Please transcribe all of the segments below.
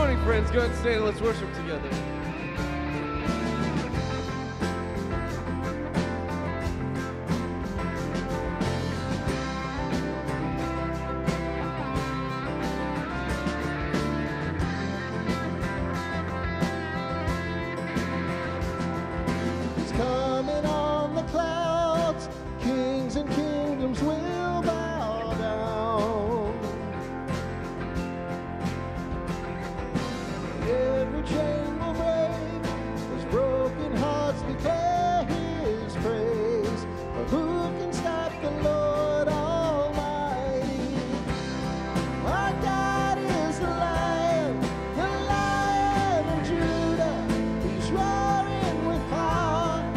morning, friends. Go ahead and stand and let's worship together. He's coming on the clouds. Kings and kingdoms will bow down. Every chain will break as broken hearts declare his praise. But who can stop the Lord Almighty? Our God is the Lion of Judah. He's roaring with power,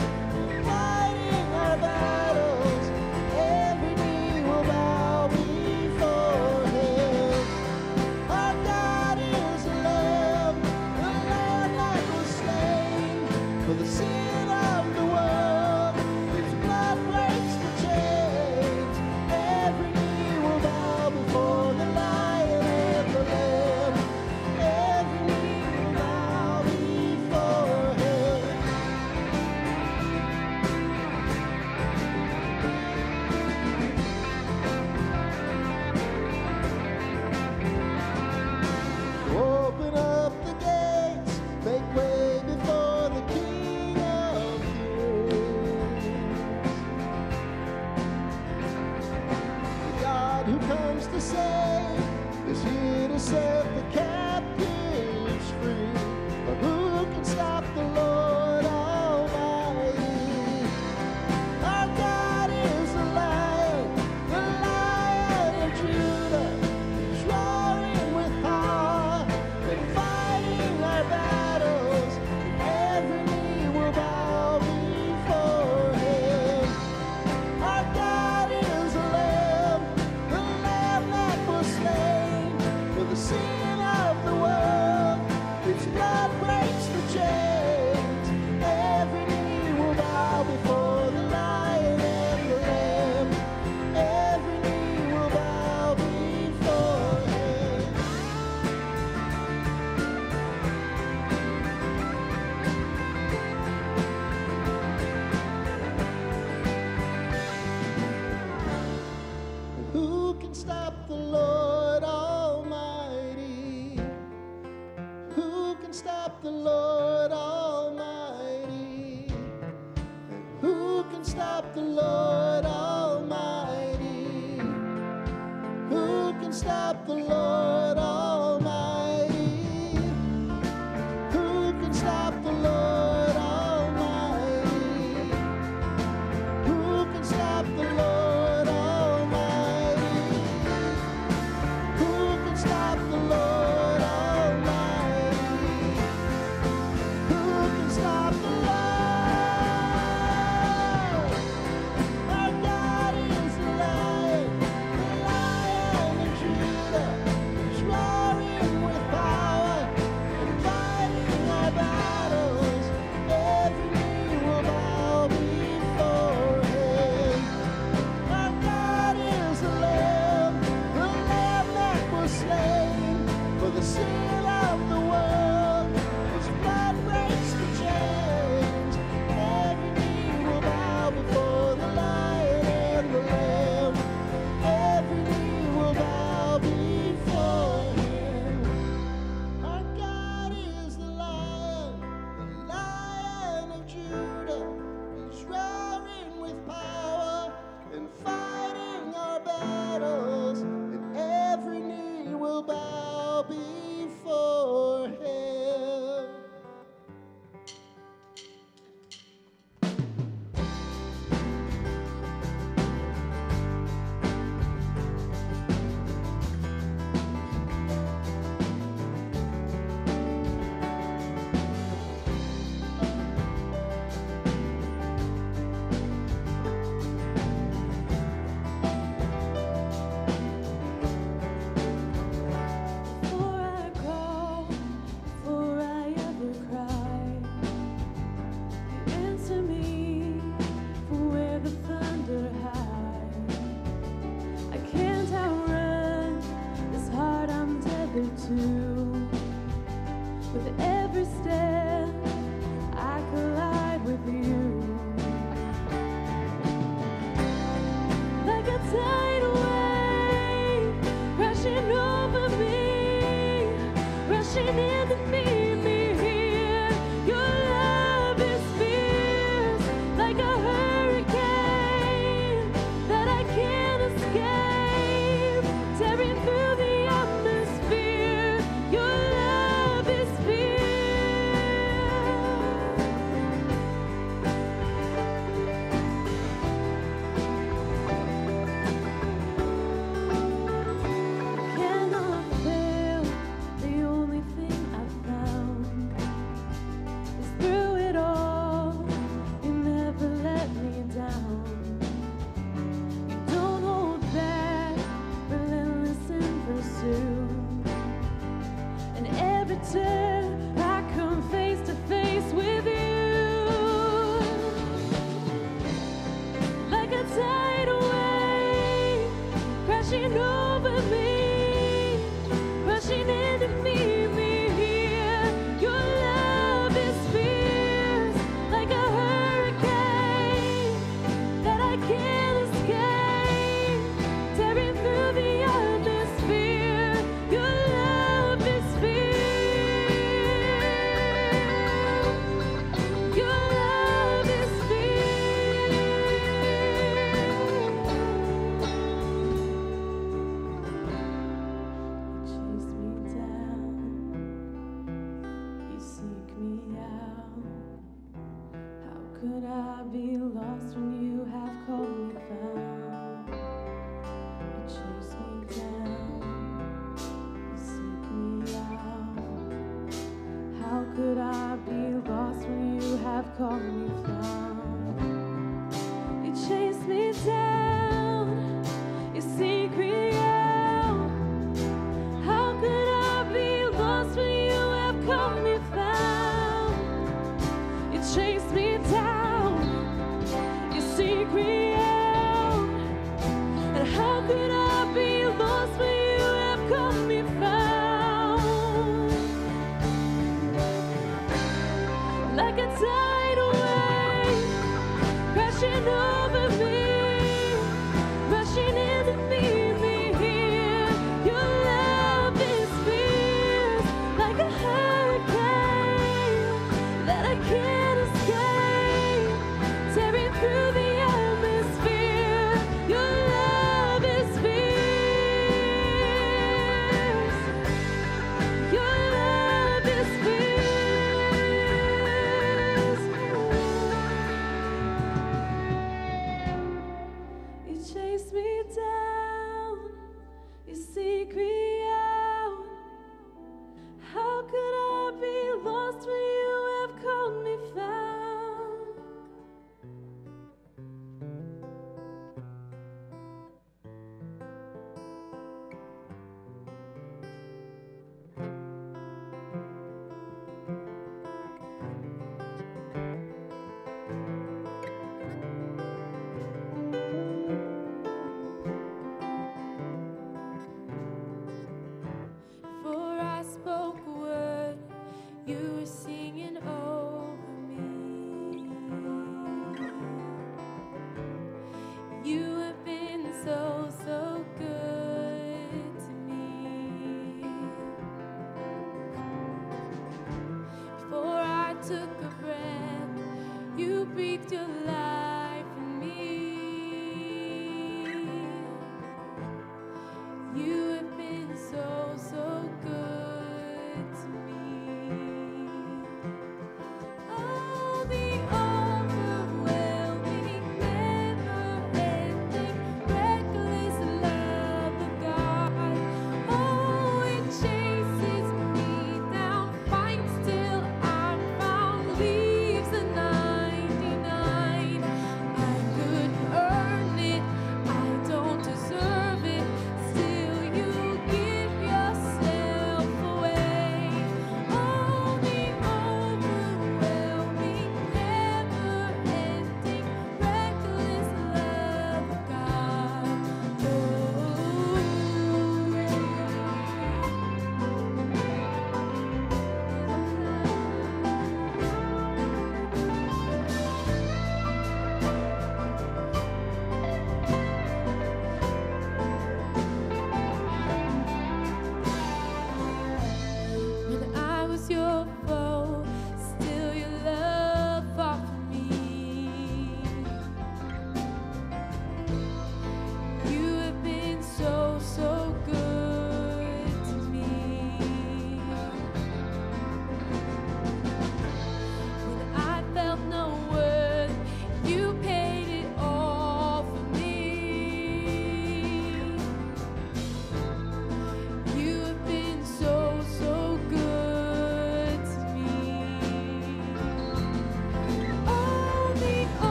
fighting our battles. Every knee will bow before him. Our God is the Lamb that was slain for the sin of the world. His blood breaks the chains. Every knee will bow before the Lion and the Lamb. Every knee will bow before him. Open up the gates, make way before the King of Kings. The God who comes to save is here to set the captives free. But who can stop the Lord Almighty? Our God is the Lion of Judah. He's roaring with power and fighting our battles. Every knee will bow before him. Our God is the Lamb that was slain for the sin of the world. His blood breaks the chains. Every knee will bow before the Lion and the Lamb. Every knee will bow before him. Who can stop the Lord Almighty? Who can stop the Lord Almighty? Who can stop the Lord Almighty? Who can stop the Lord Almighty? Who can stop the Lord Almighty? Who can stop the Lord Almighty? Who can stop the Lord Almighty? Who can stop the Lord? Our God is the Lion of Judah. crashing in to meet me here. Your love is fierce, like a hurricane that I can't escape, tearing through the atmosphere. Your love is fierce. Cannot fail. The only thing I've found is through it all, you never let me down. You don't hold back, relentless in pursuit. And every turn I come face to face with you. Like a tidal wave crashing over me, rushing in to meet me here. Your love is fierce, like a hurricane that I can't escape, tearing through the atmosphere. Your love is fierce. Your love is fierce. You chase me down, you seek me out. How could I be lost when you have called me found? You chase me down, you seek me out. How could I be lost when you have called me found? You chase me down, you seek me out. How could I be lost when you have called me found? You chase me down, you seek me out. And how could I be lost when you have called me found? Like a tidal wave crashing over me, rushing in to meet me here. Your love is fierce, like a hurricane that I can't escape, tearing through the atmosphere. Your love is fierce. Your love is fierce. You chase me down, you seek me out. How could I be lost when you have called me found?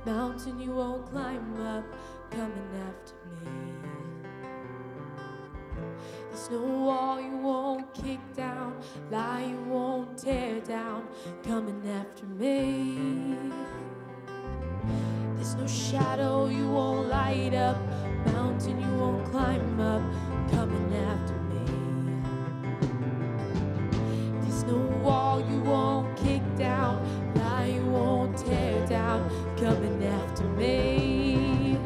mountain you won't climb up, coming after me. There's no wall you won't kick down, lie you won't tear down, coming after me. There's no shadow you won't light up, mountain you won't climb up, coming after me. There's no wall you won't kick down, lie you won't tear down, coming after me.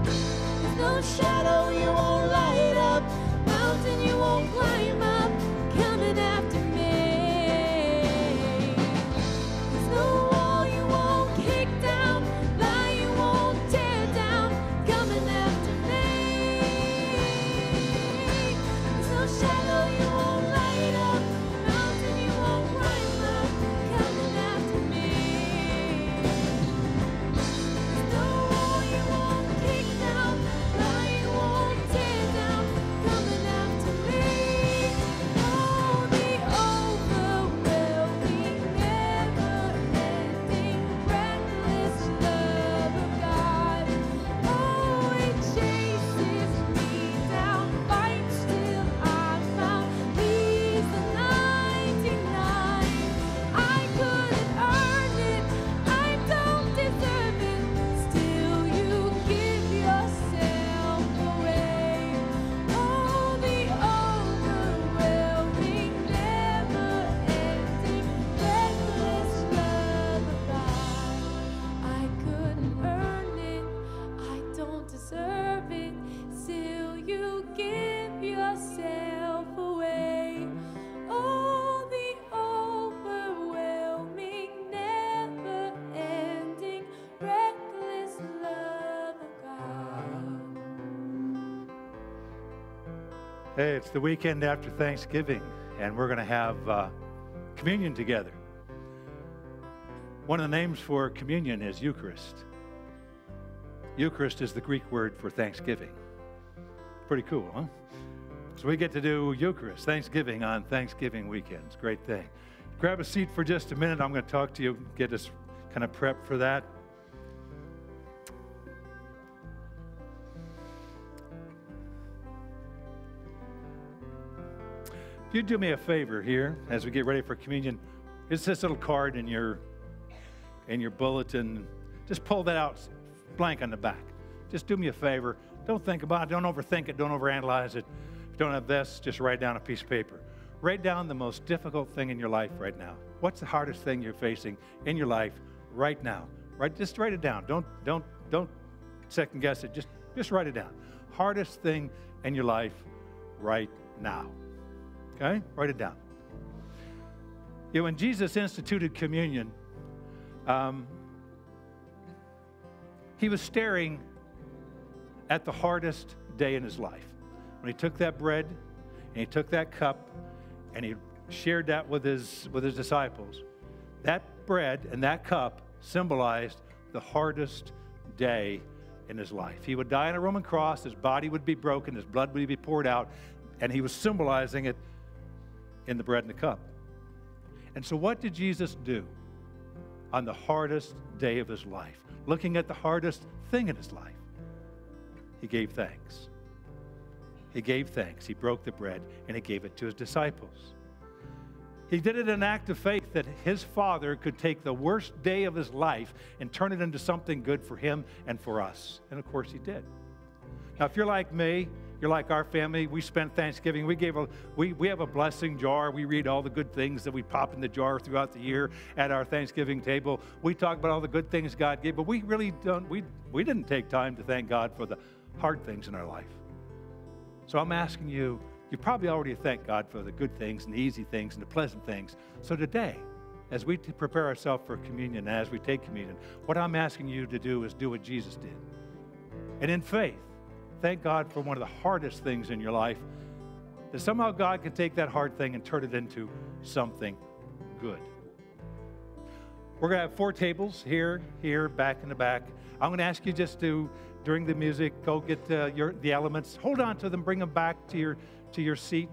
There's no shadow you won't light up, mountain you won't climb up, coming after me. There's no wall you won't kick down, lie you won't tear down, coming after me. There's no shadow you won't light up, mountain you won't climb up, coming after me. There's no wall you won't kick down, lie you won't tear down, coming after me. Oh, the overwhelming, never-ending, reckless love of God. Oh, it chases me down, fights till I'm found. He's the 99. I couldn't earn it, I don't deserve it. Still, you give yourself away. Oh, the overwhelming, never-ending, reckless love of God. I couldn't earn it, I don't deserve it. Still, you give yourself away. Oh, the overwhelming, never-ending, reckless love of God. Hey, it's the weekend after Thanksgiving, and we're going to have communion together. One of the names for communion is Eucharist. Eucharist is the Greek word for Thanksgiving. Pretty cool, huh? So we get to do Eucharist, Thanksgiving, on Thanksgiving weekends. Great thing. Grab a seat for just a minute. I'm going to talk to you, get us kind of prepped for that. If you'd do me a favor here as we get ready for communion, it's this little card in your bulletin. Just pull that out, blank on the back. Just do me a favor. Don't think about it. Don't overthink it. Don't overanalyze it. If you don't have this, just write down a piece of paper. Write down the most difficult thing in your life right now. What's the hardest thing you're facing in your life right now? Just write it down. Don't second guess it. Just write it down. Hardest thing in your life right now. Okay? Write it down. You know, when Jesus instituted communion, he was staring at the hardest day in his life. When he took that bread and he took that cup and he shared that with his disciples, that bread and that cup symbolized the hardest day in his life. He would die on a Roman cross, his body would be broken, his blood would be poured out, and he was symbolizing it in the bread and the cup. And so what did Jesus do on the hardest day of his life? Looking at the hardest thing in his life, he gave thanks. He gave thanks. He broke the bread and he gave it to his disciples. He did it in an act of faith that his Father could take the worst day of his life and turn it into something good for him and for us. And of course he did. Now, if you're like me, you're like our family, we spent Thanksgiving, we have a blessing jar. We read all the good things that we pop in the jar throughout the year at our Thanksgiving table. We talk about all the good things God gave, but we really don't, we didn't take time to thank God for the hard things in our life. So I'm asking you, you probably already thank God for the good things and the easy things and the pleasant things. So today, as we prepare ourselves for communion, as we take communion, what I'm asking you to do is do what Jesus did. And in faith, thank God for one of the hardest things in your life, that somehow God can take that hard thing and turn it into something good. We're going to have 4 tables, here, back in the back. I'm going to ask you just to, during the music, go get the elements. Hold on to them, bring them back to your seat.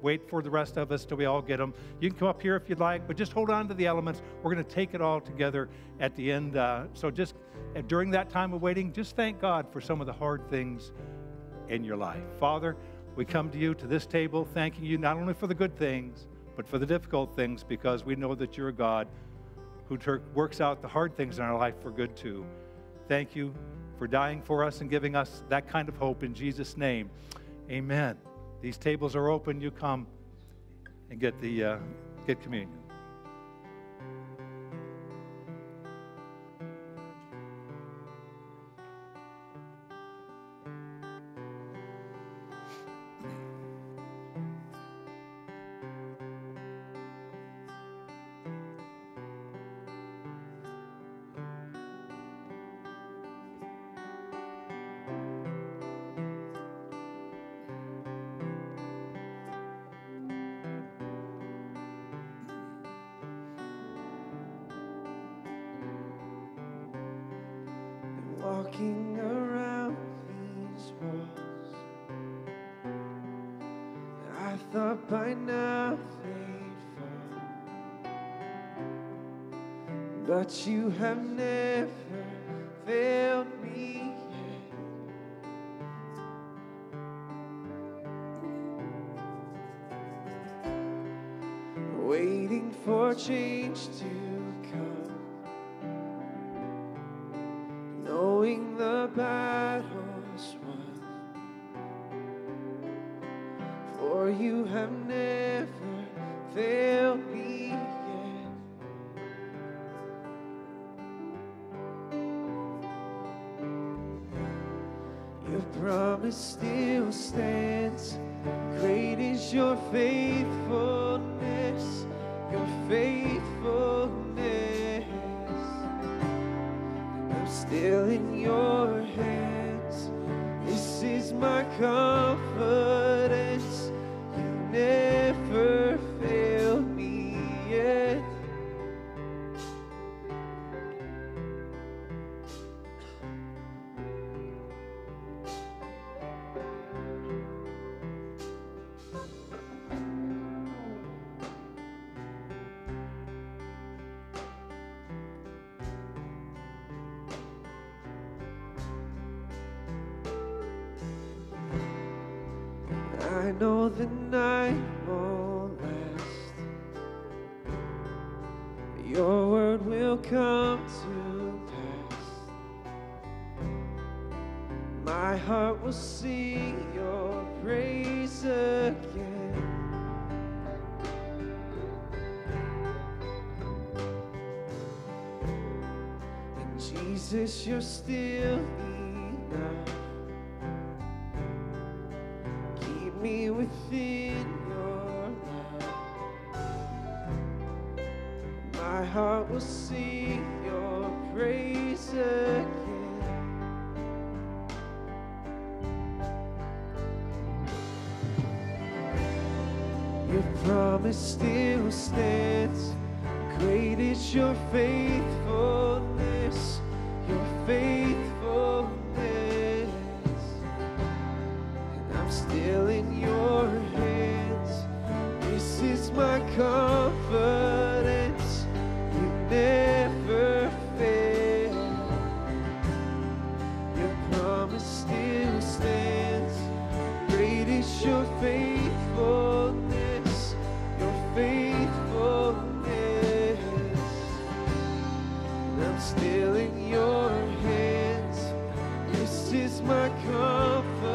wait for the rest of us till we all get them. You can come up here if you'd like, but just hold on to the elements. We're going to take it all together at the end. So just during that time of waiting, just thank God for some of the hard things in your life. Father, we come to you, to this table, thanking you not only for the good things, but for the difficult things, because we know that you're a God who works out the hard things in our life for good too. Thank you for dying for us and giving us that kind of hope in Jesus' name. Amen. These tables are open. You come and get communion. Walking around these walls, I thought by now they'd fall, but you have never failed me yet. Waiting for change to come, knowing the battle's won, for you have never failed me yet. Your promise still stands. Great is your faithfulness, your faithfulness. I'm still in your hands. This is my confidence. You never failed me yet. I know the night won't last. Your word will come to pass. My heart will sing your praise again. And Jesus, you're still enough. Me within your love. My heart will sing your praise again. Your promise still stands. Great is your faithfulness, your faithfulness. Still in your hands. This is my confidence. You never fail. Your promise still stands. Great is your faithfulness, your faithfulness. And I'm still in your hands. This is my confidence.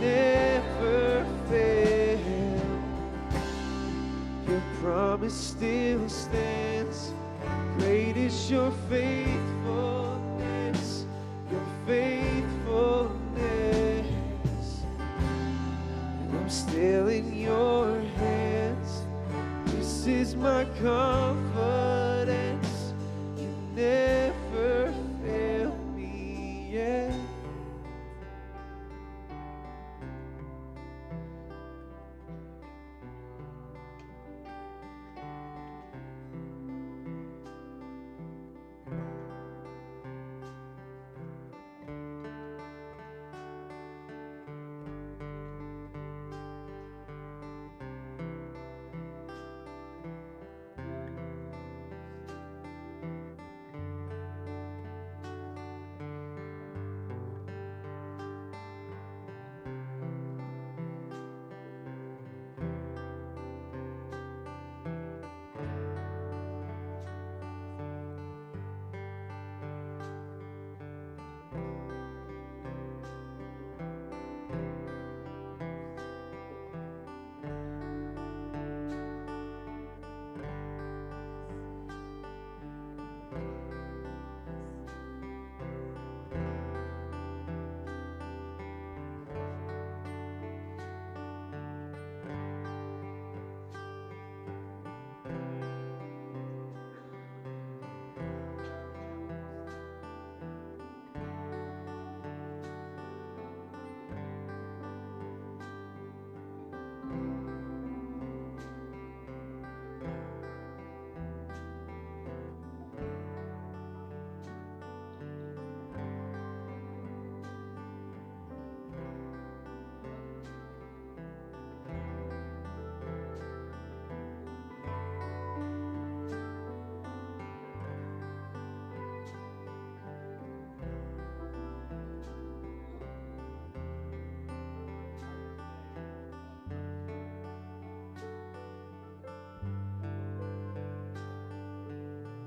Never fail. Your promise still stands. Great is your faithfulness, your faithfulness. And I'm still in your hands. This is my confidence. You never fail me yet.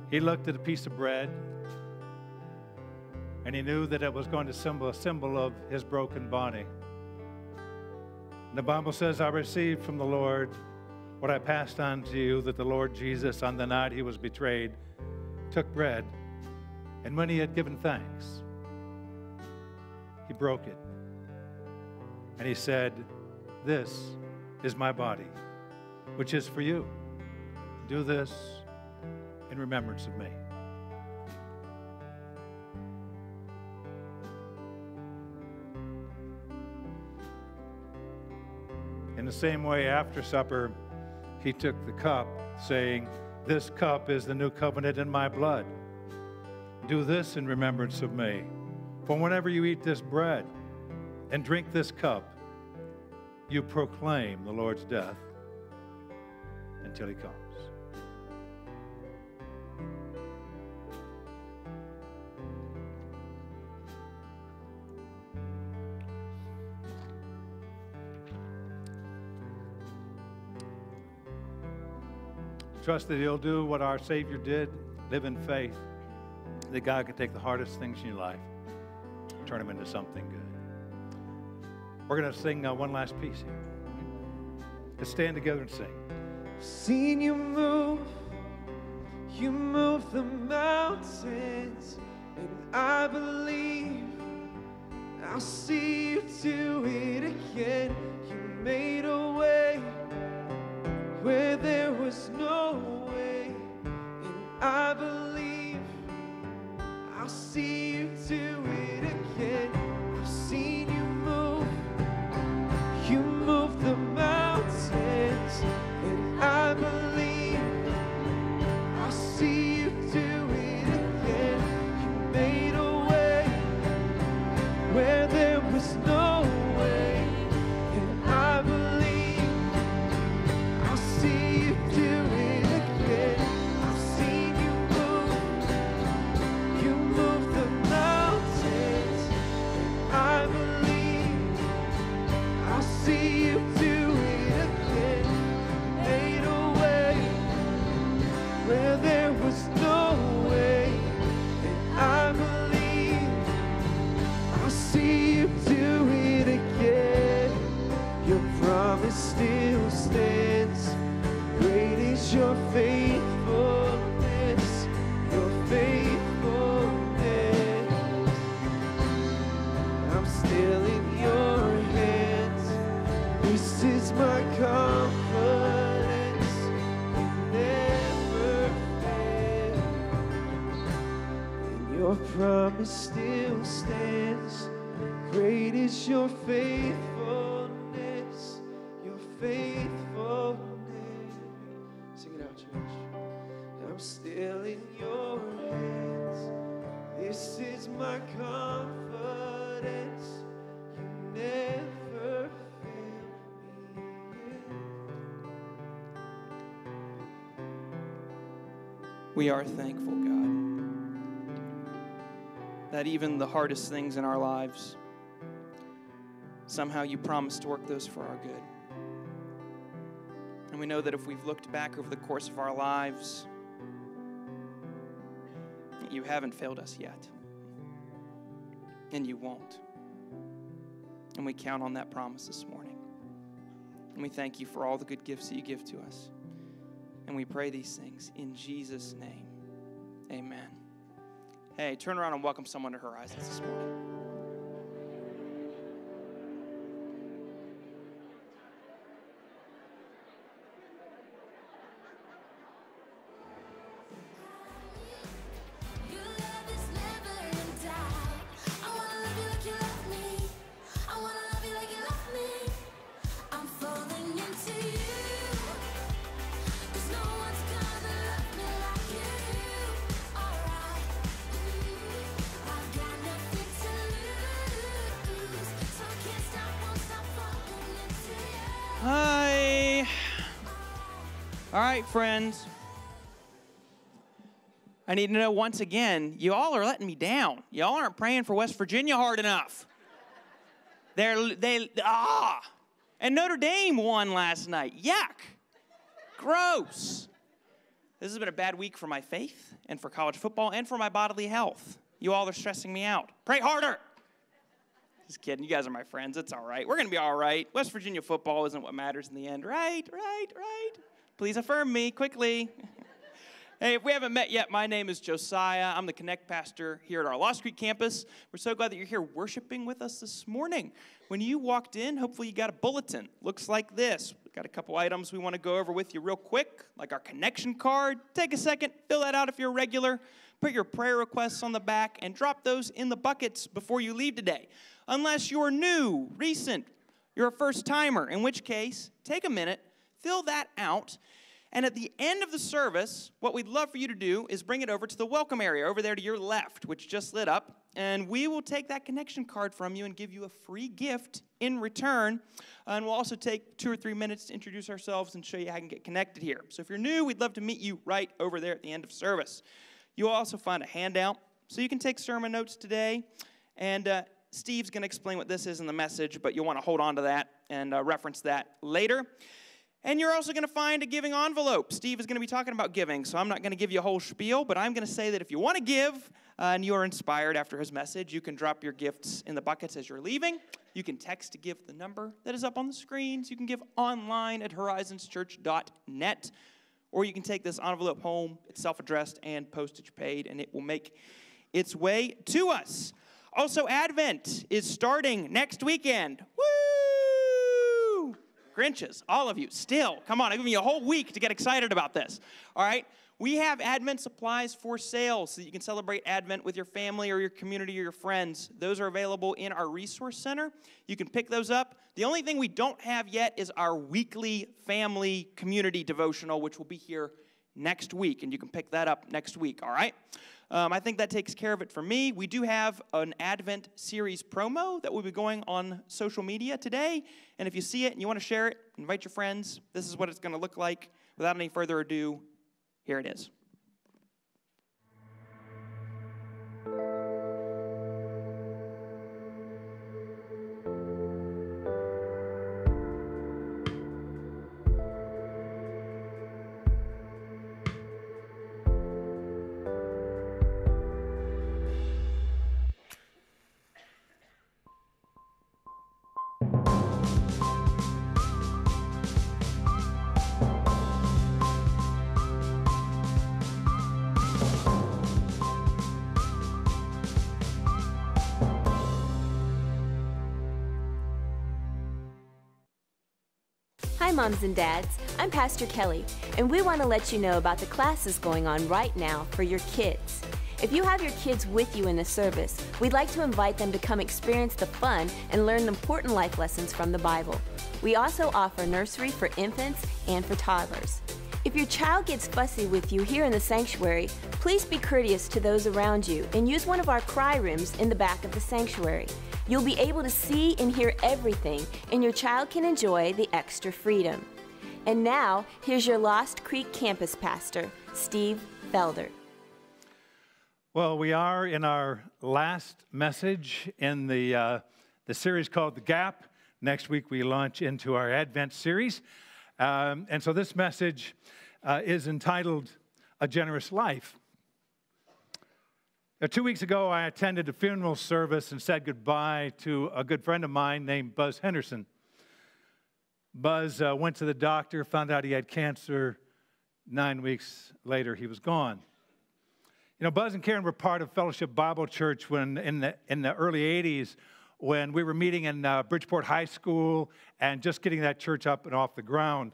He looked at a piece of bread, and he knew that it was going to a symbol of his broken body. And the Bible says, I received from the Lord what I passed on to you, that the Lord Jesus, on the night he was betrayed, took bread, and when he had given thanks, he broke it. And he said, this is my body, which is for you. Do this in remembrance of me. In the same way, after supper, he took the cup, saying, this cup is the new covenant in my blood. Do this in remembrance of me. For whenever you eat this bread and drink this cup, you proclaim the Lord's death until he comes. Trust that he'll do what our Savior did, live in faith, that God can take the hardest things in your life and turn them into something good. We're going to sing one last piece here. Let's stand together and sing. Seen you move the mountains, and I believe I'll see you do it again. You made a way where there was no way, and I believe I'll see you do it again. I've seen you move the mountains, and I believe I'll see you do it again. You made a way where there was no way, and I believe I'll see you do it again. I've seen you move the mountains, and I believe I'll see you do it again. Made a way where there was no way, and I believe I'll see you do it again. Your promise still stands. Great is your faithfulness, your faithfulness. I'm still in your hands. This is my confidence. You never fail. And your promise still stands. Great is your faithfulness, your faithfulness. Sing it out, church. I'm still in your hands. This is my confidence. You never fail me. We are thankful, God, that even the hardest things in our lives, somehow you promised to work those for our good. And we know that if we've looked back over the course of our lives, you haven't failed us yet. And you won't. And we count on that promise this morning. And we thank you for all the good gifts that you give to us. And we pray these things in Jesus' name. Amen. Hey, turn around and welcome someone to Horizons this morning. Your love is never in doubt. I wanna love you like you love me. I wanna love you like you love me. I'm falling into you. 'Cause no one's gonna love me like you do. Alright. I've got nothing to lose. So I can't stop, won't stop falling into you. Hi. All right, friends. I need to know once again, you all are letting me down. Y'all aren't praying for West Virginia hard enough. And Notre Dame won last night. Yuck. Gross. This has been a bad week for my faith and for college football and for my bodily health. You all are stressing me out. Pray harder. Just kidding. You guys are my friends. It's all right. We're going to be all right. West Virginia football isn't what matters in the end. Right. Please affirm me quickly. Hey, if we haven't met yet, my name is Josiah. I'm the Connect pastor here at our Lost Creek campus. We're so glad that you're here worshiping with us this morning. When you walked in, hopefully you got a bulletin. Looks like this. We've got a couple items we want to go over with you real quick, like our connection card. Take a second, fill that out if you're a regular. Put your prayer requests on the back and drop those in the buckets before you leave today. Unless you're new, recent, you're a first-timer, in which case, take a minute, fill that out. And at the end of the service, what we'd love for you to do is bring it over to the welcome area over there to your left, which just lit up, and we will take that connection card from you and give you a free gift in return. And we'll also take 2 or 3 minutes to introduce ourselves and show you how you can get connected here. So if you're new, we'd love to meet you right over there at the end of service. You'll also find a handout, so you can take sermon notes today. And Steve's going to explain what this is in the message, but you'll want to hold on to that and reference that later. And you're also going to find a giving envelope. Steve is going to be talking about giving, so I'm not going to give you a whole spiel, but I'm going to say that if you want to give and you are inspired after his message, you can drop your gifts in the buckets as you're leaving. You can text to give the number that is up on the screens. You can give online at horizonschurch.net, or you can take this envelope home. It's self-addressed and postage paid, and it will make its way to us. Also, Advent is starting next weekend. Woo! Grinches, all of you, still, come on, I've given you a whole week to get excited about this, all right? We have Advent supplies for sale so that you can celebrate Advent with your family or your community or your friends. Those are available in our resource center. You can pick those up. The only thing we don't have yet is our weekly family community devotional, which will be here next week, and you can pick that up next week, all right? I think that takes care of it for me. We do have an Advent series promo that will be going on social media today. And if you see it and you want to share it, invite your friends. This is what it's going to look like. Without any further ado, here it is. Hi, moms and dads. I'm Pastor Kelly, and we want to let you know about the classes going on right now for your kids. If you have your kids with you in the service, we'd like to invite them to come experience the fun and learn important life lessons from the Bible. We also offer nursery for infants and for toddlers. If your child gets fussy with you here in the sanctuary, please be courteous to those around you and use one of our cry rooms in the back of the sanctuary. You'll be able to see and hear everything, and your child can enjoy the extra freedom. And now, here's your Lost Creek campus pastor, Steve Felder. Well, we are in our last message in the series called The Gap. Next week, we launch into our Advent series. And so this message is entitled, A Generous Life. 2 weeks ago, I attended a funeral service and said goodbye to a good friend of mine named Buzz Henderson. Buzz went to the doctor, found out he had cancer. 9 weeks later, he was gone. You know, Buzz and Karen were part of Fellowship Bible Church when in the early 80s when we were meeting in Bridgeport High School and just getting that church up and off the ground.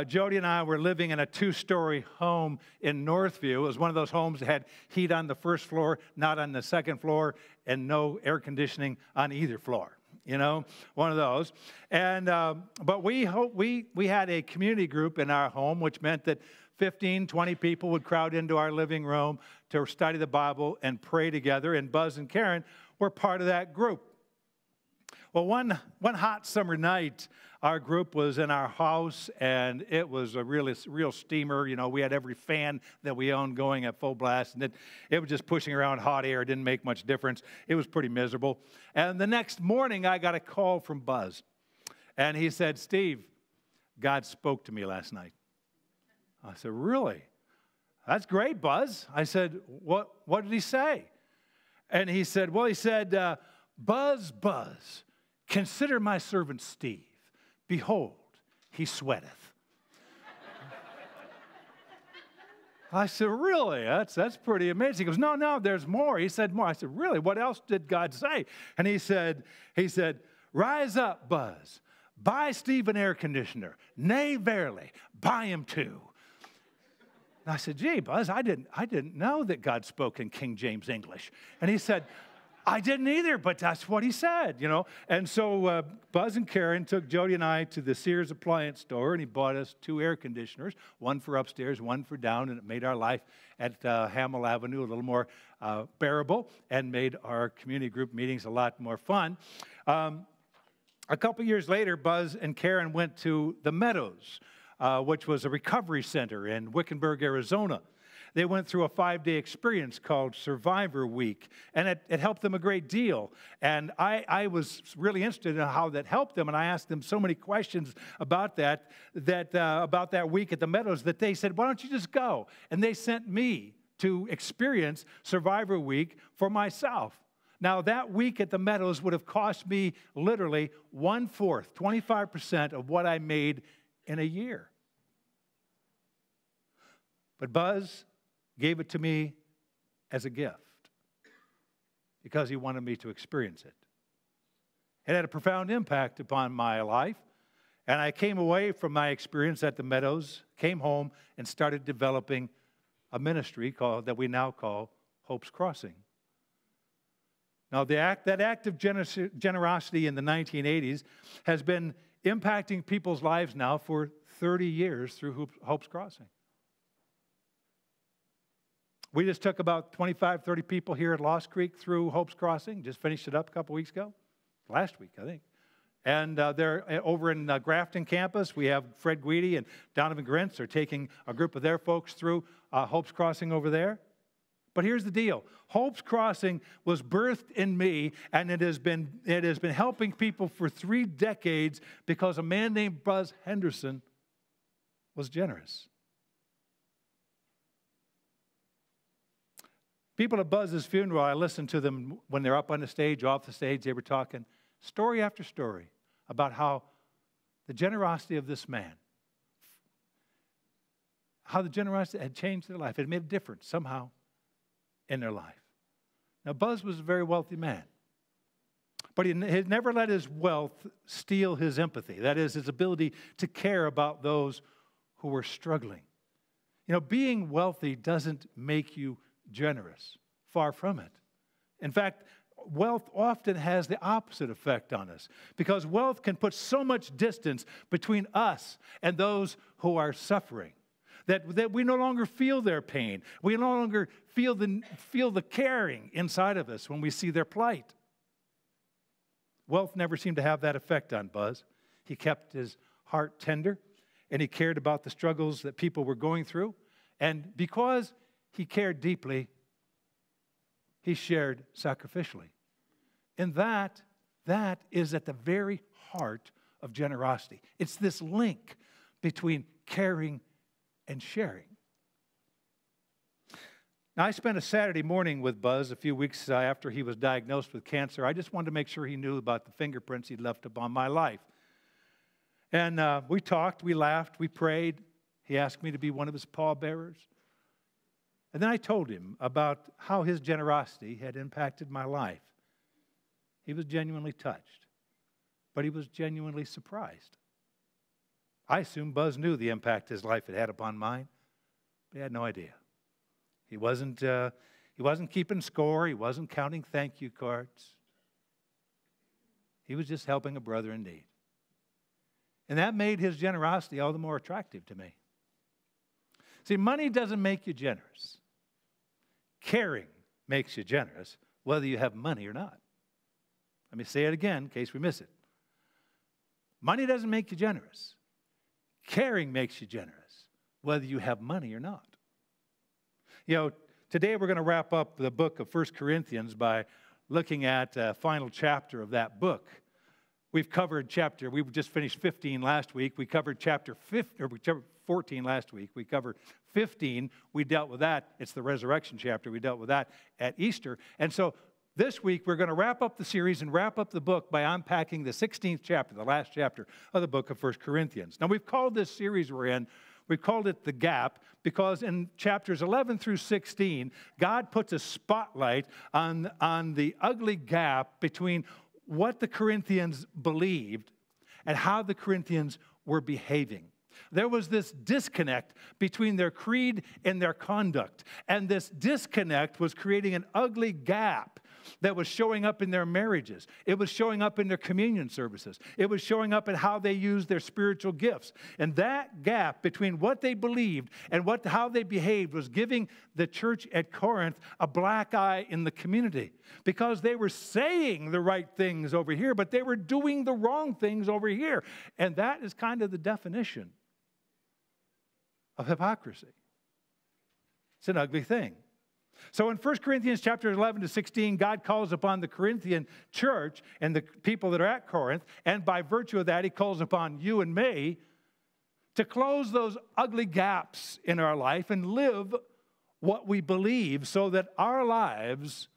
Jody and I were living in a 2-story home in Northview. It was one of those homes that had heat on the first floor, not on the second floor, and no air conditioning on either floor. You know, one of those. And but we had a community group in our home, which meant that 15, 20 people would crowd into our living room to study the Bible and pray together. And Buzz and Karen were part of that group. Well, one hot summer night, our group was in our house, and it was a real steamer. You know, we had every fan that we owned going at full blast, and it was just pushing around hot air. It didn't make much difference. It was pretty miserable. And the next morning, I got a call from Buzz, and he said, "Steve, God spoke to me last night." I said, "Really?" That's great, Buzz. I said, what did he say? And he said, Buzz, Buzz, consider my servant Steve. Behold, he sweateth. I said, really? That's pretty amazing. He goes, no, there's more. He said more. I said, really? What else did God say? And he said, rise up, Buzz. Buy Steve an air conditioner. Nay, verily, buy him two. And I said, gee, Buzz, I didn't know that God spoke in King James English. And he said, I didn't either, but that's what he said, you know. And so Buzz and Karen took Jody and I to the Sears appliance store, and he bought us 2 air conditioners, one for upstairs, one for down, and it made our life at Hamill Avenue a little more bearable and made our community group meetings a lot more fun. A couple years later, Buzz and Karen went to the Meadows, which was a recovery center in Wickenburg, Arizona. They went through a 5-day experience called Survivor Week, and it helped them a great deal. And I was really interested in how that helped them, and I asked them so many questions about that week at the Meadows that they said, why don't you just go? And they sent me to experience Survivor Week for myself. Now, that week at the Meadows would have cost me literally 1/4, 25% of what I made in a year. But Buzz gave it to me as a gift because he wanted me to experience it. It had a profound impact upon my life, and I came away from my experience at the Meadows, came home, and started developing a ministry that we now call Hope's Crossing. Now, that act of generosity in the 1980s has been impacting people's lives now for 30 years through Hope's Crossing. We just took about 25, 30 people here at Lost Creek through Hope's Crossing. Just finished it up a couple weeks ago. Last week, I think. And they're over in Grafton campus. We have Fred Guidi and Donovan Grintz are taking a group of their folks through Hope's Crossing over there. But here's the deal. Hope's Crossing was birthed in me, and it has been helping people for 3 decades because a man named Buzz Henderson was generous. People at Buzz's funeral, I listened to them when they're up on the stage, off the stage, they were talking story after story about how the generosity of this man, how the generosity had changed their life. It made a difference somehow in their life. Now, Buzz was a very wealthy man, but he never let his wealth steal his empathy. That is, his ability to care about those who were struggling. You know, being wealthy doesn't make you generous. Far from it. In fact, wealth often has the opposite effect on us because wealth can put so much distance between us and those who are suffering that we no longer feel their pain. We no longer feel the caring inside of us when we see their plight. Wealth never seemed to have that effect on Buzz. He kept his heart tender, and he cared about the struggles that people were going through. And because he cared deeply, he shared sacrificially. And that is at the very heart of generosity. It's this link between caring and sharing. Now, I spent a Saturday morning with Buzz a few weeks after he was diagnosed with cancer. I just wanted to make sure he knew about the fingerprints he'd left upon my life. And we talked, we laughed, we prayed. He asked me to be one of his pallbearers. And then I told him about how his generosity had impacted my life. He was genuinely touched, but he was genuinely surprised. I assume Buzz knew the impact his life had had upon mine, but he had no idea. He wasn't keeping score. He wasn't counting thank you cards. He was just helping a brother in need. And that made his generosity all the more attractive to me. See, money doesn't make you generous. Caring makes you generous, whether you have money or not. Let me say it again in case we miss it. Money doesn't make you generous. Caring makes you generous, whether you have money or not. You know, today we're going to wrap up the book of 1 Corinthians by looking at a final chapter of that book. We've covered we just finished 15 last week. We covered chapter 14 last week. We covered 15. We dealt with that. It's the resurrection chapter. We dealt with that at Easter. And so this week, we're going to wrap up the series and wrap up the book by unpacking the 16th chapter, the last chapter of the book of 1 Corinthians. Now, we've called this series we're in, we've called it The Gap, because in chapters 11 through 16, God puts a spotlight on the ugly gap between what the Corinthians believed and how the Corinthians were behaving. There was this disconnect between their creed and their conduct, and this disconnect was creating an ugly gap that was showing up in their marriages. It was showing up in their communion services. It was showing up in how they used their spiritual gifts. And that gap between what they believed and how they behaved was giving the church at Corinth a black eye in the community, because they were saying the right things over here, but they were doing the wrong things over here. And that is kind of the definition of hypocrisy. It's an ugly thing. So in 1 Corinthians chapters 11 to 16, God calls upon the Corinthian church and the people that are at Corinth, and by virtue of that, he calls upon you and me to close those ugly gaps in our life and live what we believe so that our lives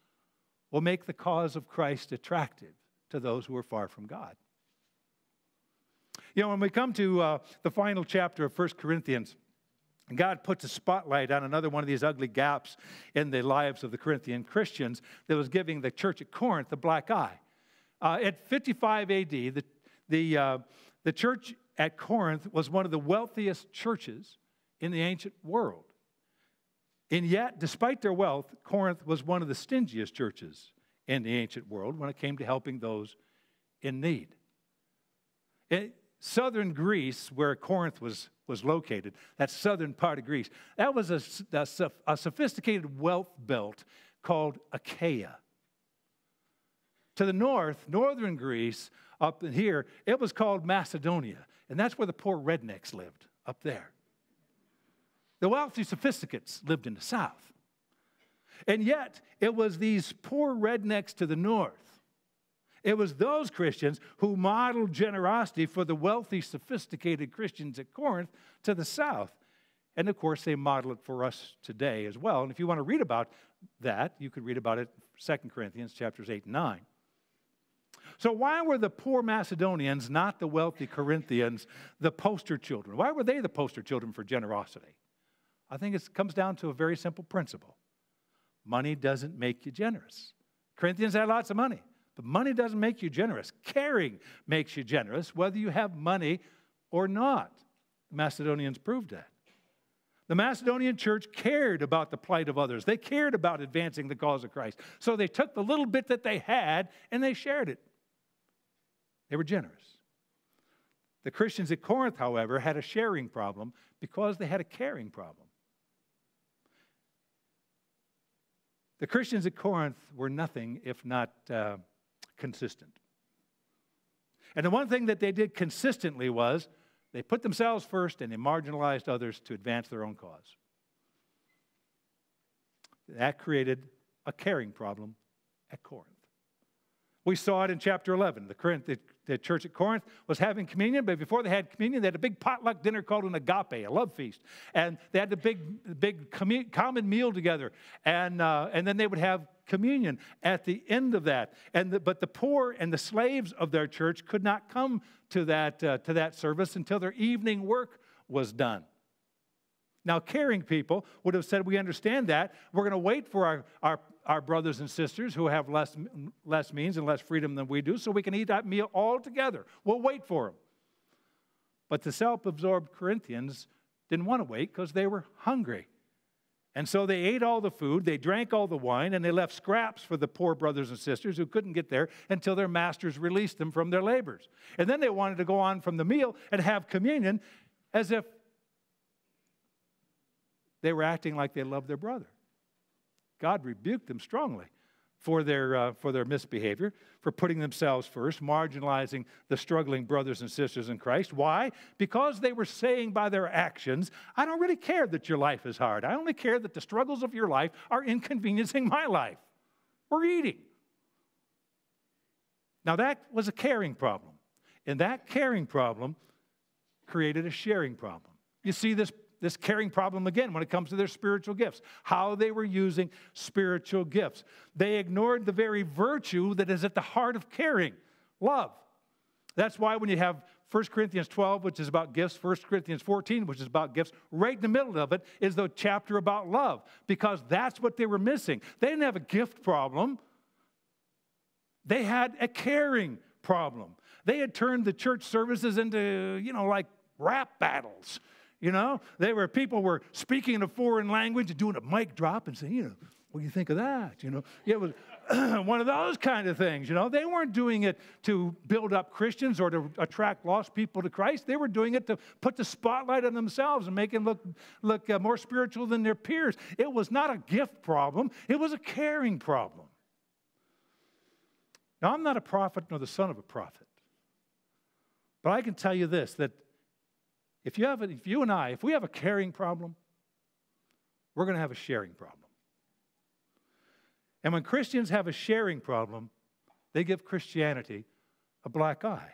will make the cause of Christ attractive to those who are far from God. You know, when we come to the final chapter of 1 Corinthians, God puts a spotlight on another one of these ugly gaps in the lives of the Corinthian Christians that was giving the church at Corinth a black eye. At 55 AD, the church at Corinth was one of the wealthiest churches in the ancient world. And yet, despite their wealth, Corinth was one of the stingiest churches in the ancient world when it came to helping those in need. In southern Greece, where Corinth was located, that southern part of Greece, that was a sophisticated wealth belt called Achaia. To the north, northern Greece, up in here, it was called Macedonia, and that's where the poor rednecks lived, up there. The wealthy sophisticates lived in the south. And yet, it was these poor rednecks to the north. It was those Christians who modeled generosity for the wealthy, sophisticated Christians at Corinth to the south. And of course, they model it for us today as well. And if you want to read about that, you could read about it in 2 Corinthians chapters 8 and 9. So why were the poor Macedonians, not the wealthy Corinthians, the poster children? Why were they the poster children for generosity? I think it comes down to a very simple principle. Money doesn't make you generous. Corinthians had lots of money. But money doesn't make you generous. Caring makes you generous, whether you have money or not. The Macedonians proved that. The Macedonian church cared about the plight of others. They cared about advancing the cause of Christ. So they took the little bit that they had and they shared it. They were generous. The Christians at Corinth, however, had a sharing problem because they had a caring problem. The Christians at Corinth were nothing if not consistent. And the one thing that they did consistently was they put themselves first and they marginalized others to advance their own cause. That created a caring problem at Corinth. We saw it in chapter 11. The church at Corinth was having communion, but before they had communion, they had a big potluck dinner called an agape, a love feast. And they had the big common meal together. And then they would have communion at the end of that. But the poor and the slaves of their church could not come to that service until their evening work was done. Now, caring people would have said, we understand that. We're going to wait for our brothers and sisters who have less means and less freedom than we do so we can eat that meal all together. We'll wait for them. But the self-absorbed Corinthians didn't want to wait because they were hungry. And so they ate all the food, they drank all the wine, and they left scraps for the poor brothers and sisters who couldn't get there until their masters released them from their labors. And then they wanted to go on from the meal and have communion as if they were acting like they loved their brother. God rebuked them strongly for their misbehavior, for putting themselves first, marginalizing the struggling brothers and sisters in Christ. Why? Because they were saying by their actions, I don't really care that your life is hard. I only care that the struggles of your life are inconveniencing my life. We're eating. Now that was a caring problem. And that caring problem created a sharing problem. You see this caring problem again when it comes to their spiritual gifts, how they were using spiritual gifts. They ignored the very virtue that is at the heart of caring, love. That's why when you have 1 Corinthians 12, which is about gifts, 1 Corinthians 14, which is about gifts, right in the middle of it is the chapter about love, because that's what they were missing. They didn't have a gift problem. They had a caring problem. They had turned the church services into, like rap battles. People were speaking in a foreign language and doing a mic drop and saying, what do you think of that? It was one of those kind of things. They weren't doing it to build up Christians or to attract lost people to Christ. They were doing it to put the spotlight on themselves and make them look more spiritual than their peers. It was not a gift problem. It was a caring problem. Now, I'm not a prophet nor the son of a prophet, but I can tell you this, that if you and I have a caring problem, we're going to have a sharing problem. And when Christians have a sharing problem, they give Christianity a black eye,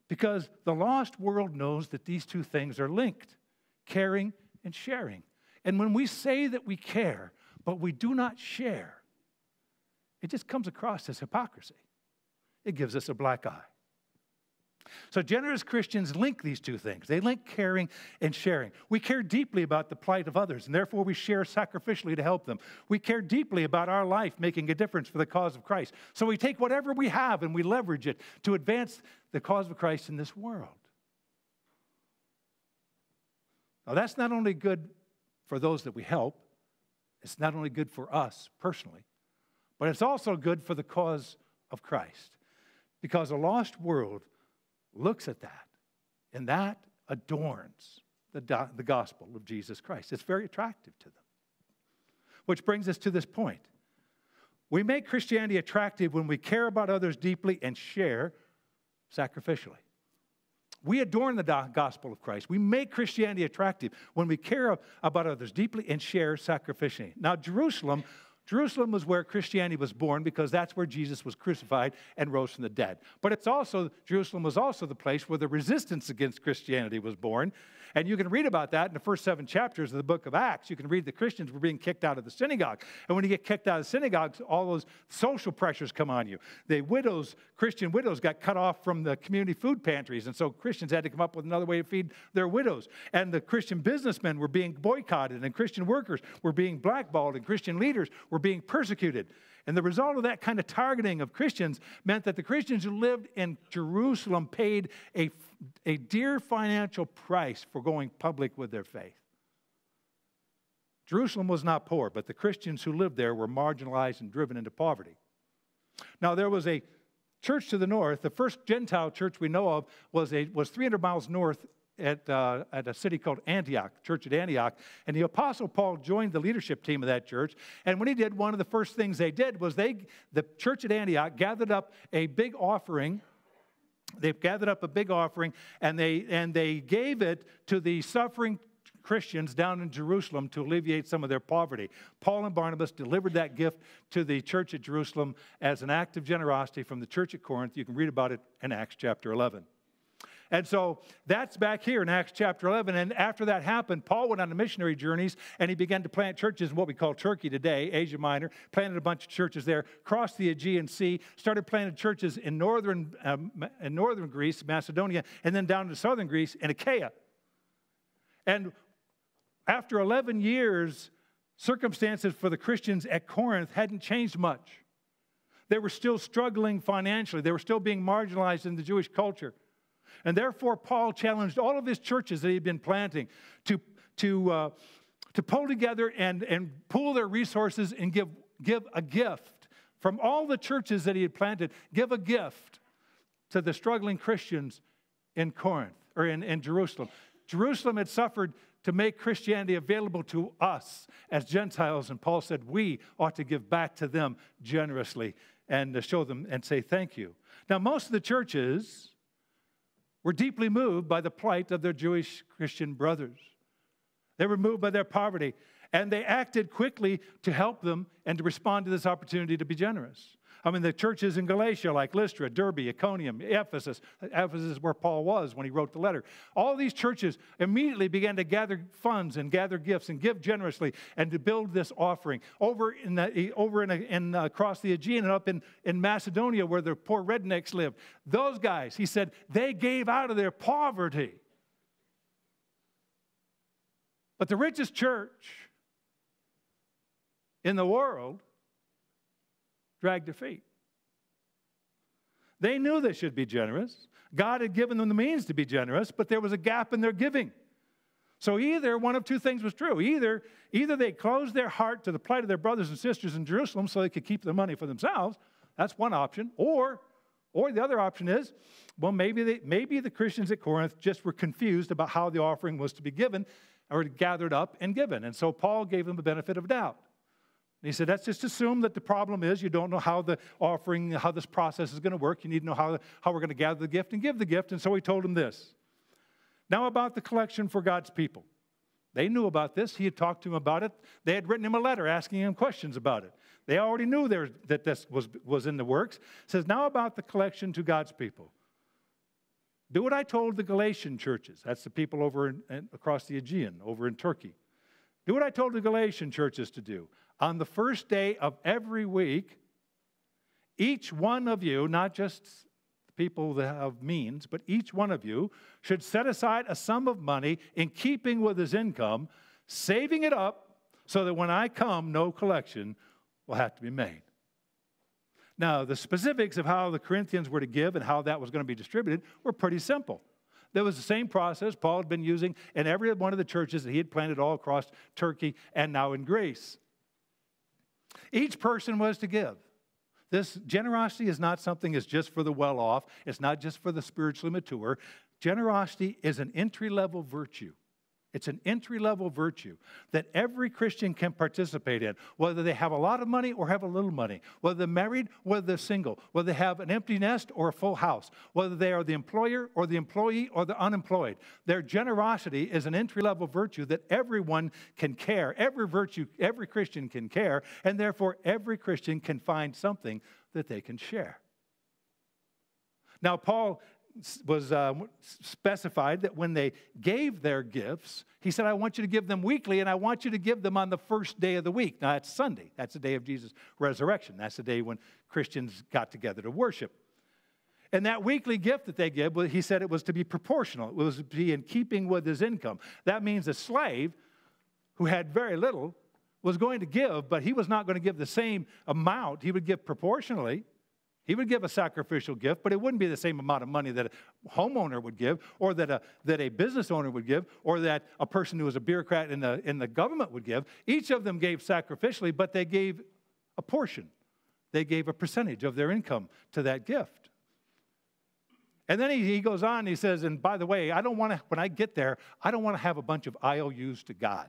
because the lost world knows that these two things are linked, caring and sharing. And when we say that we care, but we do not share, it just comes across as hypocrisy. It gives us a black eye. So generous Christians link these two things. They link caring and sharing. We care deeply about the plight of others, and therefore we share sacrificially to help them. We care deeply about our life making a difference for the cause of Christ. So we take whatever we have and we leverage it to advance the cause of Christ in this world. Now, that's not only good for those that we help, it's not only good for us personally, but it's also good for the cause of Christ. Because a lost world looks at that, and that adorns the gospel of Jesus Christ. It's very attractive to them. Which brings us to this point. We make Christianity attractive when we care about others deeply and share sacrificially. We adorn the gospel of Christ. We make Christianity attractive when we care about others deeply and share sacrificially. Now, Jerusalem was where Christianity was born, because that's where Jesus was crucified and rose from the dead. But Jerusalem was also the place where the resistance against Christianity was born. And you can read about that in the first 7 chapters of the book of Acts. You can read the Christians were being kicked out of the synagogue. And when you get kicked out of the synagogues, all those social pressures come on you. Christian widows got cut off from the community food pantries. And so Christians had to come up with another way to feed their widows. And the Christian businessmen were being boycotted, and Christian workers were being blackballed, and Christian leaders were being persecuted. And the result of that kind of targeting of Christians meant that the Christians who lived in Jerusalem paid a dear financial price for going public with their faith. Jerusalem was not poor, but the Christians who lived there were marginalized and driven into poverty. Now, there was a church to the north. The first Gentile church we know of was 300 miles north at a city called Antioch, church at Antioch. And the Apostle Paul joined the leadership team of that church. And when he did, one of the first things they did was the church at Antioch gathered up a big offering. They gathered up a big offering, and they gave it to the suffering Christians down in Jerusalem to alleviate some of their poverty. Paul and Barnabas delivered that gift to the church at Jerusalem as an act of generosity from the church at Corinth. You can read about it in Acts chapter 11. And so that's back here in Acts chapter 11. And after that happened, Paul went on missionary journeys, and he began to plant churches in what we call Turkey today, Asia Minor, planted a bunch of churches there, crossed the Aegean Sea, started planting churches in northern Greece, Macedonia, and then down to southern Greece in Achaia. And after 11 years, circumstances for the Christians at Corinth hadn't changed much. They were still struggling financially. They were still being marginalized in the Jewish culture. And therefore, Paul challenged all of his churches that he had been planting to pull together and pool their resources and give a gift. From all the churches that he had planted, give a gift to the struggling Christians in Corinth, or in Jerusalem. Jerusalem had suffered to make Christianity available to us as Gentiles, and Paul said we ought to give back to them generously and to show them and say thank you. Now, most of the churches were deeply moved by the plight of their Jewish Christian brothers. They were moved by their poverty, and they acted quickly to help them and to respond to this opportunity to be generous. I mean, the churches in Galatia, like Lystra, Derbe, Iconium, Ephesus is where Paul was when he wrote the letter. All these churches immediately began to gather funds and gather gifts and give generously and to build this offering. Across the Aegean and up in Macedonia where the poor rednecks lived, those guys, he said, they gave out of their poverty. But the richest church in the world dragged their feet. They knew they should be generous. God had given them the means to be generous, but there was a gap in their giving. So either one of two things was true. Either they closed their heart to the plight of their brothers and sisters in Jerusalem so they could keep their money for themselves. That's one option. Or the other option is, well, maybe the Christians at Corinth just were confused about how the offering was to be given or gathered up and given. And so Paul gave them the benefit of doubt. And he said, let's just assume that the problem is you don't know how the offering, how this process is going to work. You need to know how we're going to gather the gift and give the gift. And so he told them this. Now about the collection for God's people. They knew about this. He had talked to them about it. They had written him a letter asking him questions about it. They already knew that this was in the works. It says, now about the collection to God's people. Do what I told the Galatian churches. That's the people over across the Aegean, over in Turkey. Do what I told the Galatian churches to do. On the first day of every week, each one of you, not just people that have means, but each one of you should set aside a sum of money in keeping with his income, saving it up so that when I come, no collection will have to be made. Now, the specifics of how the Corinthians were to give and how that was going to be distributed were pretty simple. There was the same process Paul had been using in every one of the churches that he had planted all across Turkey and now in Greece. Each person was to give. This generosity is not something that's just for the well-off. It's not just for the spiritually mature. Generosity is an entry-level virtue. It's an entry-level virtue that every Christian can participate in, whether they have a lot of money or have a little money, whether they're married, whether they're single, whether they have an empty nest or a full house, whether they are the employer or the employee or the unemployed. Their generosity is an entry-level virtue that everyone can care. Every Christian can care, and therefore every Christian can find something that they can share. Now, Paul was specified that when they gave their gifts, he said, I want you to give them weekly, and I want you to give them on the first day of the week. Now, that's Sunday. That's the day of Jesus' resurrection. That's the day when Christians got together to worship. And that weekly gift that they give, he said it was to be proportional. It was to be in keeping with his income. That means a slave who had very little was going to give, but he was not going to give the same amount. He would give proportionally. He would give a sacrificial gift, but it wouldn't be the same amount of money that a homeowner would give, or that a business owner would give, or that a person who was a bureaucrat in the government would give. Each of them gave sacrificially, but they gave a portion. They gave a percentage of their income to that gift. And then he goes on, he says, and by the way, when I get there, I don't want to have a bunch of IOUs to God.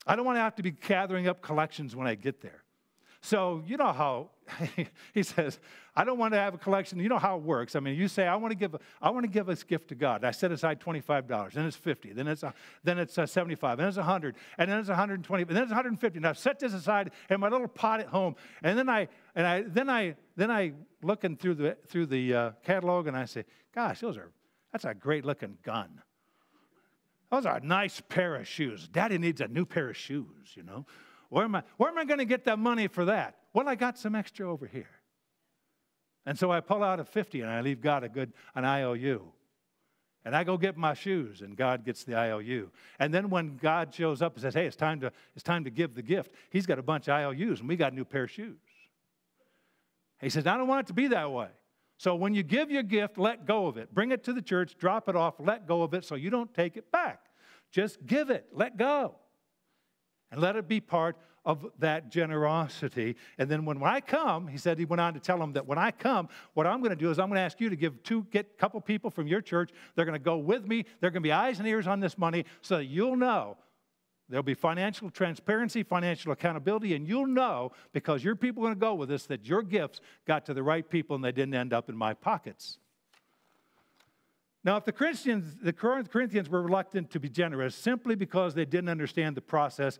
I don't want to have to be gathering up collections when I get there. So you know how, he says, I don't want to have a collection. You know how it works. I mean, you say, I want to give this gift to God. I set aside $25, then it's $50, then it's $75, then it's $100, and then it's $120, and then it's $150. Now I've set this aside in my little pot at home, and then I looking through the catalog, and I say, gosh, that's a great looking gun. Those are a nice pair of shoes. Daddy needs a new pair of shoes, you know. Where am I going to get that money for that? Well, I got some extra over here. And so I pull out a 50 and I leave God an IOU. And I go get my shoes and God gets the IOU. And then when God shows up and says, hey, it's time to give the gift, he's got a bunch of IOUs and we got a new pair of shoes. He says, I don't want it to be that way. So when you give your gift, let go of it. Bring it to the church, drop it off, let go of it so you don't take it back. Just give it, let go. And let it be part of that generosity. And then when I come, he went on to tell them that when I come, what I'm going to do is I'm going to ask you to get a couple people from your church. They're going to go with me. They're going to be eyes and ears on this money so that you'll know. There'll be financial transparency, financial accountability, and you'll know, because your people are going to go with us, that your gifts got to the right people and they didn't end up in my pockets. Now, if the Corinthians were reluctant to be generous simply because they didn't understand the process,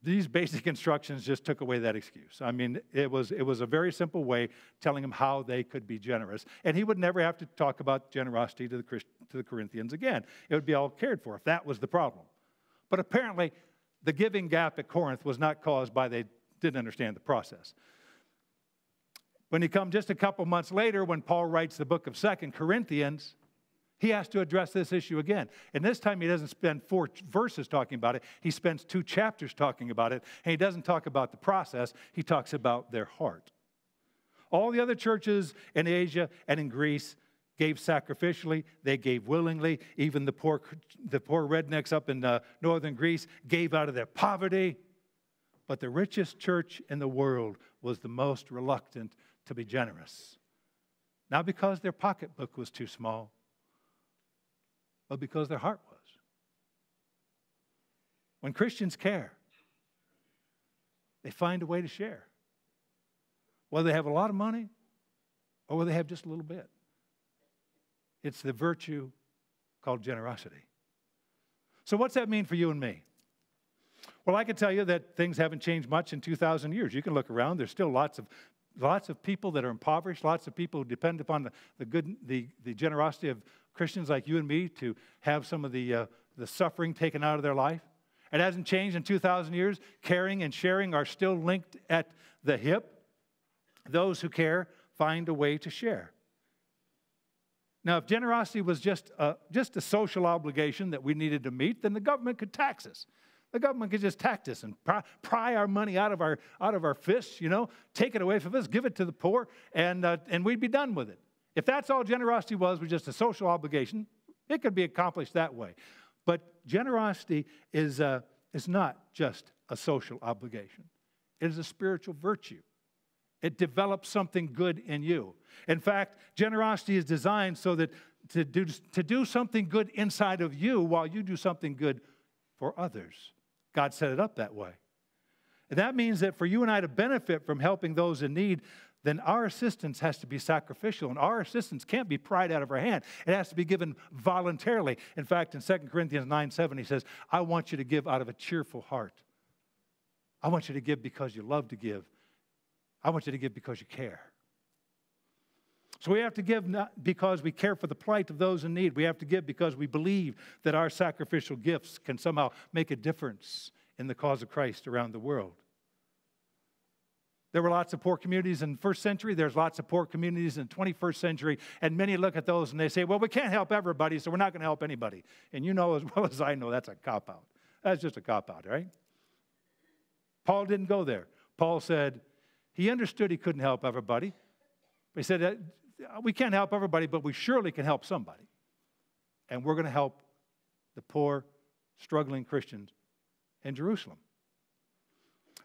these basic instructions just took away that excuse. I mean, it was a very simple way telling them how they could be generous. And he would never have to talk about generosity to the Corinthians again. It would be all cared for if that was the problem. But apparently, the giving gap at Corinth was not caused by they didn't understand the process. When you come just a couple months later, when Paul writes the book of 2 Corinthians, he has to address this issue again. And this time he doesn't spend 4 verses talking about it. He spends 2 chapters talking about it. And he doesn't talk about the process. He talks about their heart. All the other churches in Asia and in Greece gave sacrificially. They gave willingly. Even the poor rednecks up in northern Greece gave out of their poverty. But the richest church in the world was the most reluctant to be generous. Not because their pocketbook was too small, but because their heart was. When Christians care, they find a way to share. Whether they have a lot of money or whether they have just a little bit. It's the virtue called generosity. So what's that mean for you and me? Well, I can tell you that things haven't changed much in 2,000 years. You can look around. There's still lots of people that are impoverished, lots of people who depend upon the generosity of Christians like you and me to have some of the suffering taken out of their life. It hasn't changed in 2,000 years. Caring and sharing are still linked at the hip. Those who care find a way to share. Now, if generosity was just a social obligation that we needed to meet, then the government could tax us. The government could just tax us and pry our money out of our fists, take it away from us, give it to the poor, and we'd be done with it. If that's all generosity was just a social obligation, it could be accomplished that way. But generosity is not just a social obligation. It is a spiritual virtue. It develops something good in you. In fact, generosity is designed so that to do something good inside of you while you do something good for others. God set it up that way. And that means that for you and I to benefit from helping those in need, then our assistance has to be sacrificial, and our assistance can't be pried out of our hand. It has to be given voluntarily. In fact, in 2 Corinthians 9:7, he says, I want you to give out of a cheerful heart. I want you to give because you love to give. I want you to give because you care. So we have to give not because we care for the plight of those in need. We have to give because we believe that our sacrificial gifts can somehow make a difference in the cause of Christ around the world. There were lots of poor communities in the first century. There's lots of poor communities in the 21st century. And many look at those and they say, well, we can't help everybody, so we're not going to help anybody. And you know as well as I know that's a cop-out. That's just a cop-out, right? Paul didn't go there. Paul said he understood he couldn't help everybody. He said, we can't help everybody, but we surely can help somebody. And we're going to help the poor, struggling Christians in Jerusalem.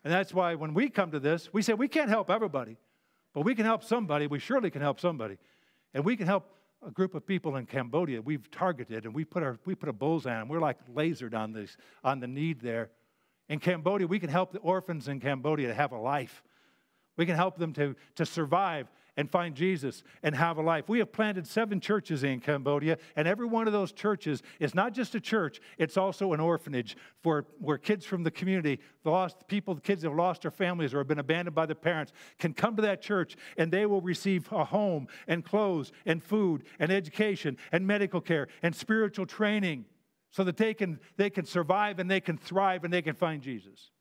And that's why when we come to this, we say we can't help everybody, but we can help somebody. We surely can help somebody. And we can help a group of people in Cambodia. We've targeted and we put a bullseye on them. We're like lasered on the need there. In Cambodia, we can help the orphans in Cambodia to have a life. We can help them to survive and find Jesus and have a life. We have planted 7 churches in Cambodia, and every one of those churches is not just a church, it's also an orphanage where kids from the community, kids that have lost their families or have been abandoned by their parents, can come to that church and they will receive a home and clothes and food and education and medical care and spiritual training so that they can survive and they can thrive and they can find Jesus.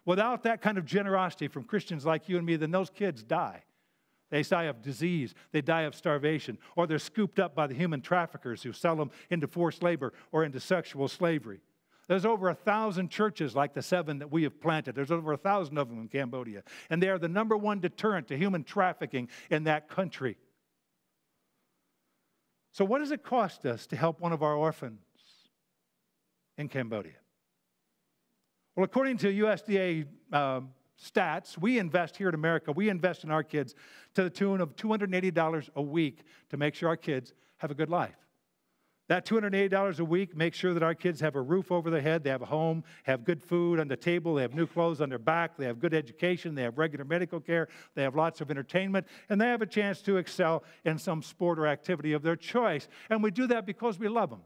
Without that kind of generosity from Christians like you and me, then those kids die. They die of disease, they die of starvation, or they're scooped up by the human traffickers who sell them into forced labor or into sexual slavery. There's over 1,000 churches like the 7 that we have planted. There's over 1,000 of them in Cambodia. And they are the #1 deterrent to human trafficking in that country. So what does it cost us to help one of our orphans in Cambodia? Well, according to USDA stats, we invest here in America, we invest in our kids to the tune of $280 a week to make sure our kids have a good life. That $280 a week makes sure that our kids have a roof over their head, they have a home, have good food on the table, they have new clothes on their back, they have good education, they have regular medical care, they have lots of entertainment, and they have a chance to excel in some sport or activity of their choice. And we do that because we love them.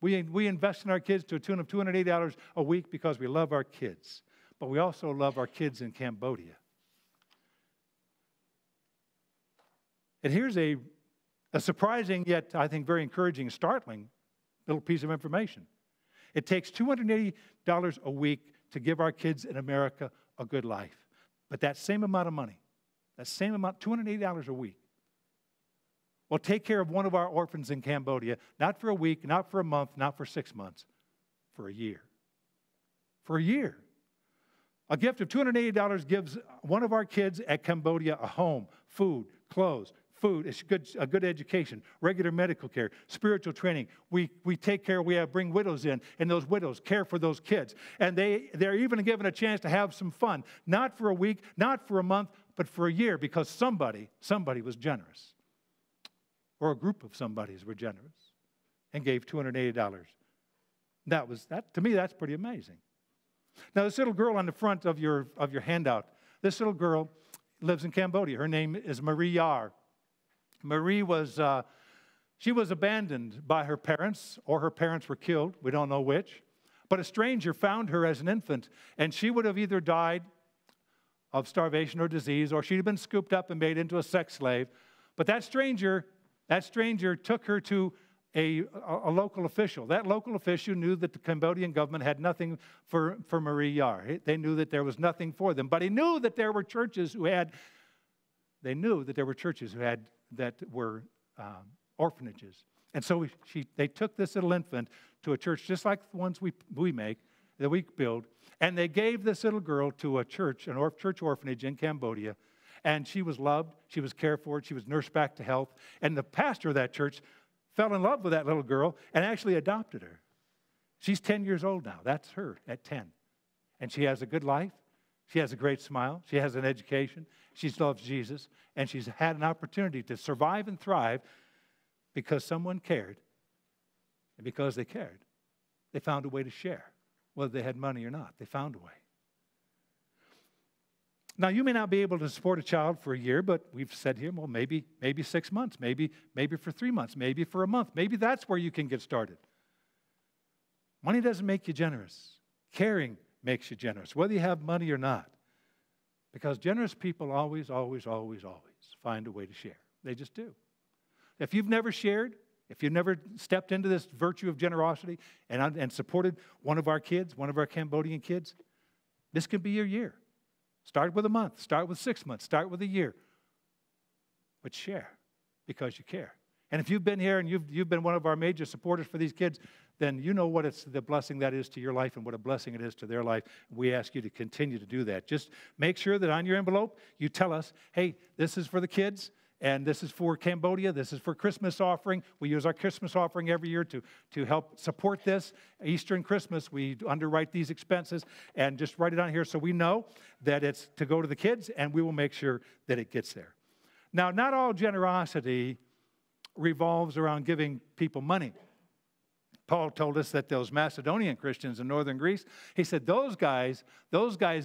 We invest in our kids to a tune of $280 a week because we love our kids. But we also love our kids in Cambodia. And here's a surprising, yet I think very encouraging, startling little piece of information. It takes $280 a week to give our kids in America a good life. But that same amount of money, that same amount, $280 a week, will take care of one of our orphans in Cambodia, not for a week, not for a month, not for 6 months, for a year. For a year. A gift of $280 gives one of our kids at Cambodia a home, food, clothes, food, a good education, regular medical care, spiritual training. We take care, bring widows in, and those widows care for those kids. And they're even given a chance to have some fun, not for a week, not for a month, but for a year, because somebody was generous. Or a group of somebodies were generous and gave $280. To me, that's pretty amazing. Now, this little girl on the front of your handout, this little girl lives in Cambodia. Her name is Marie Yar. Marie was abandoned by her parents, or her parents were killed. We don't know which. But a stranger found her as an infant, and she would have either died of starvation or disease, or she'd have been scooped up and made into a sex slave. But that stranger took her to a local official. That local official knew that the Cambodian government had nothing for Marie Yar. They knew that there was nothing for them. But he knew that there were churches who had that were orphanages. And so they took this little infant to a church just like the ones that we build, and they gave this little girl to a church, church orphanage in Cambodia, and she was loved, she was cared for, she was nursed back to health, and the pastor of that church fell in love with that little girl and actually adopted her. She's 10 years old now. That's her at 10. And she has a good life. She has a great smile. She has an education. She loves Jesus. And she's had an opportunity to survive and thrive because someone cared. And because they cared, they found a way to share. Whether they had money or not, they found a way. Now, you may not be able to support a child for a year, but we've said here, well, maybe 6 months, maybe for 3 months, maybe for a month. Maybe that's where you can get started. Money doesn't make you generous. Caring makes you generous, whether you have money or not. Because generous people always find a way to share. They just do. If you've never shared, if you've never stepped into this virtue of generosity and supported one of our kids, one of our Cambodian kids, this could be your year. Start with a month, start with 6 months, start with a year. But share because you care. And if you've been here and you've been one of our major supporters for these kids, then you know what the blessing that is to your life and what a blessing it is to their life. We ask you to continue to do that. Just make sure that on your envelope you tell us, hey, this is for the kids, and this is for Cambodia, this is for Christmas offering. We use our Christmas offering every year to help support this. Easter and Christmas, we underwrite these expenses, and just write it on here so we know that it's to go to the kids, and we will make sure that it gets there. Now, not all generosity revolves around giving people money. Paul told us that those Macedonian Christians in northern Greece, he said those guys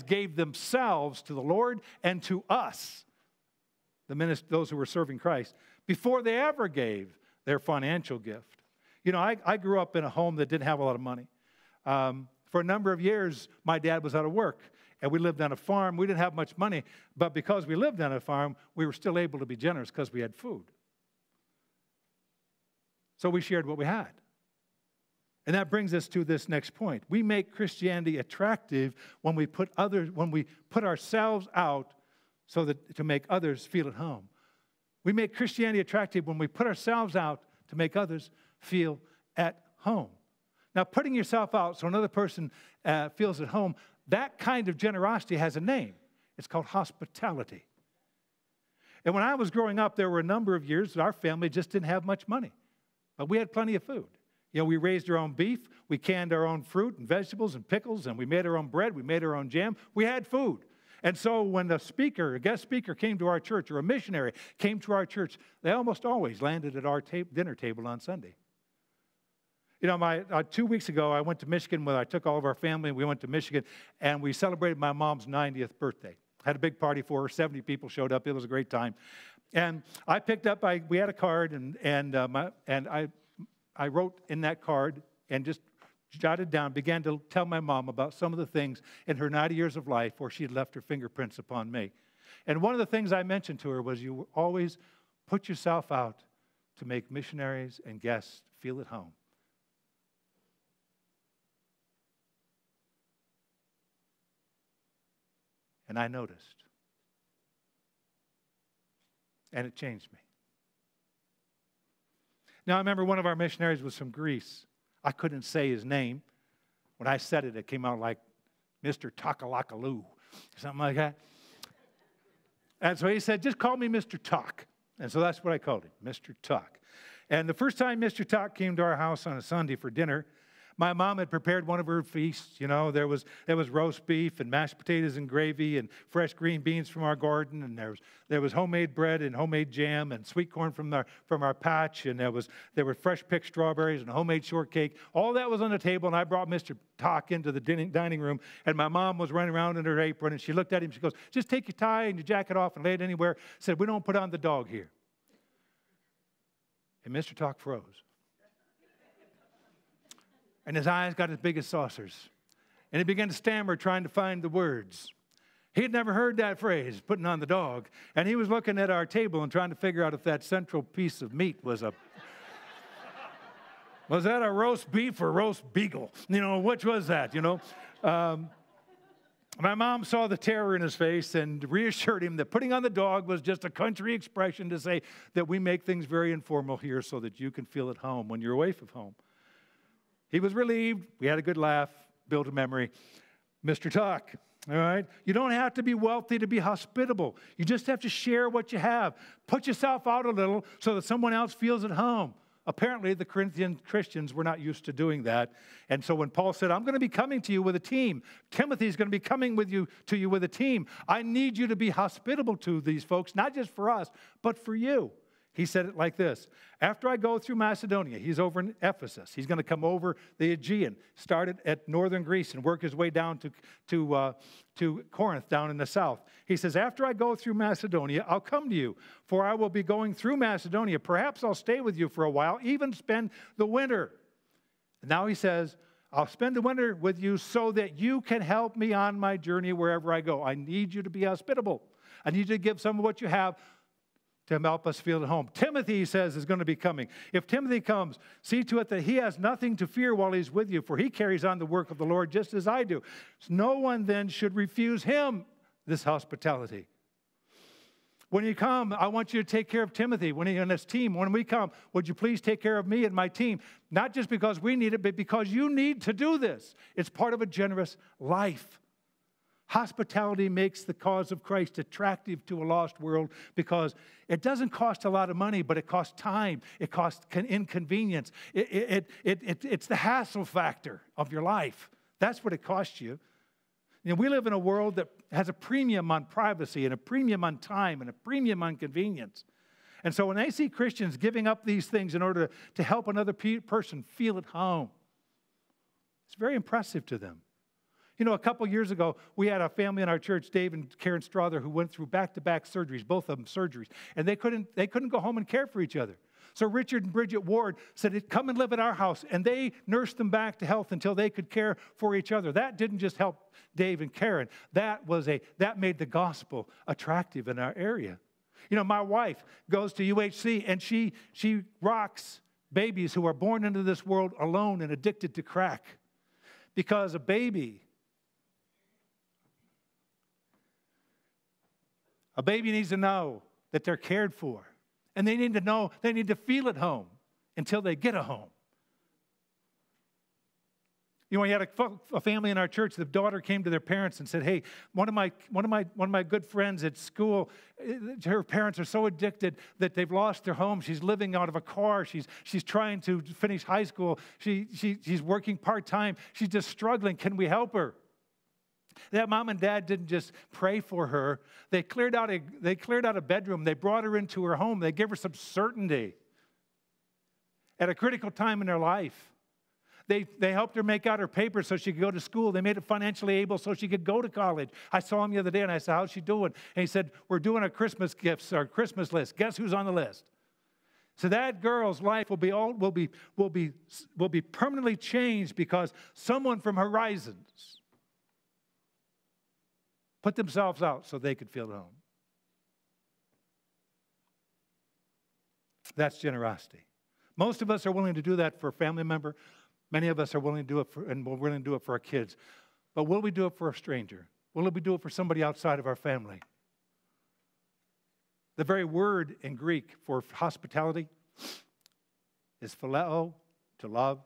gave themselves to the Lord and to us, those who were serving Christ, before they ever gave their financial gift. You know, I grew up in a home that didn't have a lot of money. For a number of years, my dad was out of work, and we lived on a farm. We didn't have much money, but because we lived on a farm, we were still able to be generous because we had food. So we shared what we had. And that brings us to this next point. We make Christianity attractive when we put ourselves out so that to make others feel at home. We make Christianity attractive when we put ourselves out to make others feel at home. Now, putting yourself out so another person feels at home, that kind of generosity has a name. It's called hospitality. And when I was growing up, there were a number of years that our family just didn't have much money. But we had plenty of food. You know, we raised our own beef, we canned our own fruit and vegetables and pickles, and we made our own bread, we made our own jam. We had food. And so when a guest speaker came to our church, or a missionary came to our church, they almost always landed at our dinner table on Sunday. You know, 2 weeks ago, I went to Michigan. I took all of our family, and we went to Michigan, and we celebrated my mom's 90th birthday. Had a big party for her. 70 people showed up. It was a great time. And I picked up, we had a card, and I wrote in that card and just jotted down, began to tell my mom about some of the things in her 90 years of life where she had left her fingerprints upon me. And one of the things I mentioned to her was, you always put yourself out to make missionaries and guests feel at home. And I noticed. And it changed me. Now, I remember one of our missionaries was from Greece. I couldn't say his name. When I said it, it came out like Mr. Takalakalu, something like that. And so he said, just call me Mr. Talk. And so that's what I called him, Mr. Talk. And the first time Mr. Talk came to our house on a Sunday for dinner, my mom had prepared one of her feasts. You know, there was roast beef and mashed potatoes and gravy and fresh green beans from our garden, and there was homemade bread and homemade jam and sweet corn from our patch, and there were fresh picked strawberries and homemade shortcake. All that was on the table, and I brought Mr. Talk into the dining room, and my mom was running around in her apron, and she looked at him. She goes, "Just take your tie and your jacket off and lay it anywhere." Said, "We don't put on the dog here." And Mr. Talk froze. And his eyes got as big as saucers. And he began to stammer, trying to find the words. He had never heard that phrase, putting on the dog. And he was looking at our table and trying to figure out if that central piece of meat was was that a roast beef or roast beagle? You know, which was that, you know? My mom saw the terror in his face and reassured him that putting on the dog was just a country expression to say that we make things very informal here so that you can feel at home when you're away from home. He was relieved. We had a good laugh, built a memory. Mr. Talk, all right? You don't have to be wealthy to be hospitable. You just have to share what you have. Put yourself out a little so that someone else feels at home. Apparently, the Corinthian Christians were not used to doing that. And so when Paul said, I'm going to be coming to you with a team, Timothy's going to be coming to you with a team. I need you to be hospitable to these folks, not just for us, but for you. He said it like this: after I go through Macedonia, he's over in Ephesus. He's going to come over the Aegean, started at northern Greece and work his way down to Corinth down in the south. He says, after I go through Macedonia, I'll come to you, for I will be going through Macedonia. Perhaps I'll stay with you for a while, even spend the winter. And now he says, I'll spend the winter with you so that you can help me on my journey wherever I go. I need you to be hospitable. I need you to give some of what you have to help us feel at home. Timothy, he says, is going to be coming. If Timothy comes, see to it that he has nothing to fear while he's with you, for he carries on the work of the Lord just as I do. No one then should refuse him this hospitality. When you come, I want you to take care of Timothy and his team. When we come, would you please take care of me and my team? Not just because we need it, but because you need to do this. It's part of a generous life. Hospitality makes the cause of Christ attractive to a lost world because it doesn't cost a lot of money, but it costs time. It costs inconvenience. It's the hassle factor of your life. That's what it costs you. You know, we live in a world that has a premium on privacy and a premium on time and a premium on convenience. And so when they see Christians giving up these things in order to help another person feel at home, it's very impressive to them. You know, a couple years ago, we had a family in our church, Dave and Karen Strother, who went through back-to-back surgeries, both of them surgeries, and they couldn't go home and care for each other. So Richard and Bridget Ward said, come and live at our house, and they nursed them back to health until they could care for each other. That didn't just help Dave and Karen. That made the gospel attractive in our area. You know, my wife goes to UHC, and she rocks babies who are born into this world alone and addicted to crack, because a baby needs to know that they're cared for. And they need to feel at home until they get a home. You know, we had a family in our church. The daughter came to their parents and said, "Hey, one of my good friends at school, her parents are so addicted that they've lost their home. She's living out of a car. She's trying to finish high school. She's working part-time. She's just struggling. Can we help her?" That mom and dad didn't just pray for her. They cleared out a bedroom. They brought her into her home. They gave her some certainty at a critical time in her life. They helped her make out her papers so she could go to school. They made it financially able so she could go to college. I saw him the other day, and I said, "How's she doing?" And he said, "We're doing our Christmas gifts, our Christmas list. Guess who's on the list?" So that girl's life will be permanently changed because someone from Horizons put themselves out so they could feel at home. That's generosity. Most of us are willing to do that for a family member. Many of us are willing to do it and we're willing to do it for our kids. But will we do it for a stranger? Will we do it for somebody outside of our family? The very word in Greek for hospitality is phileo, to love,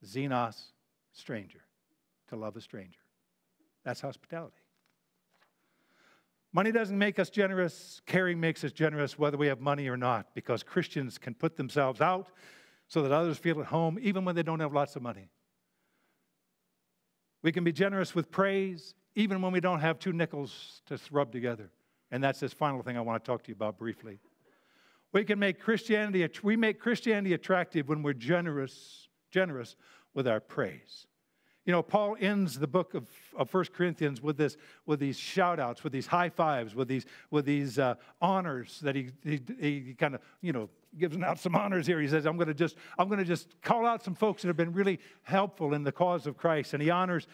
xenos, stranger, to love a stranger. That's hospitality. Money doesn't make us generous. Caring makes us generous whether we have money or not, because Christians can put themselves out so that others feel at home even when they don't have lots of money. We can be generous with praise even when we don't have 2 nickels to rub together. And that's this final thing I want to talk to you about briefly. We make Christianity attractive when we're generous with our praise. You know, Paul ends the book of 1 Corinthians with these shout-outs, with these high fives, with these honors that he kind of, you know, gives out some honors here. He says, I'm going to just call out some folks that have been really helpful in the cause of Christ. And he honors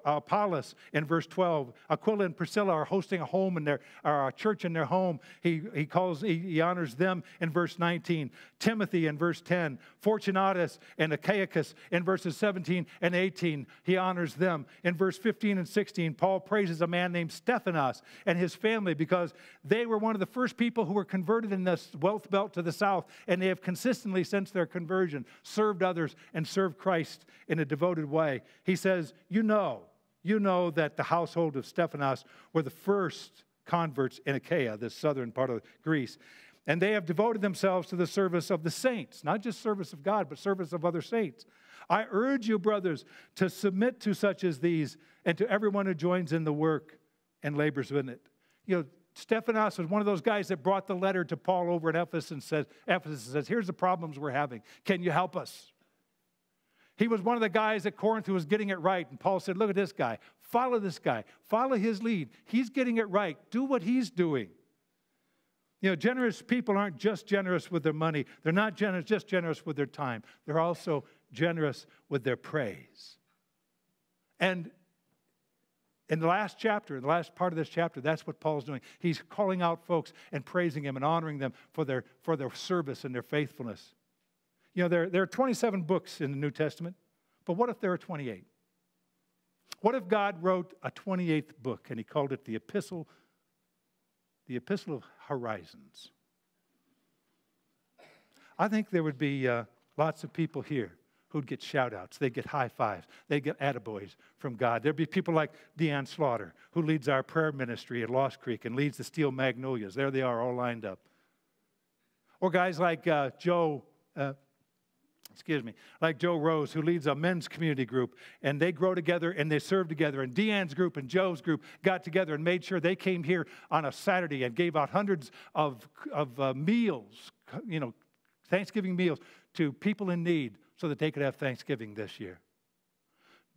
Apollos in verse 12. Aquila and Priscilla are hosting a home in a church in their home. He honors them in verse 19. Timothy in verse 10. Fortunatus and Achaicus in verses 17 and 18. He honors them. In verse 15 and 16, Paul praises a man named Stephanas and his family because they were one of the first people who were converted in this wealth belt to the south, and they have consistently, since their conversion, served others and served Christ in a devoted way. He says, you know that the household of Stephanas were the first converts in Achaia, this southern part of Greece, and they have devoted themselves to the service of the saints, not just service of God, but service of other saints. I urge you, brothers, to submit to such as these and to everyone who joins in the work and labors in it. You know, Stephanas was one of those guys that brought the letter to Paul over at Ephesus and says, here's the problems we're having. Can you help us? He was one of the guys at Corinth who was getting it right. And Paul said, look at this guy. Follow this guy. Follow his lead. He's getting it right. Do what he's doing. You know, generous people aren't just generous with their money. They're not just generous with their time. They're also generous with their praise. And in the last chapter, in the last part of this chapter, that's what Paul's doing. He's calling out folks and praising them and honoring them for their service and their faithfulness. You know, there are 27 books in the New Testament, but what if there are 28? What if God wrote a 28th book and he called it the Epistle of Horizons? I think there would be lots of people here who'd get shout-outs. They'd get high fives. They'd get attaboys from God. There'd be people like Deanne Slaughter, who leads our prayer ministry at Lost Creek and leads the Steel Magnolias. There they are, all lined up. Or guys like Joe Rose, who leads a men's community group, and they grow together and they serve together. And Deanne's group and Joe's group got together and made sure they came here on a Saturday and gave out hundreds of meals, you know, Thanksgiving meals to people in need, so that they could have Thanksgiving this year.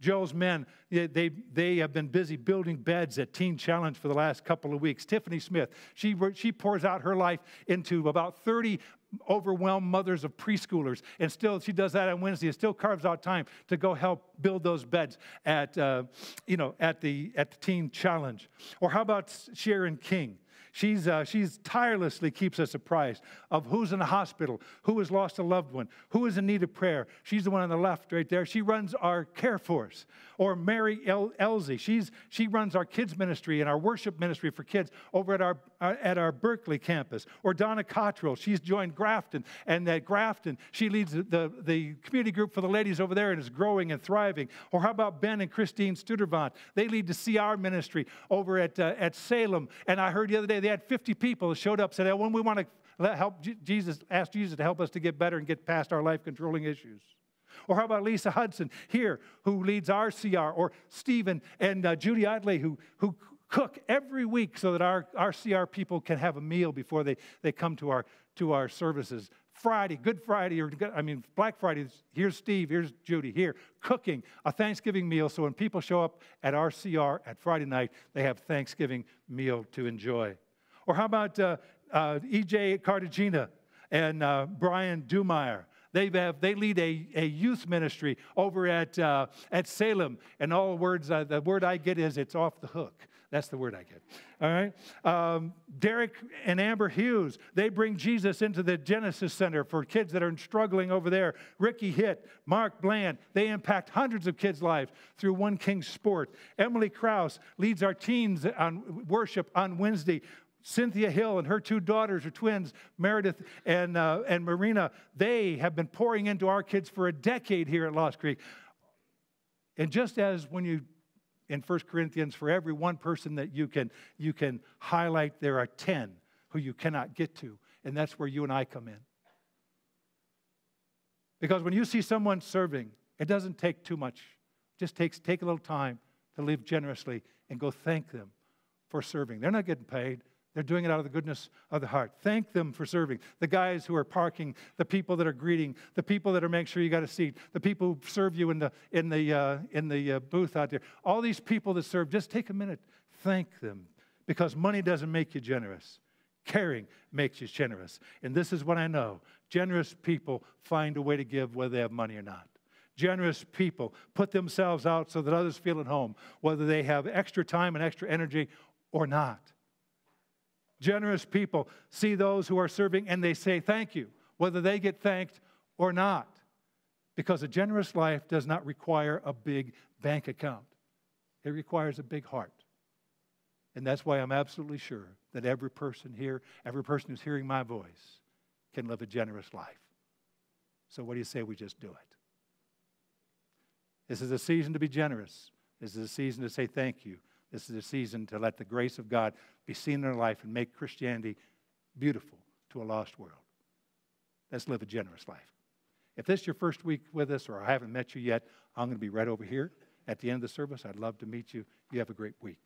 Joe's men, they have been busy building beds at Teen Challenge for the last couple of weeks. Tiffany Smith, she pours out her life into about 30 overwhelmed mothers of preschoolers, and still she does that on Wednesday and still carves out time to go help build those beds at the Teen Challenge. Or how about Sharon King? She's tirelessly keeps us apprised of who's in the hospital, who has lost a loved one, who is in need of prayer. She's the one on the left right there. She runs our care force. Or Mary Elsie. She runs our kids ministry and our worship ministry for kids over at our Berkeley campus. Or Donna Cottrell. She's joined Grafton, and at Grafton she leads the community group for the ladies over there and is growing and thriving. Or how about Ben and Christine Studervant? They lead the CR ministry over at Salem. And I heard the other day they had 50 people that showed up and said, when we want to ask Jesus to help us to get better and get past our life-controlling issues. Or how about Lisa Hudson here, who leads our CR, or Stephen and Judy Otley, who cook every week so that our CR people can have a meal before they come to our services. Friday, Good Friday, Black Friday, here's Steve, here's Judy, here, cooking a Thanksgiving meal so when people show up at our CR at Friday night, they have Thanksgiving meal to enjoy. Or how about E.J. Cartagena and Brian Dumeyer. They lead a youth ministry over at Salem. And all words, the word I get is it's off the hook. That's the word I get. All right. Derek and Amber Hughes, they bring Jesus into the Genesis Center for kids that are struggling over there. Ricky Hitt, Mark Bland, they impact hundreds of kids' lives through One King Sport. Emily Krause leads our teens on worship on Wednesday. Cynthia Hill and her two daughters are twins, Meredith and Marina. They have been pouring into our kids for a decade here at Lost Creek. And just as when you, in 1 Corinthians, for every one person that you can highlight, there are 10 who you cannot get to. And that's where you and I come in. Because when you see someone serving, it doesn't take too much. It just take a little time to live generously and go thank them for serving. They're not getting paid. They're doing it out of the goodness of the heart. Thank them for serving. The guys who are parking, the people that are greeting, the people that are making sure you got a seat, the people who serve you in the booth out there. All these people that serve, just take a minute, thank them, because money doesn't make you generous. Caring makes you generous. And this is what I know. Generous people find a way to give whether they have money or not. Generous people put themselves out so that others feel at home, whether they have extra time and extra energy or not. Generous people see those who are serving and they say thank you, whether they get thanked or not. Because a generous life does not require a big bank account. It requires a big heart. And that's why I'm absolutely sure that every person here, every person who's hearing my voice can live a generous life. So what do you say we just do it? This is a season to be generous. This is a season to say thank you. This is a season to let the grace of God be seen in our life and make Christianity beautiful to a lost world. Let's live a generous life. If this is your first week with us or I haven't met you yet, I'm going to be right over here at the end of the service. I'd love to meet you. You have a great week.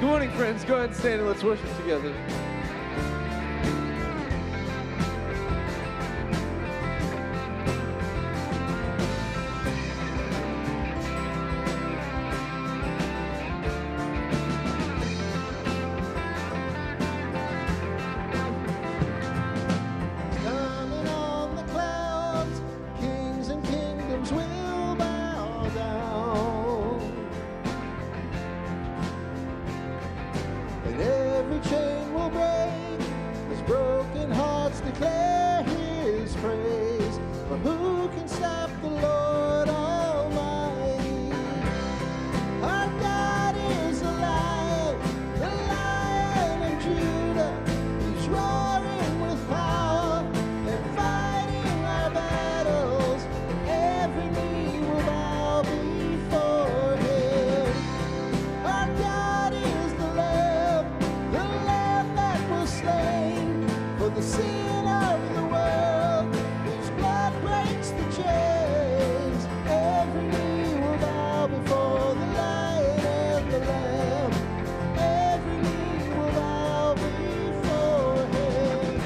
Good morning, friends. Go ahead and stand and let's worship together. Coming on the clouds, kings and kingdoms will bow down, and every chain will break as broken hearts declare His praise. For who can stop the Lord Almighty? Our God is the Lion of Judah. He's roaring with power and fighting our battles. Every knee will bow before Him. Our God is the Lamb that was slain for the sin of the world, whose blood breaks the chains. Every knee will bow before the Lion and the Lamb. Every knee will bow before Him.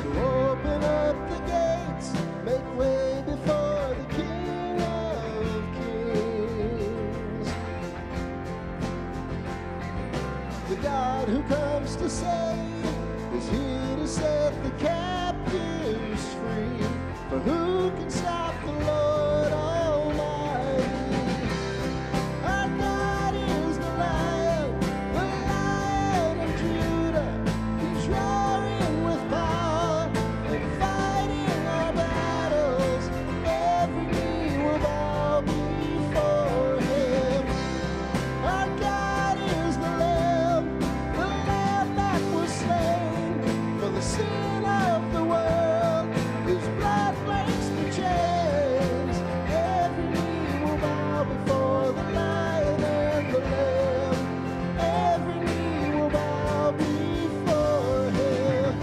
So open up the gates, make way before the King of Kings. The God who comes to save is here to set the captives free. For who can stop the Lord Almighty? Our God is the Lion of Judah. He's roaring with power and fighting our battles. Every knee will bow before Him. Our God is the Lamb that was slain for the sin of the world. His blood breaks the chains. Every knee will bow before the Lion and the Lamb. Every knee will bow before Him.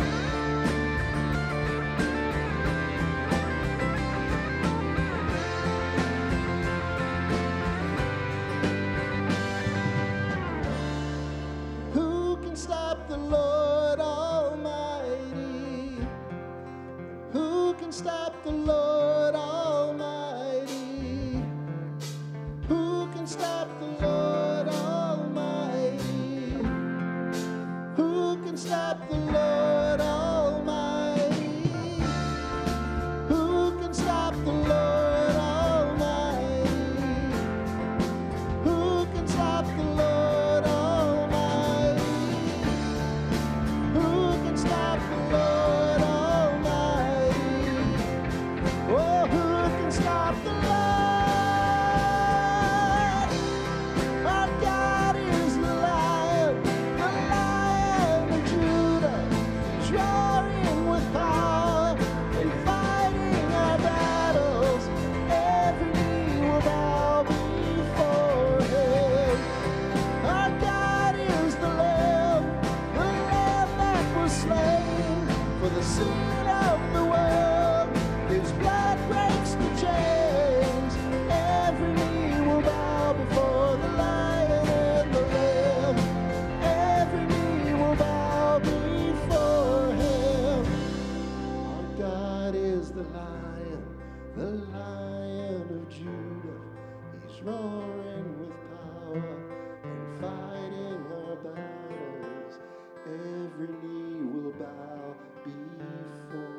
Who can stop the Lord Almighty? Who can stop the Lord Almighty? Who can stop the Lord Almighty? Who can stop the Lord Almighty? Who can stop the Lord Almighty? Who can stop the Lord Almighty? Who can stop the Lord Almighty? Oh, who can stop the Lord? Our God is the Lion of Judah. He's roaring with power and fighting our battles. Every knee will bow before Him. Our God is the Lamb that was slain for the sin of the world. His blood breaks the chains. Every knee will bow before the Lion and the Lamb. Every knee will bow before Him. Our God is the Lion of Judah. He's roaring with power and fighting our battles. Every knee will bow before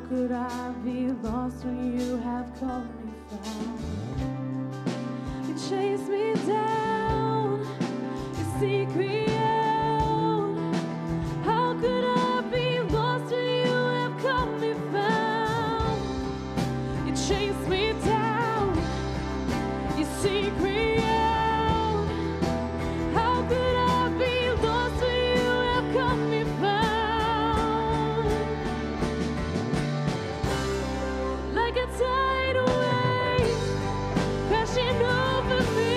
could I be lost when you have called me found? You chase me down, you seek me out. How could I be lost when you have called me found? You chase me down, you seek me out. How could I be lost when you have called me found? Like a tidal wave crashing over me,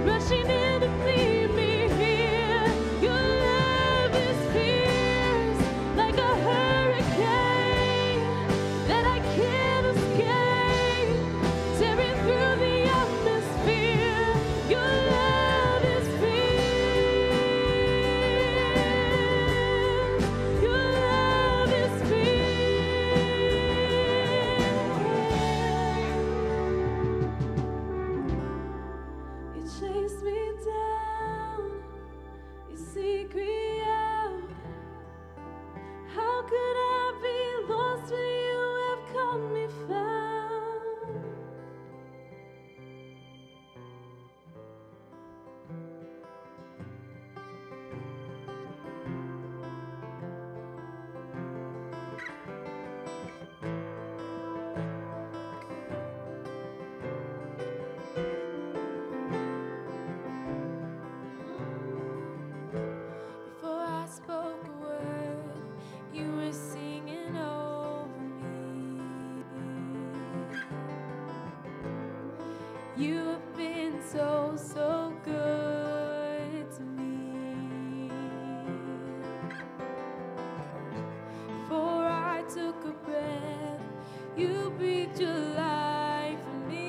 rushing in to meet me here. Your love is fierce, like a hurricane that I can't escape, tearing through the atmosphere. Your love is fierce. Your love is fierce. You chase me down, you seek me out. How could I be lost when you have called me found? Before I spoke a word, you were singing over me. You have been so, so good to me. Before I took a breath, you breathed your life in me.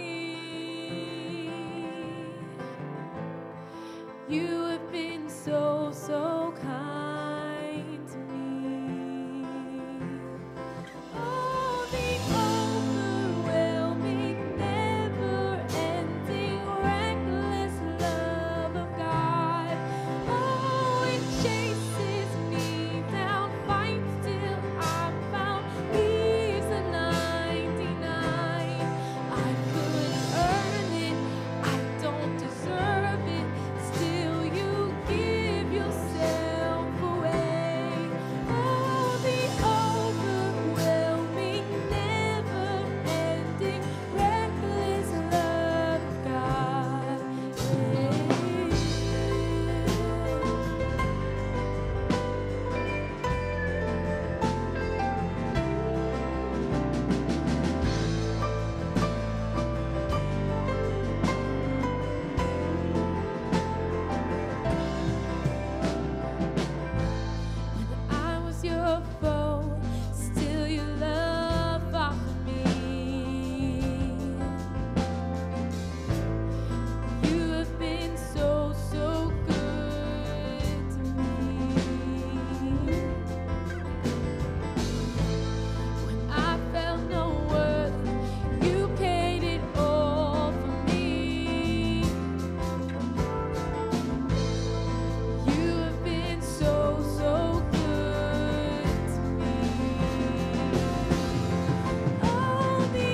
You have been so, so kind to me. Oh, the overwhelming, never-ending, reckless love of God. Oh, it chases me down, fights till I'm found, leaves the 99. I couldn't earn it, I don't deserve it. Still, you give yourself away. Oh, the overwhelming, never-ending, reckless love of God. When I was your foe, still your love fought for me. You have been so, so good to me. When I felt no worth, you paid it all for me. You have been so, so good to me. Oh, the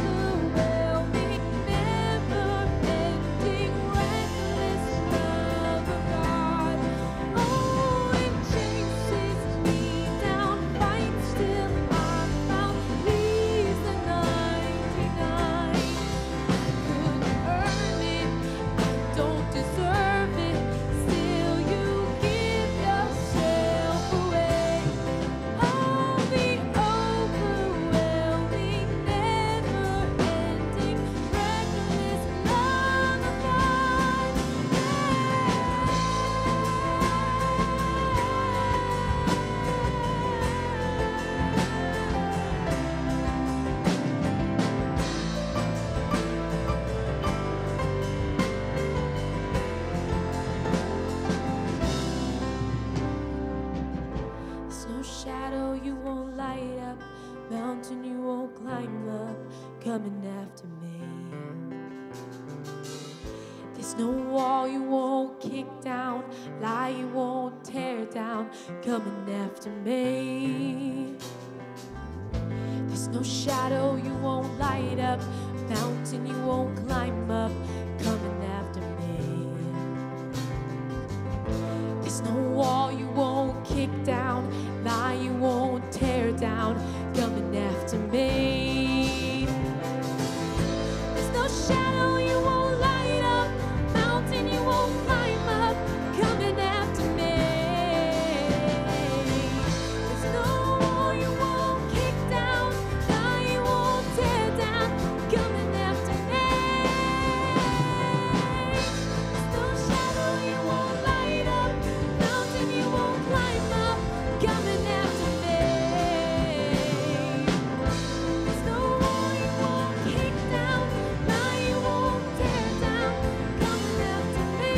overwhelming, never-ending, reckless love of God. Oh, it chases me down, fights till I'm found, leaves the 99. I couldn't earn it, I don't deserve it. Still, you give yourself away. Oh, the overwhelming, never-ending, reckless love of God. There's no shadow you won't light up, mountain you won't climb up, coming after me. There's no wall you won't kick down, lie you won't tear down, coming after me. There's no shadow you won't light up, mountain you won't climb up, coming after me. There's no wall you won't kick down, lie you won't tear down, coming after me. There's no shadow you won't light up, mountain you won't climb up, coming after me. There's no wall you won't kick down, lie you won't tear down, coming after me. There's no shadow you won't light up, mountain you won't climb up, coming after me. There's no wall you won't kick down, lie you won't tear down, coming after me.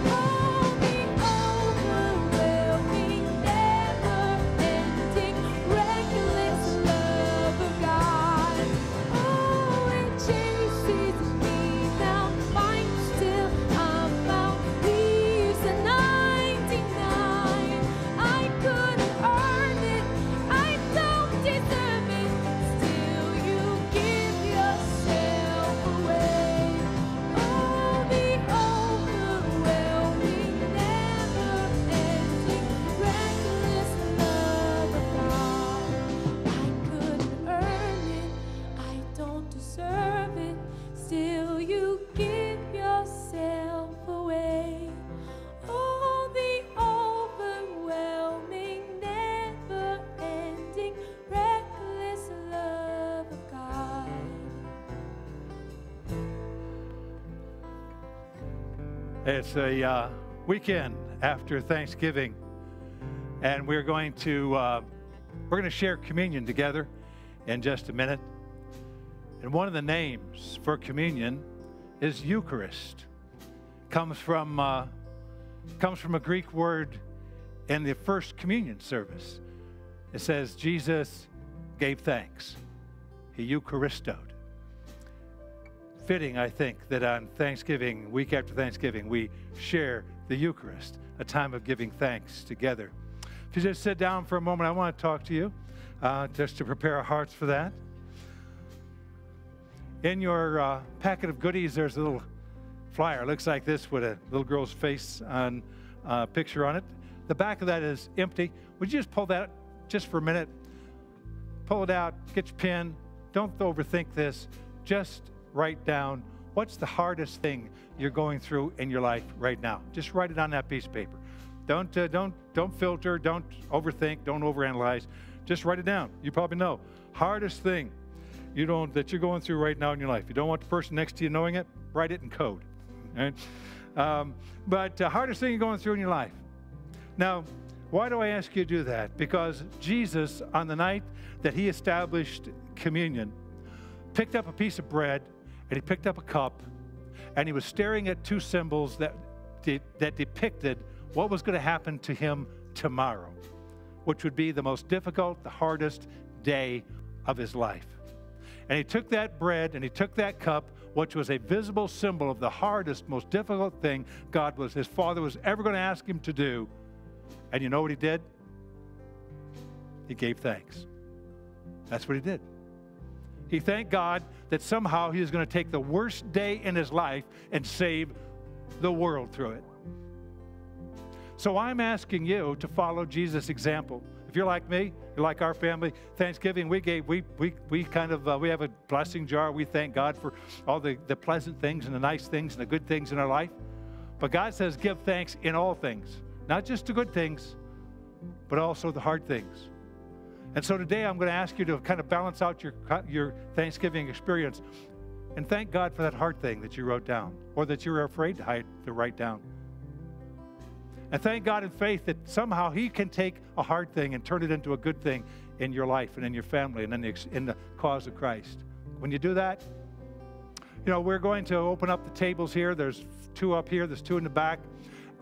Oh, the overwhelming, never-ending, reckless love of God. Oh, it chases me down, finds till I'm found, leaves the 99. I couldn't earn it, I don't deserve it, still you give yourself away. Oh, the overwhelming, never-ending, reckless love of God. I couldn't earn it, I don't deserve it, still you give yourself away. Oh, the overwhelming, never-ending, reckless love of God. It's a weekend after Thanksgiving, and we're going to share communion together in just a minute. And one of the names for communion is Eucharist. Comes from a Greek word in the first communion service. It says Jesus gave thanks. He Eucharistoed. Fitting, I think, that on Thanksgiving, week after Thanksgiving, we share the Eucharist, a time of giving thanks together. If you just sit down for a moment, I want to talk to you, just to prepare our hearts for that. In your packet of goodies, there's a little flyer. It looks like this with a little girl's face on a picture on it. The back of that is empty. Would you just pull that just for a minute? Pull it out, get your pen. Don't overthink this. Just write down what's the hardest thing you're going through in your life right now. Just write it on that piece of paper. Don't filter, don't overthink, don't overanalyze. Just write it down. You probably know. Hardest thing that you're going through right now in your life. You don't want the person next to you knowing it, write it in code. Right? But hardest thing you're going through in your life. Now, why do I ask you to do that? Because Jesus, on the night that he established communion, picked up a piece of bread, and he picked up a cup, and he was staring at two symbols that depicted what was going to happen to him tomorrow, which would be the most difficult, the hardest day of his life. And he took that bread and he took that cup, which was a visible symbol of the hardest, most difficult thing his Father was ever going to ask him to do. And you know what he did? He gave thanks. That's what he did. He thanked God that somehow he was going to take the worst day in his life and save the world through it. So I'm asking you to follow Jesus' example. If you're like me, you're like our family, Thanksgiving, we have a blessing jar. We thank God for all the pleasant things and the nice things and the good things in our life. But God says give thanks in all things, not just the good things, but also the hard things. And so today I'm going to ask you to kind of balance out your Thanksgiving experience and thank God for that hard thing that you wrote down or that you were afraid to write down. And thank God in faith that somehow he can take a hard thing and turn it into a good thing in your life and in your family and in the cause of Christ. When you do that, we're going to open up the tables here. There's 2 up here. There's 2 in the back.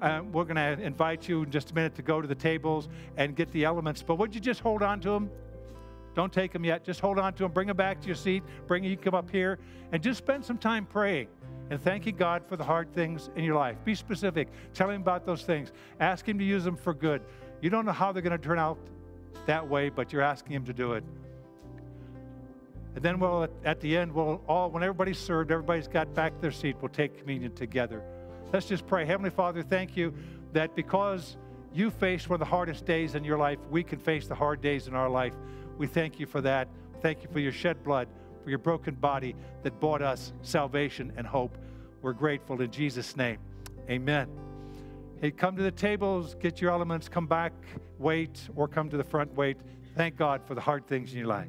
We're going to invite you in just a minute to go to the tables and get the elements. But would you just hold on to them? Don't take them yet. Just hold on to them. Bring them back to your seat. You can come up here and just spend some time praying and thanking God for the hard things in your life. Be specific. Tell him about those things. Ask him to use them for good. You don't know how they're going to turn out that way, but you're asking him to do it. And then at the end, when everybody's served, everybody's got back to their seat, we'll take communion together. Let's just pray. Heavenly Father, thank you that because you faced one of the hardest days in your life, we can face the hard days in our life. We thank you for that. Thank you for your shed blood, for your broken body that bought us salvation and hope. We're grateful in Jesus' name. Amen. Hey, come to the tables, get your elements, come back, wait, or come to the front, wait. Thank God for the hard things in your life.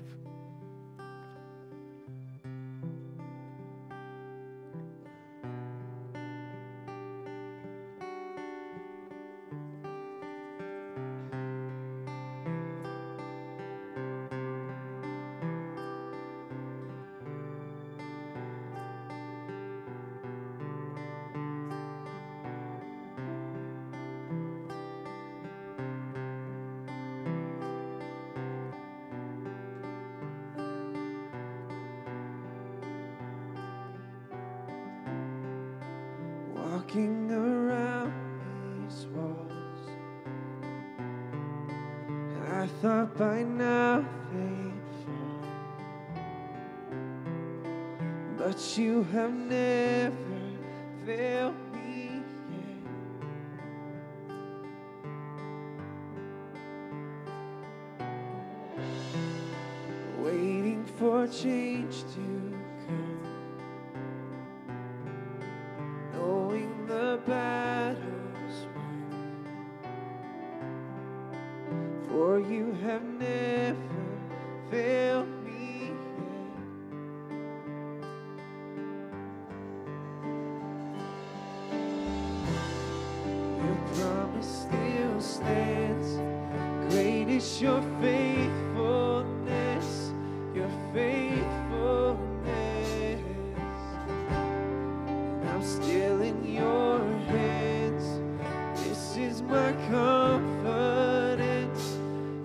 Walking around these walls, I thought by now they'd fall, but you have never failed me yet. Waiting for change to come, knowing the battle's won, for you have never failed me yet. Your promise still stands. Great is your faithfulness, your faithfulness. I'm still in your hands. This is my confidence.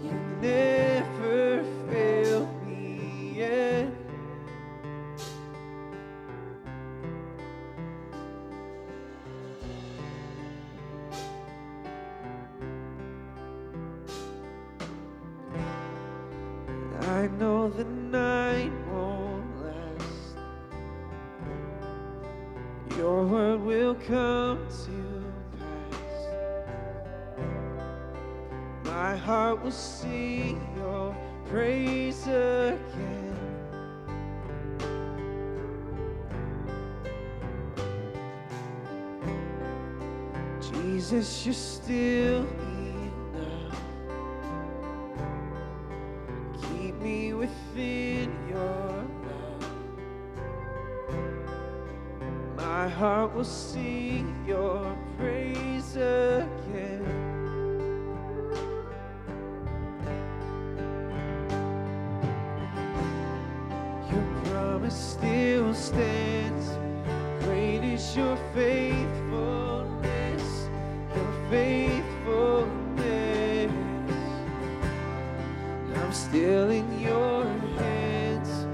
You never failed me yet. I know the night won't last. Your word will come to pass. My heart will sing your praise again. Jesus, you're still enough. Keep me within your love. My heart will sing your praise again. Your promise still stands. Great is your faithfulness, your faithfulness. I'm still in your hands.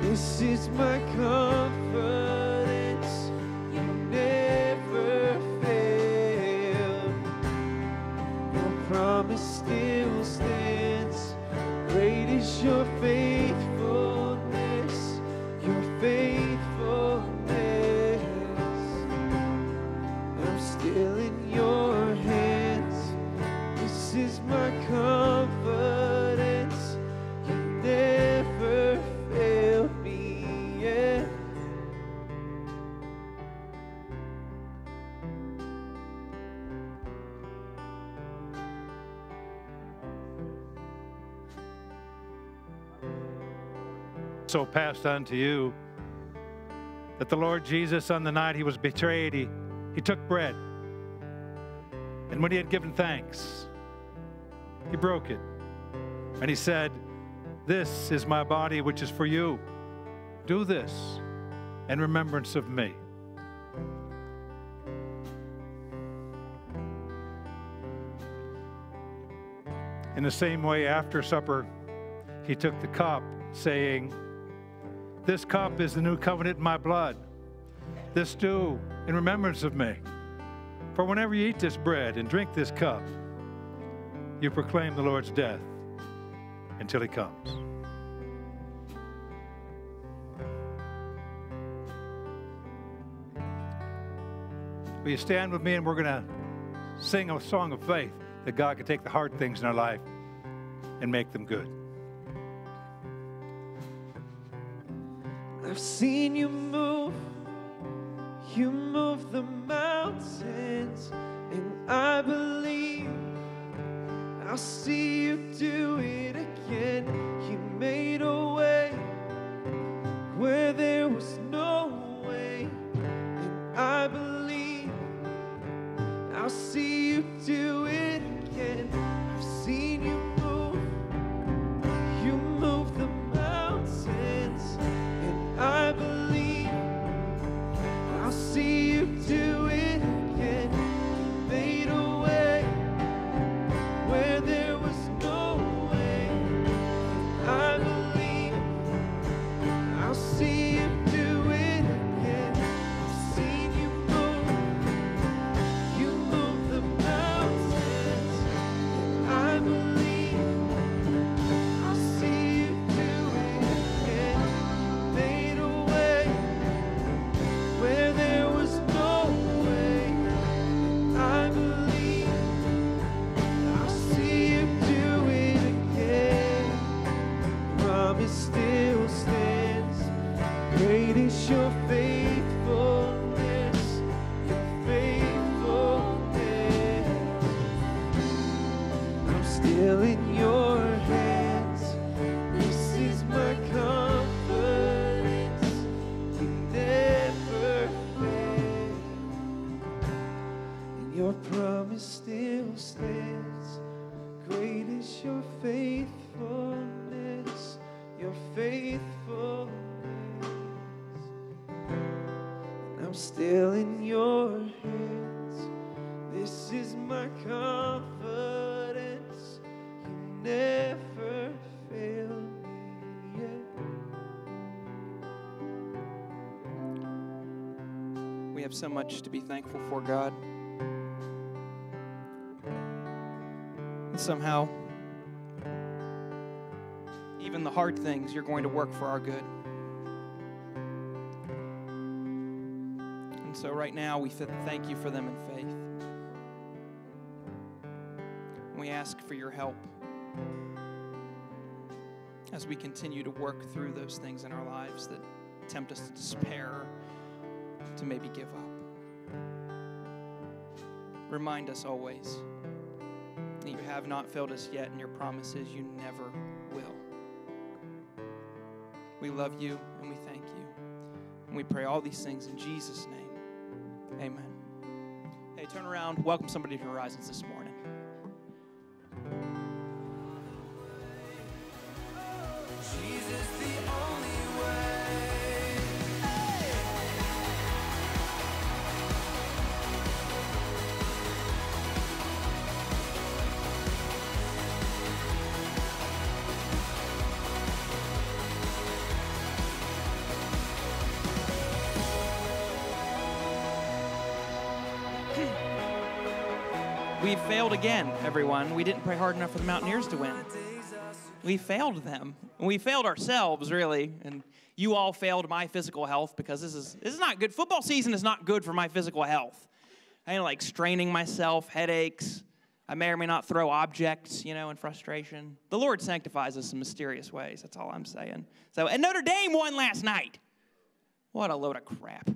This is my confidence. You never failed. Your promise still stands. Great is your faithfulness, your faithfulness. I'm still in your hands. This is my confidence. You never failed me yet. So passed on to you that the Lord Jesus, on the night he was betrayed, he took bread. And when he had given thanks, he broke it. And he said, "This is my body, which is for you. Do this in remembrance of me." In the same way, after supper, he took the cup, saying, "This cup is the new covenant in my blood. This do in remembrance of me. For whenever you eat this bread and drink this cup, you proclaim the Lord's death until he comes." Will you stand with me, and we're going to sing a song of faith that God can take the hard things in our life and make them good. I've seen you move the mountains, and I believe I'll see you do it again. You made a way where there was no way, and I believe I'll see you do it again. I've seen you move the mountains, and I believe I'll see you do it again. You made a way where there was no way, and I believe I'll see you do it again. I've seen you move the mountains, and I believe I'll see you do it again. You made a way where there was no way, and I believe I'll see you do it again. Promise still stands. Great is your faithfulness, your faithfulness. I'm still in your hands. This is my confidence. You never fail, and your promise still stands. Great is your faithfulness, your faithfulness. And I'm still in your hands. This is my confidence. You never fail me yet. We have so much to be thankful for, God. And somehow, even the hard things, you're going to work for our good. And so right now, we thank you for them in faith. And we ask for your help as we continue to work through those things in our lives that tempt us to despair, to maybe give up. Remind us always that you have not failed us yet, and your promise is you never will. We love you and we thank you. And we pray all these things in Jesus' name. Amen. Hey, turn around, welcome somebody to Horizons this morning. Jesus, the only way. We failed again, everyone. We didn't pray hard enough for the Mountaineers to win. We failed them. We failed ourselves, really. And you all failed my physical health because this is not good. Football season is not good for my physical health. I like straining myself, headaches. I may or may not throw objects, in frustration. The Lord sanctifies us in mysterious ways. That's all I'm saying. So, and Notre Dame won last night. What a load of crap.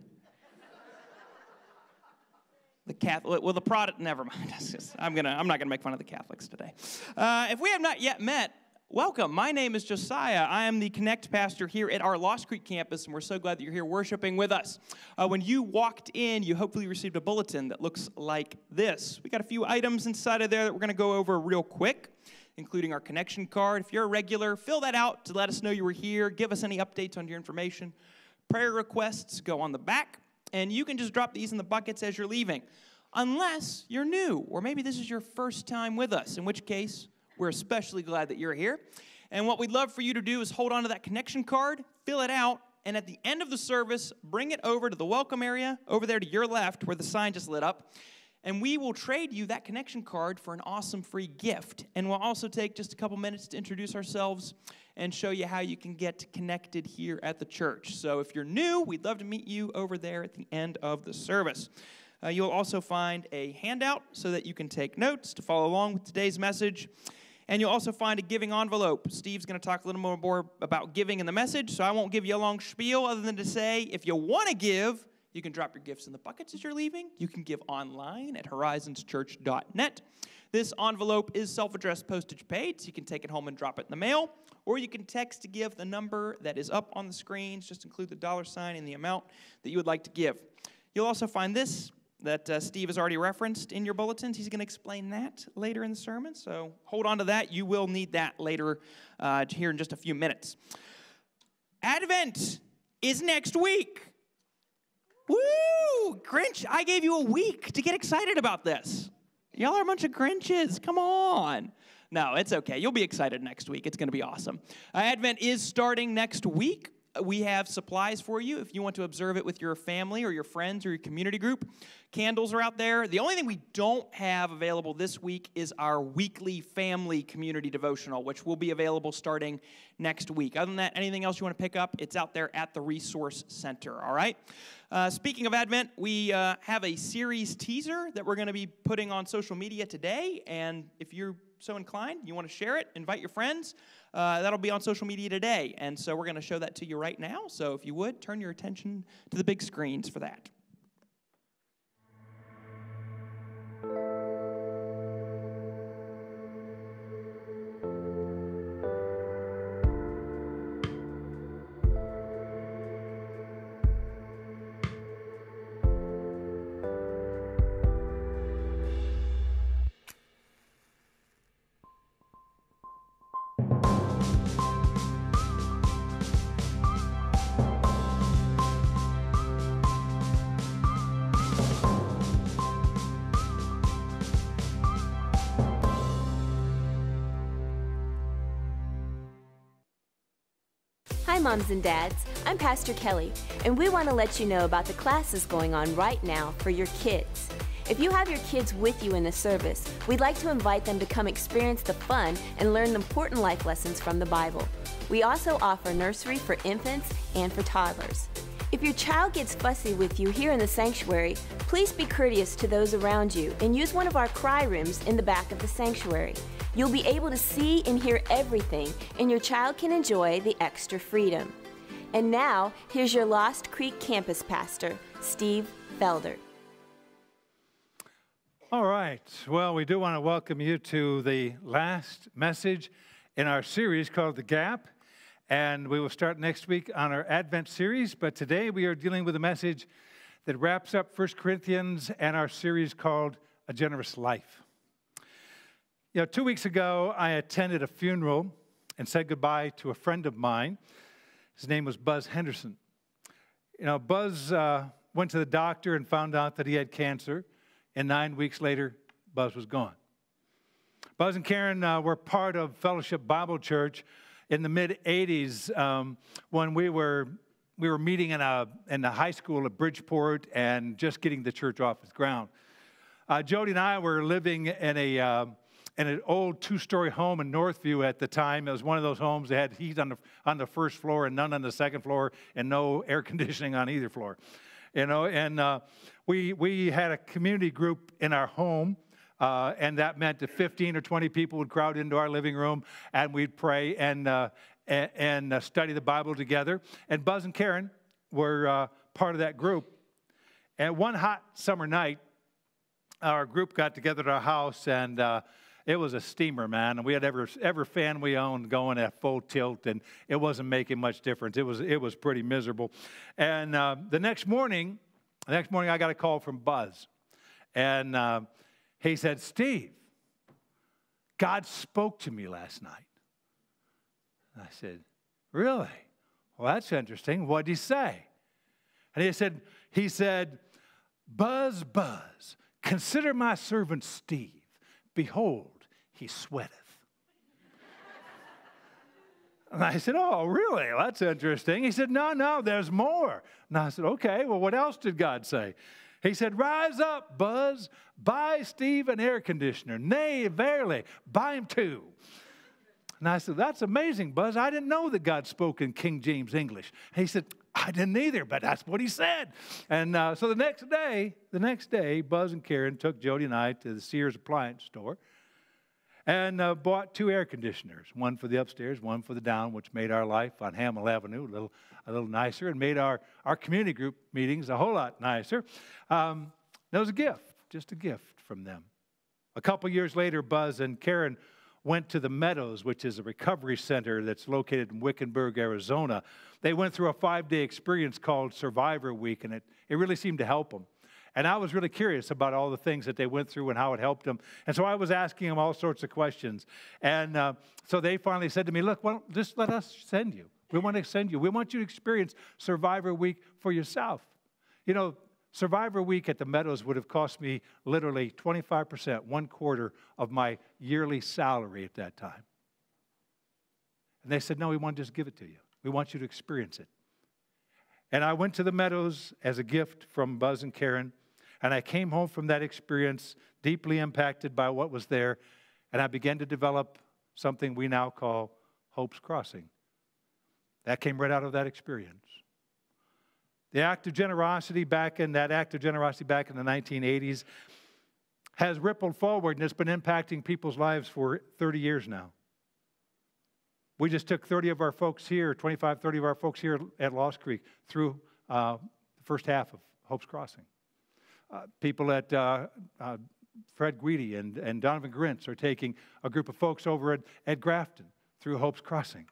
The Catholic, well, the Protestant, never mind. I'm not gonna make fun of the Catholics today. If we have not yet met, welcome. My name is Josiah. I am the Connect pastor here at our Lost Creek campus, and we're so glad that you're here worshiping with us. When you walked in, you hopefully received a bulletin that looks like this. We got a few items inside of there that we're gonna go over real quick, including our connection card. If you're a regular, fill that out to let us know you were here. Give us any updates on your information. Prayer requests go on the back. And you can just drop these in the buckets as you're leaving, unless you're new, or maybe this is your first time with us, in which case, we're especially glad that you're here. And what we'd love for you to do is hold on to that connection card, fill it out, and at the end of the service, bring it over to the welcome area, over there to your left, where the sign just lit up, and we will trade you that connection card for an awesome free gift. And we'll also take just a couple minutes to introduce ourselves and show you how you can get connected here at the church. So if you're new, we'd love to meet you over there at the end of the service. You'll also find a handout so that you can take notes to follow along with today's message. And you'll also find a giving envelope. Steve's going to talk a little more about giving in the message, so I won't give you a long spiel other than to say, if you want to give, you can drop your gifts in the buckets as you're leaving. You can give online at horizonschurch.net. This envelope is self-addressed postage paid, so you can take it home and drop it in the mail. Or you can text to give the number that is up on the screens. Just include the $ and the amount that you would like to give. You'll also find this that Steve has already referenced in your bulletins. He's going to explain that later in the sermon, so hold on to that. You will need that later here in just a few minutes. Advent is next week. Woo! Grinch, I gave you a week to get excited about this. Y'all are a bunch of Grinches. Come on. No, it's okay. You'll be excited next week. It's going to be awesome. Advent is starting next week. We have supplies for you if you want to observe it with your family or your friends or your community group. Candles are out there. The only thing we don't have available this week is our weekly family community devotional, which will be available starting next week. Other than that, anything else you want to pick up, it's out there at the Resource Center, all right? Speaking of Advent, we have a series teaser that we're going to be putting on social media today, and if you're so inclined, you want to share it, invite your friends, that'll be on social media today, and so we're going to show that to you right now, so if you would, turn your attention to the big screens for that. Hi, moms and dads. I'm Pastor Kelly, and we want to let you know about the classes going on right now for your kids. If you have your kids with you in the service, we'd like to invite them to come experience the fun and learn important life lessons from the Bible. We also offer nursery for infants and for toddlers. If your child gets fussy with you here in the sanctuary, please be courteous to those around you and use one of our cry rooms in the back of the sanctuary. You'll be able to see and hear everything, and your child can enjoy the extra freedom. And now, here's your Lost Creek campus pastor, Steve Felder. All right. Well, we do want to welcome you to the last message in our series called The Gap. And we will start next week on our Advent series. But today we are dealing with a message that wraps up 1 Corinthians and our series called A Generous Life. You know, 2 weeks ago, I attended a funeral and said goodbye to a friend of mine. His name was Buzz Henderson. You know, Buzz went to the doctor and found out that he had cancer, and 9 weeks later, Buzz was gone. Buzz and Karen were part of Fellowship Bible Church in the mid-'80s when we were meeting in the high school at Bridgeport and just getting the church off its ground. Jody and I were living in an old two-story home in Northview at the time. It was one of those homes that had heat on the first floor and none on the second floor and no air conditioning on either floor. You know, and we had a community group in our home, and that meant that 15 or 20 people would crowd into our living room, and we'd pray and study the Bible together. And Buzz and Karen were part of that group. And one hot summer night, our group got together at our house, and it was a steamer, man, and we had every fan we owned going at full tilt, and it wasn't making much difference. It was pretty miserable. And the next morning, I got a call from Buzz, and he said, "Steve, God spoke to me last night." And I said, "Really? Well, that's interesting. What did he say?" And he said, "Buzz, Buzz, consider my servant Steve. Behold, he sweateth." And I said, "Oh, really? Well, that's interesting." He said, No, there's more." And I said, "Okay, well, what else did God say?" He said, "Rise up, Buzz, buy Steve an air conditioner. Nay, verily, buy him two." And I said, that's amazing, Buzz. I didn't know that God spoke in King James English. And he said, I didn't either, but that's what he said. And so the next day, Buzz and Karen took Jody and I to the Sears appliance store and bought 2 air conditioners, one for the upstairs, one for the down, which made our life on Hamill Avenue a little nicer and made our community group meetings a whole lot nicer. That was a gift, just a gift from them. A couple years later, Buzz and Karen went to the Meadows, which is a recovery center that's located in Wickenburg, Arizona. They went through a 5-day experience called Survivor Week, and it really seemed to help them. And I was really curious about all the things that they went through and how it helped them. And so I was asking them all sorts of questions. And so they finally said to me, look, well, just let us send you. We want to send you. We want you to experience Survivor Week for yourself. You know, Survivor Week at the Meadows would have cost me literally 25%, 1/4 of my yearly salary at that time. And they said, no, we want to just give it to you. We want you to experience it. And I went to the Meadows as a gift from Buzz and Karen, and I came home from that experience deeply impacted by what was there, and I began to develop something we now call Hope's Crossing. That came right out of that experience. The act of generosity back in the 1980s has rippled forward, and it's been impacting people's lives for 30 years now. We just took 30 of our folks here, 25, 30 of our folks here at Lost Creek through the first half of Hope's Crossing. People at Fred Guidi and Donovan Grintz are taking a group of folks over at Grafton through Hope's Crossing.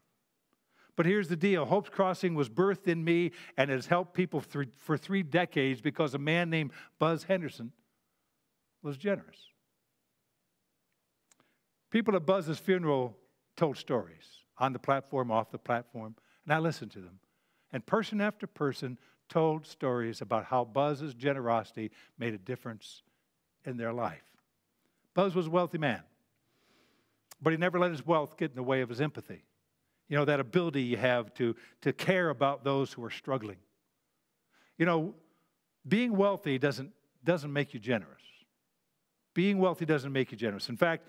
But here's the deal. Hope's Crossing was birthed in me and has helped people for 3 decades because a man named Buzz Henderson was generous. People at Buzz's funeral told stories on the platform, off the platform, and I listened to them. And person after person told stories about how Buzz's generosity made a difference in their life. Buzz was a wealthy man, but he never let his wealth get in the way of his empathy. You know, that ability you have to care about those who are struggling. You know, being wealthy doesn't make you generous. Being wealthy doesn't make you generous. In fact,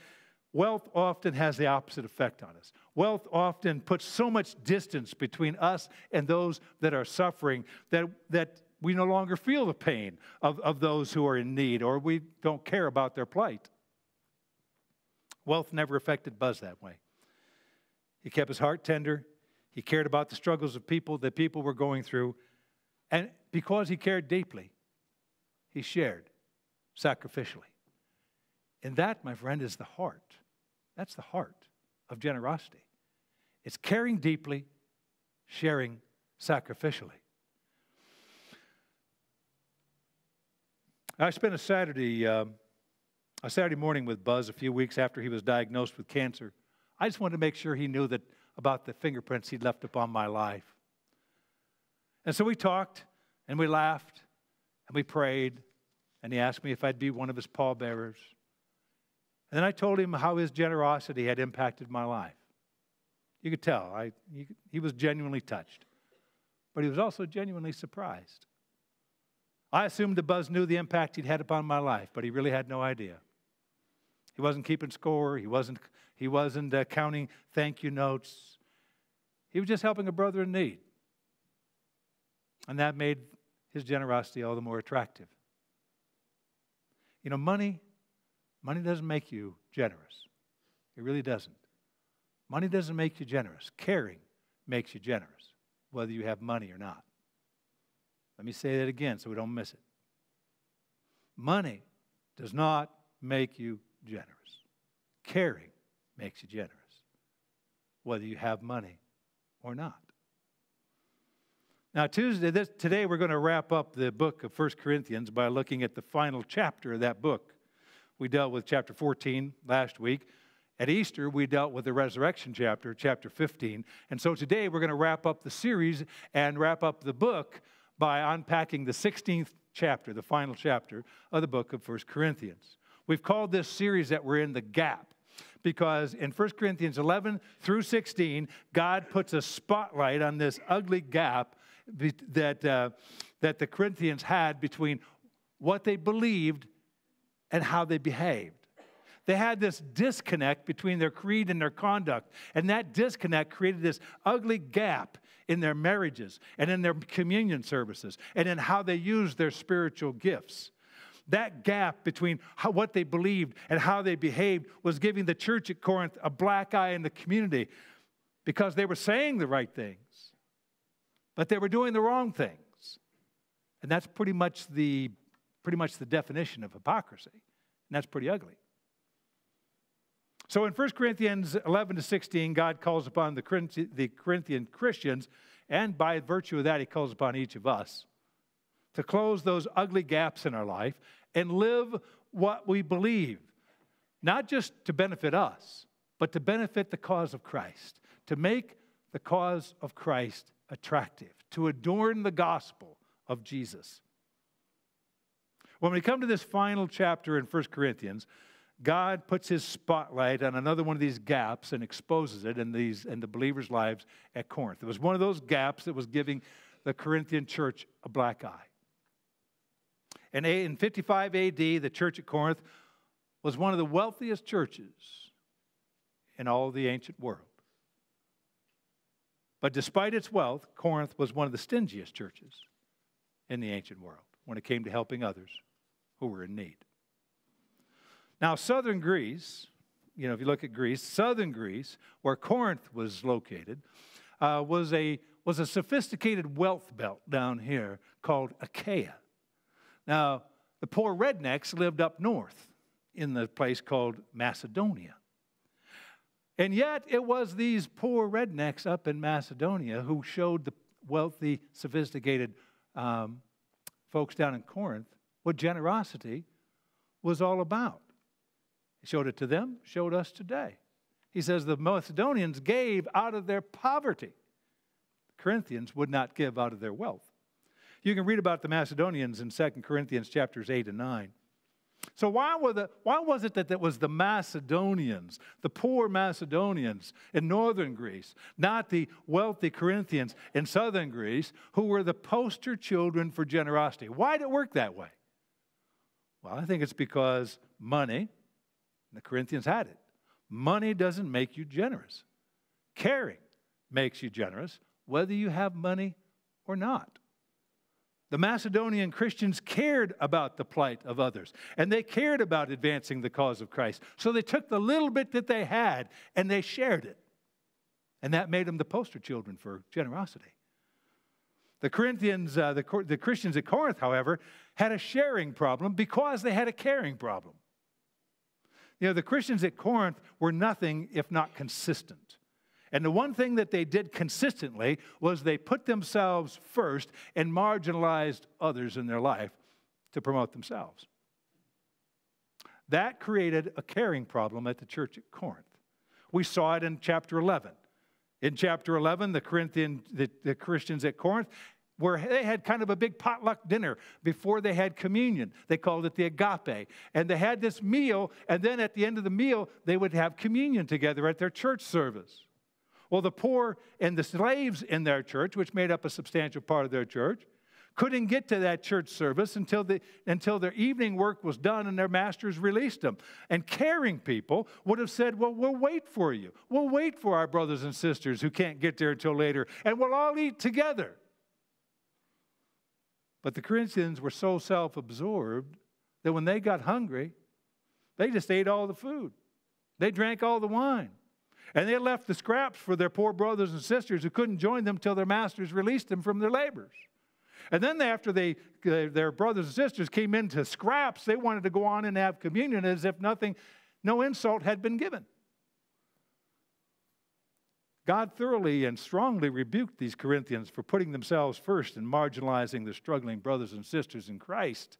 wealth often has the opposite effect on us. Wealth often puts so much distance between us and those that are suffering that we no longer feel the pain of those who are in need, or we don't care about their plight. Wealth never affected Buzz that way. He kept his heart tender. He cared about the struggles of people that people were going through. And because he cared deeply, he shared sacrificially. And that, my friend, is the heart. That's the heart of generosity. It's caring deeply, sharing sacrificially. I spent a Saturday morning with Buzz a few weeks after he was diagnosed with cancer. I just wanted to make sure he knew that about the fingerprints he'd left upon my life. And so we talked, and we laughed, and we prayed, and he asked me if I'd be one of his pallbearers. And then I told him how his generosity had impacted my life. You could tell, he was genuinely touched, but he was also genuinely surprised. I assumed that Buzz knew the impact he'd had upon my life, but he really had no idea. He wasn't keeping score. He wasn't counting thank you notes. He was just helping a brother in need. And that made his generosity all the more attractive. You know, money doesn't make you generous. It really doesn't. Money doesn't make you generous. Caring makes you generous, whether you have money or not. Let me say that again so we don't miss it. Money does not make you generous. Caring makes you generous, whether you have money or not. Now, today we're going to wrap up the book of 1 Corinthians by looking at the final chapter of that book. We dealt with chapter 14 last week. At Easter, we dealt with the resurrection chapter, chapter 15. And so today we're going to wrap up the series and wrap up the book by unpacking the 16th chapter, the final chapter of the book of 1 Corinthians. We've called this series that we're in the gap because in 1 Corinthians 11 through 16, God puts a spotlight on this ugly gap that the Corinthians had between what they believed and how they behaved. They had this disconnect between their creed and their conduct. And that disconnect created this ugly gap in their marriages and in their communion services and in how they used their spiritual gifts. That gap between what they believed and how they behaved was giving the church at Corinth a black eye in the community because they were saying the right things, but they were doing the wrong things. And that's pretty much the definition of hypocrisy. And that's pretty ugly. So in 1 Corinthians 11 to 16, God calls upon the Corinthian Christians, and by virtue of that, he calls upon each of us to close those ugly gaps in our life and live what we believe, not just to benefit us, but to benefit the cause of Christ, to make the cause of Christ attractive, to adorn the gospel of Jesus. When we come to this final chapter in 1 Corinthians, God puts his spotlight on another one of these gaps and exposes it in the believers' lives at Corinth. It was one of those gaps that was giving the Corinthian church a black eye. And in 55 AD, the church at Corinth was one of the wealthiest churches in all the ancient world. But despite its wealth, Corinth was one of the stingiest churches in the ancient world when it came to helping others who were in need. Now, southern Greece, if you look at Greece, southern Greece, where Corinth was located, was a sophisticated wealth belt down here called Achaia. Now, the poor rednecks lived up north in the place called Macedonia. And yet, it was these poor rednecks up in Macedonia who showed the wealthy, sophisticated folks down in Corinth what generosity was all about. He showed it to them, showed us today. He says the Macedonians gave out of their poverty. The Corinthians would not give out of their wealth. You can read about the Macedonians in 2 Corinthians chapters 8 and 9. So why was it that it was the Macedonians, the poor Macedonians in northern Greece, not the wealthy Corinthians in southern Greece, who were the poster children for generosity? Why did it work that way? Well, I think it's because money, the Corinthians had it. Money doesn't make you generous. Caring makes you generous, whether you have money or not. The Macedonian Christians cared about the plight of others, and they cared about advancing the cause of Christ. So they took the little bit that they had, and they shared it. And that made them the poster children for generosity. The Corinthians, the Christians at Corinth, however, had a sharing problem because they had a caring problem. The Christians at Corinth were nothing if not consistent. And the one thing that they did consistently was they put themselves first and marginalized others in their life to promote themselves. That created a caring problem at the church at Corinth. We saw it in chapter 11. In chapter 11, the Christians at Corinth, where they had kind of a big potluck dinner before they had communion. They called it the agape. And they had this meal, and then at the end of the meal, they would have communion together at their church service. Well, the poor and the slaves in their church, which made up a substantial part of their church, couldn't get to that church service until their evening work was done and their masters released them. And caring people would have said, well, we'll wait for you. We'll wait for our brothers and sisters who can't get there until later, and we'll all eat together. But the Corinthians were so self-absorbed that when they got hungry, they just ate all the food. They drank all the wine. And they left the scraps for their poor brothers and sisters who couldn't join them till their masters released them from their labors. And then after their brothers and sisters came into scraps, they wanted to go on and have communion as if no insult had been given. God thoroughly and strongly rebuked these Corinthians for putting themselves first and marginalizing the struggling brothers and sisters in Christ.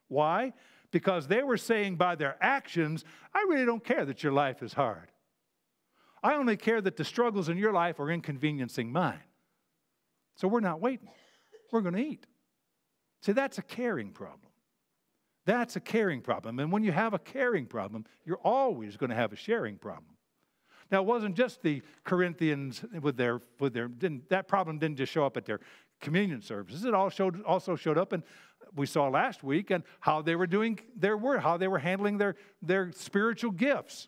Why? Because they were saying by their actions, I really don't care that your life is hard. I only care that the struggles in your life are inconveniencing mine. So we're not waiting. We're going to eat. See, that's a caring problem. That's a caring problem. And when you have a caring problem, you're always going to have a sharing problem. Now, it wasn't just the Corinthians that problem didn't just show up at their communion services. It also showed up in we saw last week, and how they were doing their work, how they were handling their spiritual gifts.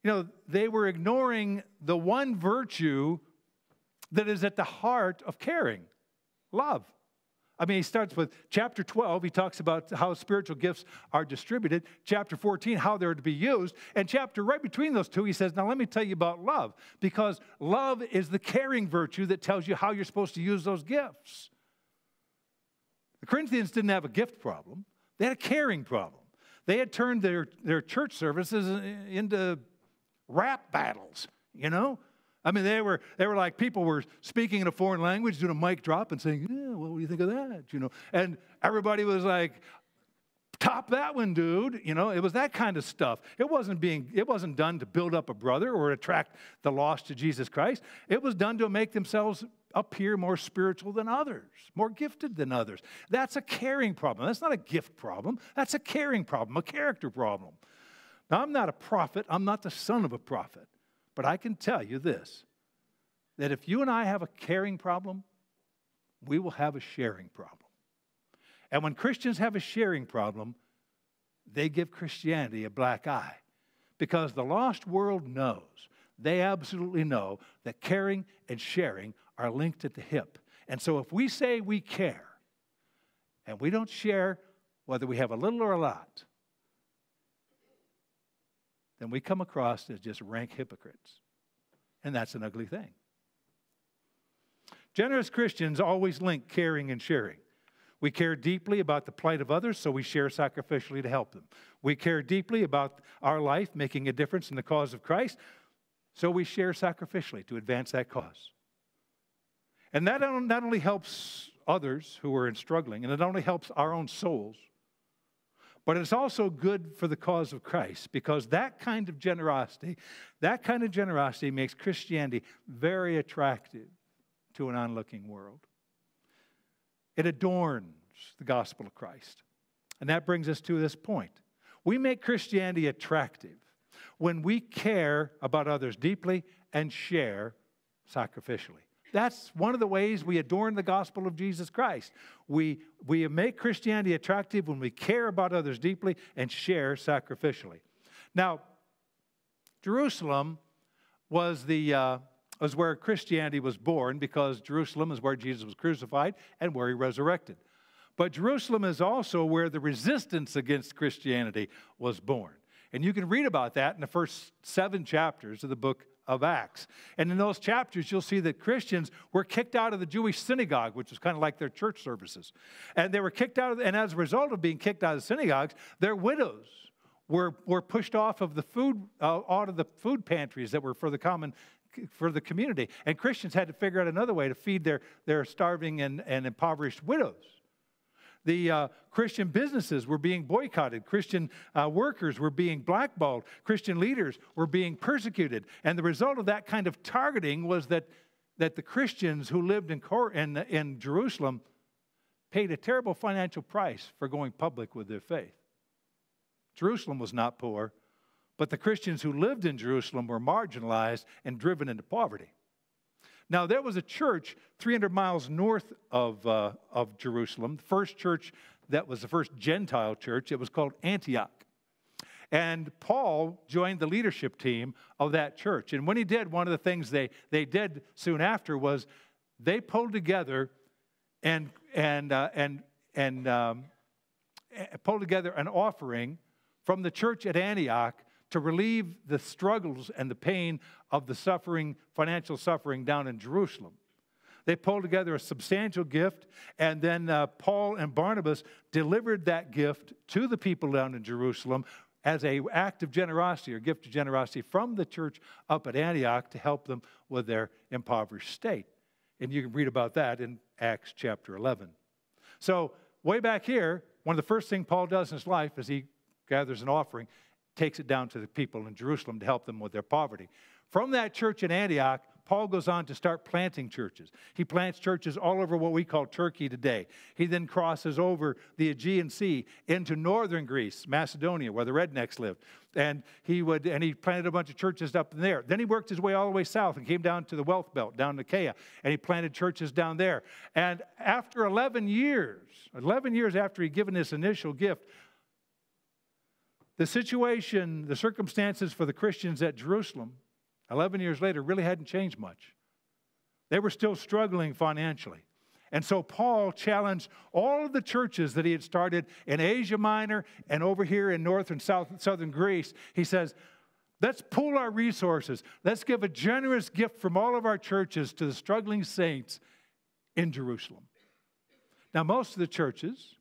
You know, they were ignoring the one virtue that is at the heart of caring, love. I mean, he starts with chapter 12. He talks about how spiritual gifts are distributed. Chapter 14, how they're to be used. And chapter right between those two, he says, now let me tell you about love. Because love is the caring virtue that tells you how you're supposed to use those gifts. The Corinthians didn't have a gift problem. They had a caring problem. They had turned their church services into rap battles, you know? I mean, they were like people were speaking in a foreign language, doing a mic drop and saying, yeah, well, what do you think of that? You know, and everybody was like, top that one, dude. You know, it was that kind of stuff. It wasn't done to build up a brother or attract the lost to Jesus Christ. It was done to make themselves appear more spiritual than others, more gifted than others. That's a caring problem. That's not a gift problem. That's a caring problem, a character problem. Now, I'm not a prophet. I'm not the son of a prophet. But I can tell you this, that if you and I have a caring problem, we will have a sharing problem. And when Christians have a sharing problem, they give Christianity a black eye. Because the lost world knows, they absolutely know, that caring and sharing are linked at the hip. And so if we say we care, and we don't share whether we have a little or a lot, then we come across as just rank hypocrites. And that's an ugly thing. Generous Christians always link caring and sharing. We care deeply about the plight of others, so we share sacrificially to help them. We care deeply about our life making a difference in the cause of Christ, so we share sacrificially to advance that cause. And that not only helps others who are struggling, and it only helps our own souls, but it's also good for the cause of Christ, because that kind of generosity makes Christianity very attractive to an onlooking world. It adorns the gospel of Christ. And that brings us to this point. We make Christianity attractive when we care about others deeply and share sacrificially. That's one of the ways we adorn the gospel of Jesus Christ. We make Christianity attractive when we care about others deeply and share sacrificially. Now, Jerusalem was where Christianity was born, because Jerusalem is where Jesus was crucified and where he resurrected. But Jerusalem is also where the resistance against Christianity was born. And you can read about that in the first 7 chapters of the book of Acts. And in those chapters, you'll see that Christians were kicked out of the Jewish synagogue, which was kind of like their church services. And they were kicked out, and as a result of being kicked out of the synagogues, their widows were pushed off of the food, out of the food pantries that were for the community. And Christians had to figure out another way to feed their starving and impoverished widows. The Christian businesses were being boycotted. Christian workers were being blackballed. Christian leaders were being persecuted. And the result of that kind of targeting was that the Christians who lived in Jerusalem paid a terrible financial price for going public with their faith. Jerusalem was not poor, but the Christians who lived in Jerusalem were marginalized and driven into poverty. Now, there was a church 300 miles north of Jerusalem, the first church that was the first Gentile church. It was called Antioch. And Paul joined the leadership team of that church. And when he did, one of the things they did soon after was they pulled together pulled together an offering from the church at Antioch to relieve the struggles and the pain of the suffering, financial suffering down in Jerusalem. They pulled together a substantial gift, and then Paul and Barnabas delivered that gift to the people down in Jerusalem as an act of generosity or gift of generosity from the church up at Antioch to help them with their impoverished state. And you can read about that in Acts chapter 11. So way back here, one of the first things Paul does in his life is he gathers an offering, takes it down to the people in Jerusalem to help them with their poverty. From that church in Antioch, Paul goes on to start planting churches. He plants churches all over what we call Turkey today. He then crosses over the Aegean Sea into northern Greece, Macedonia, where the rednecks lived. And he planted a bunch of churches up there. Then he worked his way all the way south and came down to the Wealth Belt, down to Achaia, and he planted churches down there. And after 11 years after he'd given this initial gift, the situation, the circumstances for the Christians at Jerusalem, 11 years later, really hadn't changed much. They were still struggling financially. And so Paul challenged all of the churches that he had started in Asia Minor and over here in north and southern Greece. He says, let's pool our resources. Let's give a generous gift from all of our churches to the struggling saints in Jerusalem. Now, most of the churches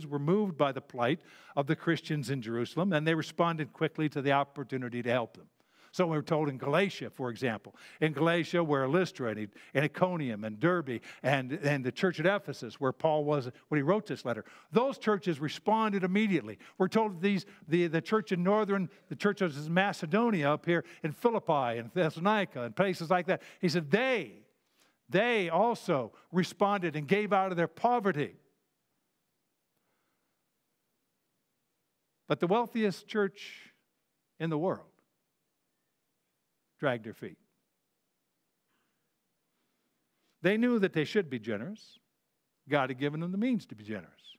were moved by the plight of the Christians in Jerusalem, and they responded quickly to the opportunity to help them. So we were told in Galatia, for example. In Galatia, where Lystra and Iconium and Derbe and the church at Ephesus, where Paul was when he wrote this letter, those churches responded immediately. We're told the church in the church of Macedonia up here in Philippi and Thessalonica and places like that, he said they also responded and gave out of their poverty. But the wealthiest church in the world dragged their feet. They knew that they should be generous. God had given them the means to be generous.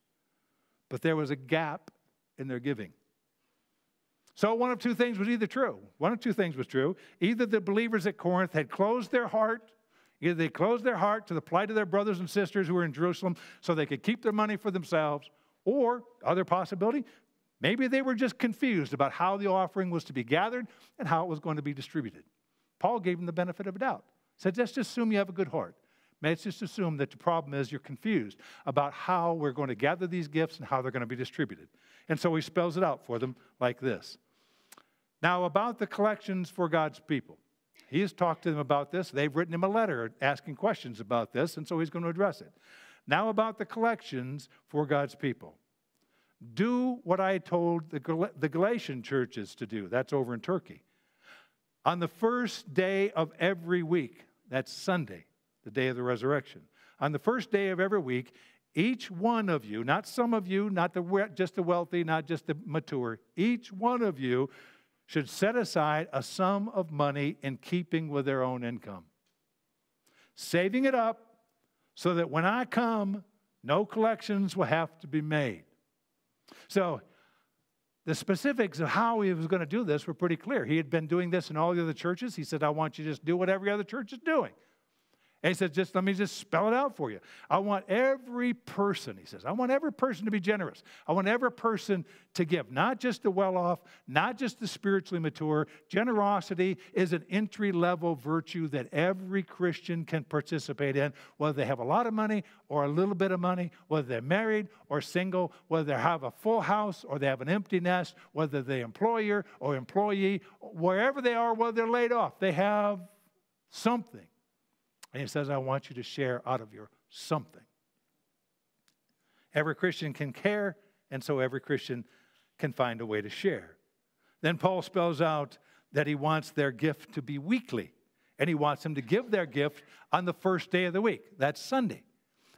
But there was a gap in their giving. So one of two things was either true. One of two things was true. Either the believers at Corinth had closed their heart. Either they closed their heart to the plight of their brothers and sisters who were in Jerusalem so they could keep their money for themselves, or, other possibility, maybe they were just confused about how the offering was to be gathered and how it was going to be distributed. Paul gave them the benefit of a doubt. Said, let's just assume you have a good heart. Let's just assume that the problem is you're confused about how we're going to gather these gifts and how they're going to be distributed. And so he spells it out for them like this. Now, about the collections for God's people. He has talked to them about this. They've written him a letter asking questions about this, and so he's going to address it. Now about the collections for God's people. Do what I told the Galatian churches to do. That's over in Turkey. On the first day of every week, that's Sunday, the day of the resurrection. On the first day of every week, each one of you, not some of you, not just the wealthy, not just the mature, each one of you should set aside a sum of money in keeping with their own income, saving it up so that when I come, no collections will have to be made. So the specifics of how he was going to do this were pretty clear. He had been doing this in all the other churches. He said, I want you to just do what every other church is doing. And he said, let me just spell it out for you. I want every person, he says, I want every person to be generous. I want every person to give, not just the well-off, not just the spiritually mature. Generosity is an entry-level virtue that every Christian can participate in, whether they have a lot of money or a little bit of money, whether they're married or single, whether they have a full house or they have an empty nest, whether they're employer or employee, wherever they are, whether they're laid off, they have something. And he says, I want you to share out of your something. Every Christian can care, and so every Christian can find a way to share. Then Paul spells out that he wants their gift to be weekly, and he wants them to give their gift on the first day of the week. That's Sunday.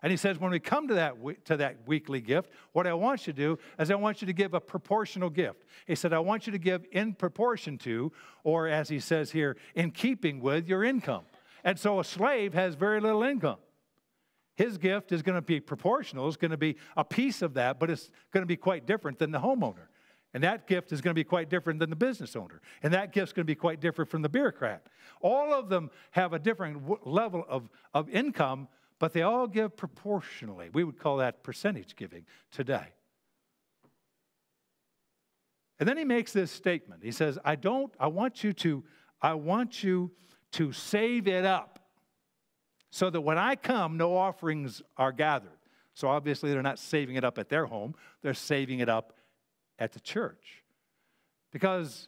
And he says, when we come to that weekly gift, what I want you to do is I want you to give a proportional gift. He said, I want you to give in proportion to, or as he says here, in keeping with your income. And so a slave has very little income. His gift is going to be proportional. It's going to be a piece of that, but it's going to be quite different than the homeowner. And that gift is going to be quite different than the business owner. And that gift's going to be quite different from the bureaucrat. All of them have a different level of income, but they all give proportionally. We would call that percentage giving today. And then he makes this statement. He says, I want you to save it up so that when I come, no offerings are gathered. So obviously they're not saving it up at their home. They're saving it up at the church. Because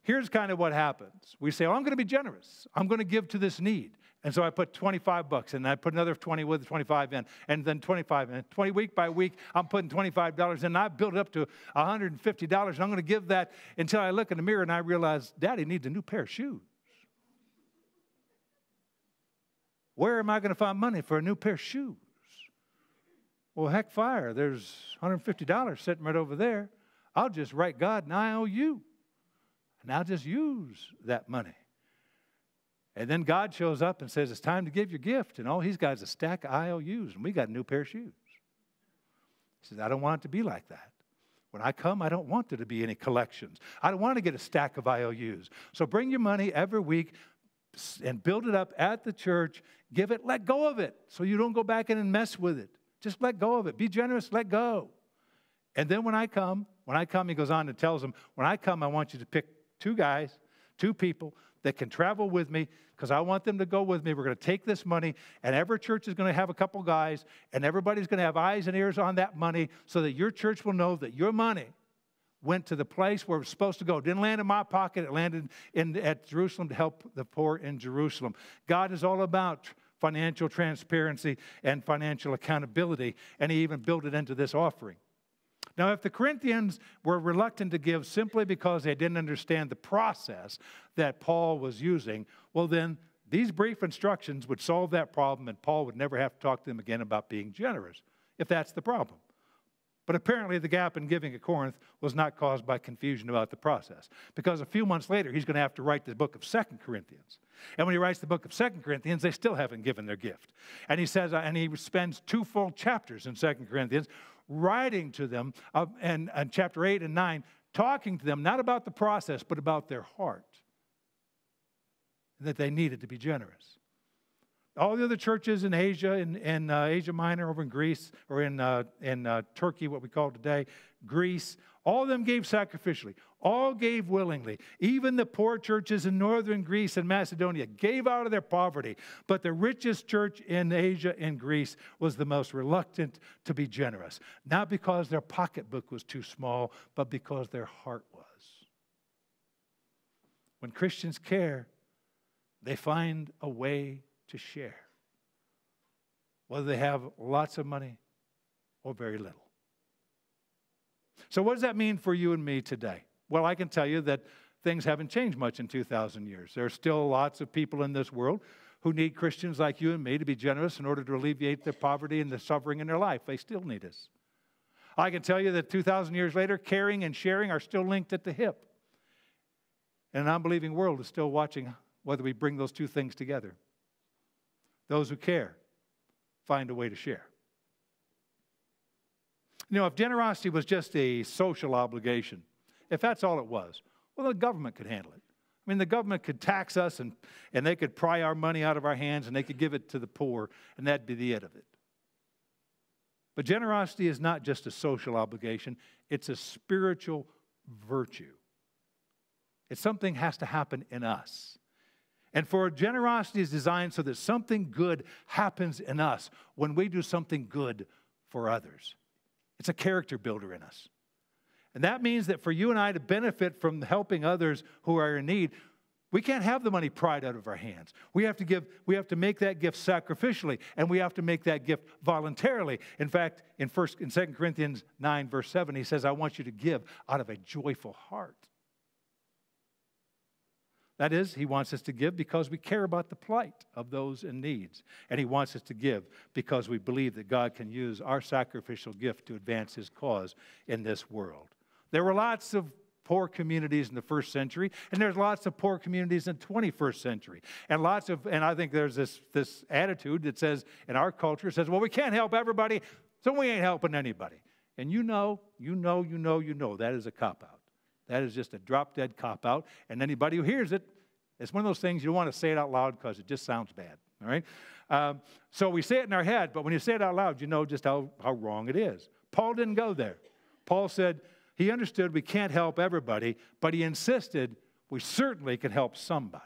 here's kind of what happens. We say, oh, I'm going to be generous. I'm going to give to this need. And so I put $25 in, and I put another 20 with the 25 in, and then 25 in. 20 week by week, I'm putting $25 in, and I build it up to $150, and I'm going to give that until I look in the mirror and I realize, Daddy needs a new pair of shoes. Where am I going to find money for a new pair of shoes? Well, heck fire, there's $150 sitting right over there. I'll just write God an IOU, and I'll just use that money. And then God shows up and says, it's time to give your gift. And all he's got is a stack of IOUs, and we got a new pair of shoes. He says, I don't want it to be like that. When I come, I don't want there to be any collections. I don't want to get a stack of IOUs. So bring your money every week and build it up at the church. Give it, let go of it, so you don't go back in and mess with it. Just let go of it. Be generous, let go. And then when I come, he goes on and tells them, when I come, I want you to pick two people that can travel with me, because I want them to go with me. We're going to take this money, and every church is going to have a couple guys, and everybody's going to have eyes and ears on that money so that your church will know that your money went to the place where it was supposed to go. It didn't land in my pocket. It landed at Jerusalem to help the poor in Jerusalem. God is all about financial transparency and financial accountability, and he even built it into this offering. Now, if the Corinthians were reluctant to give simply because they didn't understand the process that Paul was using, well, then these brief instructions would solve that problem, and Paul would never have to talk to them again about being generous, if that's the problem. But apparently the gap in giving at Corinth was not caused by confusion about the process, because a few months later he's going to have to write the book of 2 Corinthians. And when he writes the book of 2 Corinthians, they still haven't given their gift. And he says, and he spends 2 full chapters in 2 Corinthians writing to them, and chapter 8 and 9, talking to them not about the process, but about their heart, that they needed to be generous. All the other churches in Asia, in Asia Minor, over in Greece, or in Turkey, what we call today, Greece, all of them gave sacrificially. All gave willingly. Even the poor churches in northern Greece and Macedonia gave out of their poverty. But the richest church in Asia and Greece was the most reluctant to be generous. Not because their pocketbook was too small, but because their heart was. When Christians care, they find a way to share, whether they have lots of money or very little. So what does that mean for you and me today? Well, I can tell you that things haven't changed much in 2,000 years. There are still lots of people in this world who need Christians like you and me to be generous in order to alleviate the poverty and the suffering in their life. They still need us. I can tell you that 2,000 years later, caring and sharing are still linked at the hip. And an unbelieving world is still watching whether we bring those two things together. Those who care find a way to share. You know, if generosity was just a social obligation, if that's all it was, well, the government could handle it. I mean, the government could tax us, and they could pry our money out of our hands, and they could give it to the poor, and that'd be the end of it. But generosity is not just a social obligation. It's a spiritual virtue. It's something has to happen in us. And for generosity is designed so that something good happens in us when we do something good for others. It's a character builder in us. And that means that for you and I to benefit from helping others who are in need, we can't have the money pried out of our hands. We have to make that gift sacrificially, and we have to make that gift voluntarily. In fact, in 2 Corinthians 9, verse 7, he says, I want you to give out of a joyful heart. That is, he wants us to give because we care about the plight of those in need. And he wants us to give because we believe that God can use our sacrificial gift to advance his cause in this world. There were lots of poor communities in the first century, and there's lots of poor communities in the 21st century. And I think there's this attitude that says, in our culture, says, well, we can't help everybody, so we ain't helping anybody. And you know, that is a cop-out. That is just a drop-dead cop-out. And anybody who hears it, it's one of those things you don't want to say it out loud because it just sounds bad. All right? So we say it in our head, but when you say it out loud, you know just how wrong it is. Paul didn't go there. Paul said he understood we can't help everybody, but he insisted we certainly can help somebody.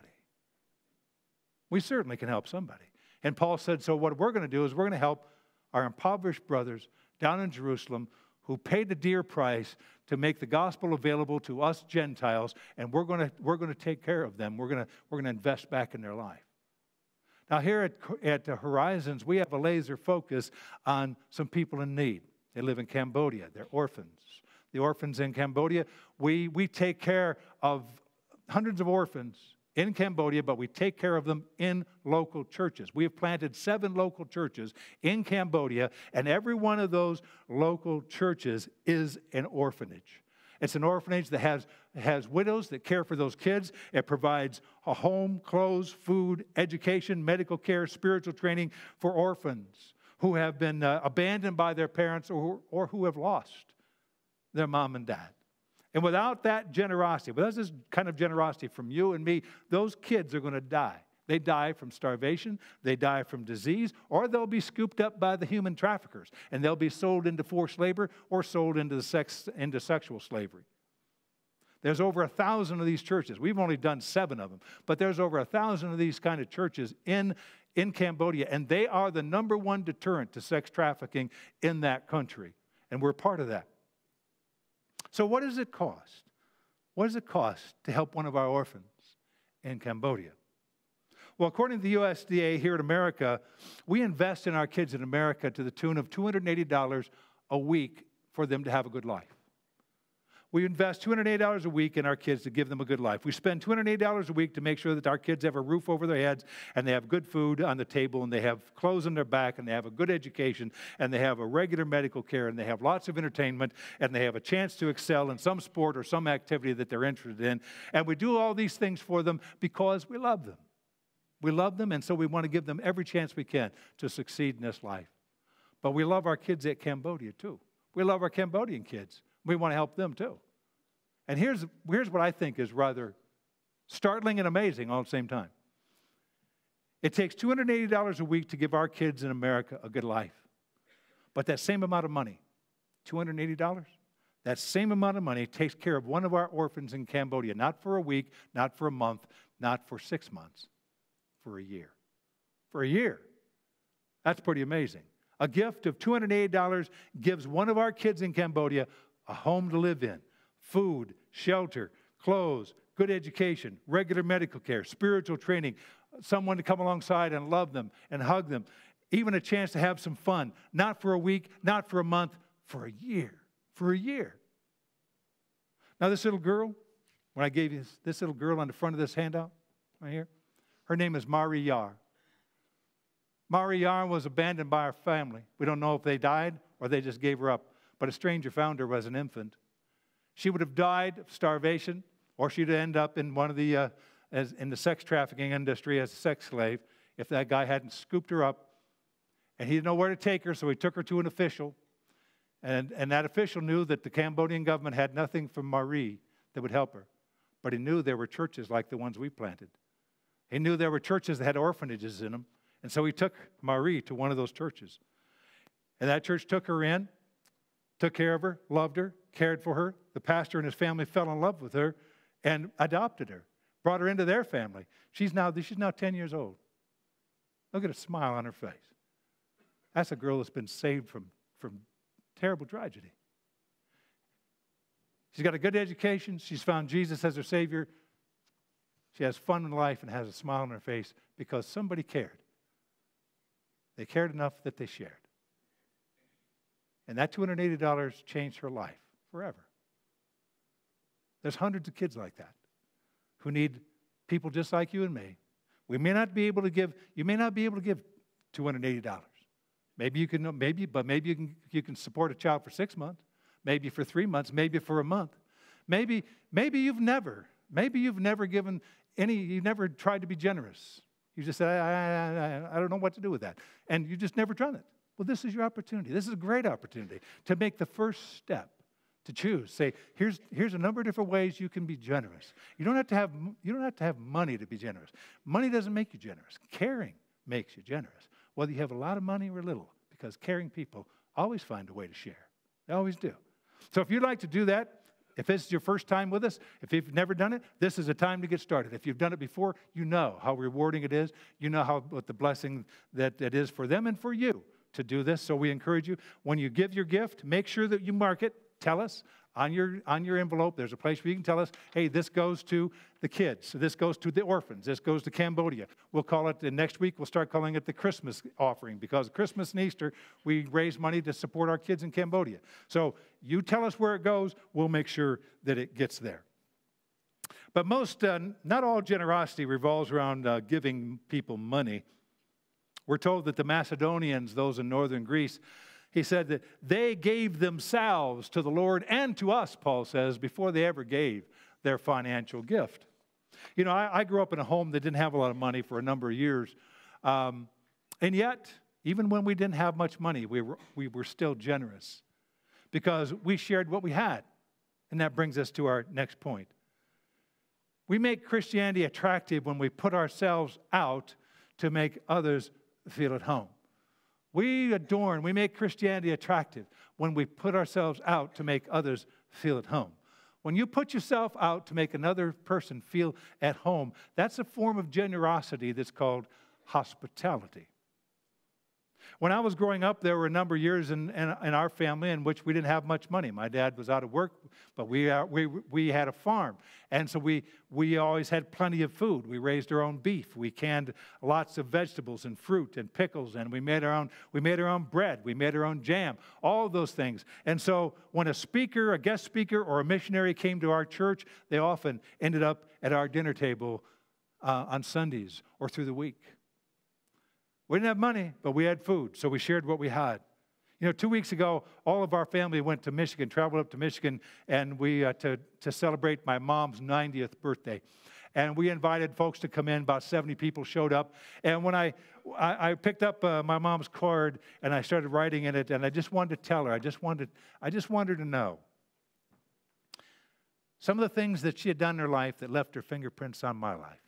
We certainly can help somebody. And Paul said, so what we're going to do is we're going to help our impoverished brothers down in Jerusalem who paid the dear price to make the gospel available to us Gentiles, and we're going to take care of them. We're going to invest back in their life. Now here at Horizons, we have a laser focus on some people in need. They live in Cambodia. They're orphans. The orphans in Cambodia, we take care of hundreds of orphans in Cambodia, but we take care of them in local churches. We have planted 7 local churches in Cambodia, and every one of those local churches is an orphanage. It's an orphanage that has widows that care for those kids. It provides a home, clothes, food, education, medical care, spiritual training for orphans who have been abandoned by their parents or who have lost their mom and dad. And without that generosity, without this kind of generosity from you and me, those kids are going to die. They die from starvation, they die from disease, or they'll be scooped up by the human traffickers, and they'll be sold into forced labor or sold into sexual slavery. There's over 1,000 of these churches. We've only done 7 of them, but there's over 1,000 of these kind of churches in Cambodia, and they are the #1 deterrent to sex trafficking in that country, and we're part of that. So what does it cost? What does it cost to help one of our orphans in Cambodia? Well, according to the USDA here in America, we invest in our kids in America to the tune of $280 a week for them to have a good life. We invest $280 a week in our kids to give them a good life. We spend $280 a week to make sure that our kids have a roof over their heads and they have good food on the table and they have clothes on their back and they have a good education and they have a regular medical care and they have lots of entertainment and they have a chance to excel in some sport or some activity that they're interested in. And we do all these things for them because we love them. We love them, and so we want to give them every chance we can to succeed in this life. But we love our kids at Cambodia too. We love our Cambodian kids. We want to help them too. And here's what I think is rather startling and amazing all at the same time. It takes $280 a week to give our kids in America a good life. But that same amount of money, $280, that same amount of money takes care of one of our orphans in Cambodia, not for a week, not for a month, not for 6 months, for a year. For a year. That's pretty amazing. A gift of $280 gives one of our kids in Cambodia a home to live in, food, shelter, clothes, good education, regular medical care, spiritual training, someone to come alongside and love them and hug them, even a chance to have some fun, not for a week, not for a month, for a year. For a year. Now this little girl, when I gave you this little girl on the front of this handout right here, her name is Mari Yar. Mari Yar was abandoned by her family. We don't know if they died or they just gave her up. But a stranger found her as an infant. She would have died of starvation, or she'd end up in one of the in the sex trafficking industry as a sex slave if that guy hadn't scooped her up. And he didn't know where to take her, so he took her to an official. And that official knew that the Cambodian government had nothing from Mari that would help her. But he knew there were churches like the ones we planted. He knew there were churches that had orphanages in them. And so he took Mari to one of those churches. And that church took her in, took care of her, loved her, cared for her. The pastor and his family fell in love with her and adopted her, brought her into their family. She's now 10 years old. Look at a smile on her face. That's a girl that's been saved from terrible tragedy. She's got a good education. She's found Jesus as her Savior. She has fun in life and has a smile on her face because somebody cared. They cared enough that they shared. And that $280 changed her life forever. There's hundreds of kids like that who need people just like you and me. You may not be able to give $280. Maybe you can support a child for 6 months, maybe for 3 months, maybe for a month. Maybe you've never given any, you've never tried to be generous. You just said, I don't know what to do with that. And you just never done it. Well, this is your opportunity. This is a great opportunity to make the first step, to choose. Say, here's a number of different ways you can be generous. You don't have to have money to be generous. Money doesn't make you generous. Caring makes you generous, whether you have a lot of money or little, because caring people always find a way to share. They always do. So if you'd like to do that, if this is your first time with us, if you've never done it, this is a time to get started. If you've done it before, you know how rewarding it is. You know what the blessing that it is for them and for you to do this. So we encourage you, when you give your gift, make sure that you mark it. Tell us on your envelope. There's a place where you can tell us, hey, this goes to the kids. So this goes to the orphans. This goes to Cambodia. We'll call it, and next week we'll start calling it the Christmas offering, because Christmas and Easter, we raise money to support our kids in Cambodia. So you tell us where it goes. We'll make sure that it gets there. But not all generosity revolves around giving people money. We're told that the Macedonians, those in northern Greece, he said that they gave themselves to the Lord and to us, Paul says, before they ever gave their financial gift. You know, I grew up in a home that didn't have a lot of money for a number of years. And yet, even when we didn't have much money, we were still generous because we shared what we had. And that brings us to our next point. We make Christianity attractive when we put ourselves out to make others feel at home. We make Christianity attractive when we put ourselves out to make others feel at home. When you put yourself out to make another person feel at home, that's a form of generosity that's called hospitality. When I was growing up, there were a number of years in our family in which we didn't have much money. My dad was out of work, but we had a farm. And so we always had plenty of food. We raised our own beef. We canned lots of vegetables and fruit and pickles, and we made our own bread. We made our own jam, all of those things. And so when a guest speaker, or a missionary came to our church, they often ended up at our dinner table on Sundays or through the week. We didn't have money, but we had food, so we shared what we had. You know, 2 weeks ago, all of our family went to Michigan, traveled up to Michigan, and we to celebrate my mom's 90th birthday. And we invited folks to come in. About 70 people showed up. And when I picked up my mom's card, and I started writing in it, and I just wanted to tell her, I just wanted her to know some of the things that she had done in her life that left her fingerprints on my life.